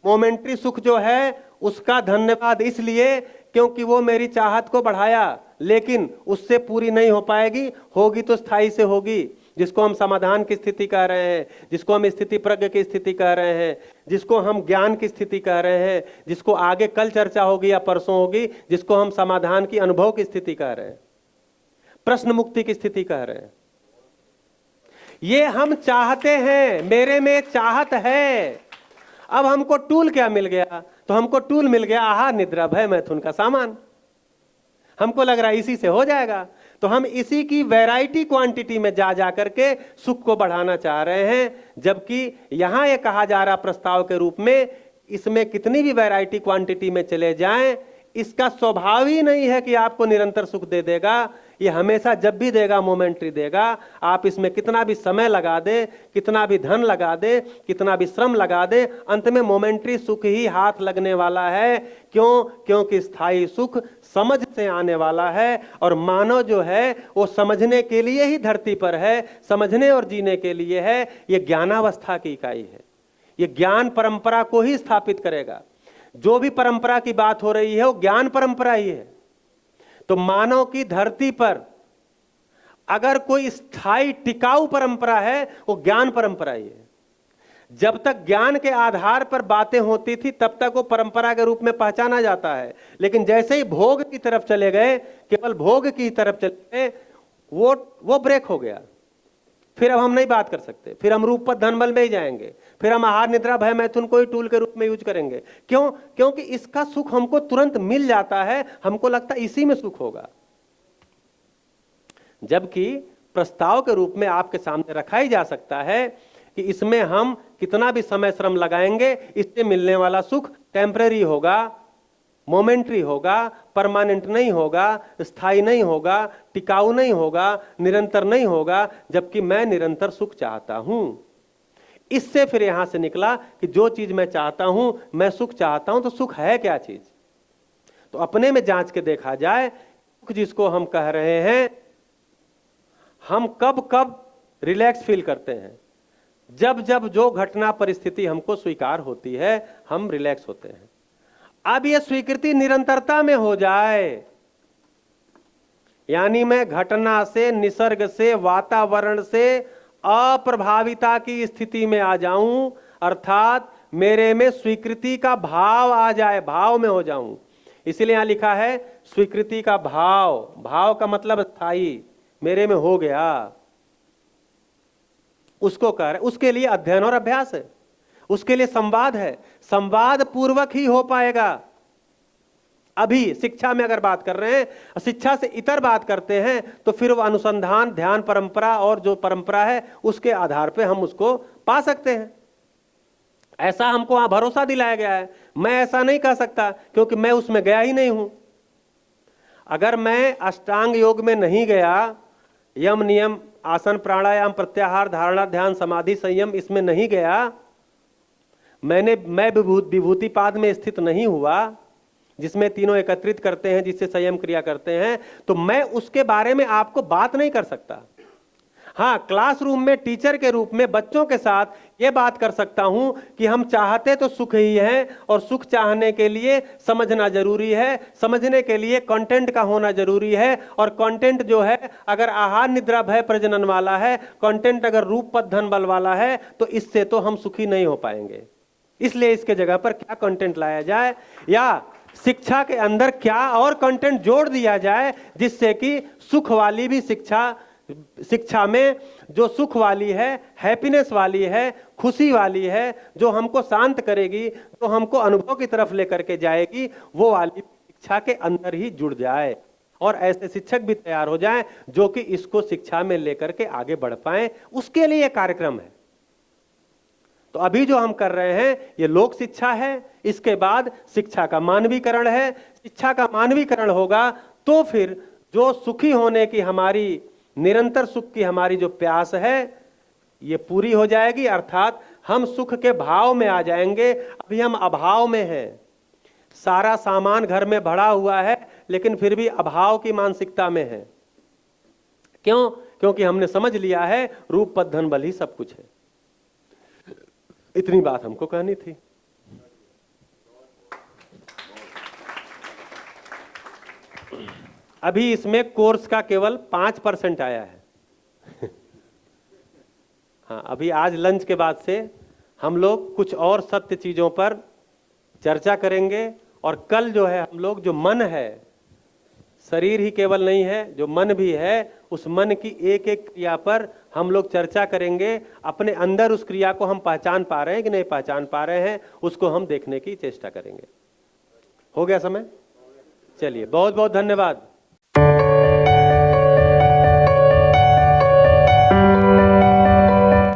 मोमेंट्री सुख जो है उसका धन्यवाद इसलिए क्योंकि वो मेरी चाहत को बढ़ाया, लेकिन उससे पूरी नहीं हो पाएगी, होगी तो स्थायी से होगी, जिसको हम समाधान की स्थिति कह रहे हैं, जिसको हम स्थिति प्रज्ञ की स्थिति कह रहे हैं, जिसको हम ज्ञान की स्थिति कह रहे हैं, जिसको आगे कल चर्चा होगी या परसों होगी, जिसको हम समाधान की, अनुभव की स्थिति कह रहे हैं, प्रश्न मुक्ति की स्थिति कह रहे हैं। ये हम चाहते हैं, मेरे में चाहत है। अब हमको टूल क्या मिल गया, तो हमको टूल मिल गया आहार निद्रा भय मैथुन का सामान। हमको लग रहा है इसी से हो जाएगा, तो हम इसी की वैरायटी क्वांटिटी में जा करके सुख को बढ़ाना चाह रहे हैं। जबकि यहां यह कहा जा रहा प्रस्ताव के रूप में, इसमें कितनी भी वैरायटी क्वांटिटी में चले जाएं, इसका स्वभाव ही नहीं है कि आपको निरंतर सुख दे देगा। ये हमेशा जब भी देगा मोमेंट्री देगा। आप इसमें कितना भी समय लगा दे, कितना भी धन लगा दे, कितना भी श्रम लगा दे, अंत में मोमेंट्री सुख ही हाथ लगने वाला है। क्यों? क्योंकि स्थायी सुख समझ से आने वाला है, और मानव जो है वो समझने के लिए ही धरती पर है, समझने और जीने के लिए है। ये ज्ञानावस्था की इकाई है, ये ज्ञान परंपरा को ही स्थापित करेगा। जो भी परंपरा की बात हो रही है वो ज्ञान परंपरा ही है। तो मानव की धरती पर अगर कोई स्थायी टिकाऊ परंपरा है वो ज्ञान परंपरा ही है। जब तक ज्ञान के आधार पर बातें होती थी तब तक वो परंपरा के रूप में पहचाना जाता है, लेकिन जैसे ही भोग की तरफ चले गए, केवल भोग की तरफ चले गए, वो ब्रेक हो गया। फिर अब हम नहीं बात कर सकते, फिर हम रूप पद धन बल में ही जाएंगे, फिर हम आहार निद्रा भय मैथुन को ही टूल के रूप में यूज करेंगे। क्यों? क्योंकि इसका सुख हमको तुरंत मिल जाता है, हमको लगता है इसी में सुख होगा। जबकि प्रस्ताव के रूप में आपके सामने रखा ही जा सकता है कि इसमें हम कितना भी समय श्रम लगाएंगे, इससे मिलने वाला सुख टेम्परेरी होगा, मोमेंट्री होगा, परमानेंट नहीं होगा, स्थायी नहीं होगा, टिकाऊ नहीं होगा, निरंतर नहीं होगा। जबकि मैं निरंतर सुख चाहता हूं। इससे फिर यहां से निकला कि जो चीज मैं चाहता हूं, मैं सुख चाहता हूं, तो सुख है क्या चीज? तो अपने में जांच के देखा जाए, सुख जिसको हम कह रहे हैं, हम कब कब रिलैक्स फील करते हैं? जब जब जो घटना परिस्थिति हमको स्वीकार होती है, हम रिलैक्स होते हैं। अब ये स्वीकृति निरंतरता में हो जाए, यानी मैं घटना से, निसर्ग से, वातावरण से अप्रभाविता की स्थिति में आ जाऊं, अर्थात मेरे में स्वीकृति का भाव आ जाए, भाव में हो जाऊं। इसलिए यहां लिखा है स्वीकृति का भाव। भाव का मतलब स्थायी, मेरे में हो गया, उसको कर, उसके लिए अध्ययन और अभ्यास है, उसके लिए संवाद है, संवाद पूर्वक ही हो पाएगा। अभी शिक्षा में अगर बात कर रहे हैं, शिक्षा से इतर बात करते हैं, तो फिर वो अनुसंधान, ध्यान परंपरा और जो परंपरा है उसके आधार पे हम उसको पा सकते हैं। ऐसा हमको वहां भरोसा दिलाया गया है। मैं ऐसा नहीं कह सकता क्योंकि मैं उसमें गया ही नहीं हूं। अगर मैं अष्टांग योग में नहीं गया, यम नियम, आसन, प्राणायाम, प्रत्याहार, धारणा, ध्यान, समाधि, संयम, इसमें नहीं गया, मैं विभूतिपाद में स्थित नहीं हुआ जिसमें तीनों एकत्रित करते हैं, जिससे संयम क्रिया करते हैं, तो मैं उसके बारे में आपको बात नहीं कर सकता। हाँ, क्लासरूम में टीचर के रूप में बच्चों के साथ ये बात कर सकता हूं कि हम चाहते तो सुख ही हैं, और सुख चाहने के लिए समझना जरूरी है, समझने के लिए कंटेंट का होना जरूरी है, और कंटेंट जो है अगर आहार निद्रा भय प्रजनन वाला है, कंटेंट अगर रूप पद धन बल वाला है, तो इससे तो हम सुखी नहीं हो पाएंगे। इसलिए इसके जगह पर क्या कंटेंट लाया जाए, या शिक्षा के अंदर क्या और कंटेंट जोड़ दिया जाए जिससे कि सुख वाली भी शिक्षा में जो सुख वाली है, हैप्पीनेस वाली है, खुशी वाली है, जो हमको शांत करेगी, जो हमको अनुभव की तरफ लेकर के जाएगी, वो वाली शिक्षा के अंदर ही जुड़ जाए, और ऐसे शिक्षक भी तैयार हो जाएं जो कि इसको शिक्षा में लेकर के आगे बढ़ पाएं। उसके लिए कार्यक्रम है। तो अभी जो हम कर रहे हैं ये लोक शिक्षा है, इसके बाद शिक्षा का मानवीकरण है। शिक्षा का मानवीकरण होगा तो फिर जो सुखी होने की हमारी, निरंतर सुख की हमारी जो प्यास है ये पूरी हो जाएगी, अर्थात हम सुख के भाव में आ जाएंगे। अभी हम अभाव में हैं, सारा सामान घर में भरा हुआ है लेकिन फिर भी अभाव की मानसिकता में है। क्यों? क्योंकि हमने समझ लिया है रूप पद धन बल ही सब कुछ है। इतनी बात हमको कहनी थी। अभी इसमें कोर्स का केवल 5% आया है। हाँ, अभी आज लंच के बाद से हम लोग कुछ और सत्य चीजों पर चर्चा करेंगे, और कल जो है हम लोग जो मन है, शरीर ही केवल नहीं है, जो मन भी है, उस मन की एक एक क्रिया पर हम लोग चर्चा करेंगे। अपने अंदर उस क्रिया को हम पहचान पा रहे हैं कि नहीं पहचान पा रहे हैं, उसको हम देखने की चेष्टा करेंगे। हो गया समय? चलिए, बहुत बहुत धन्यवाद।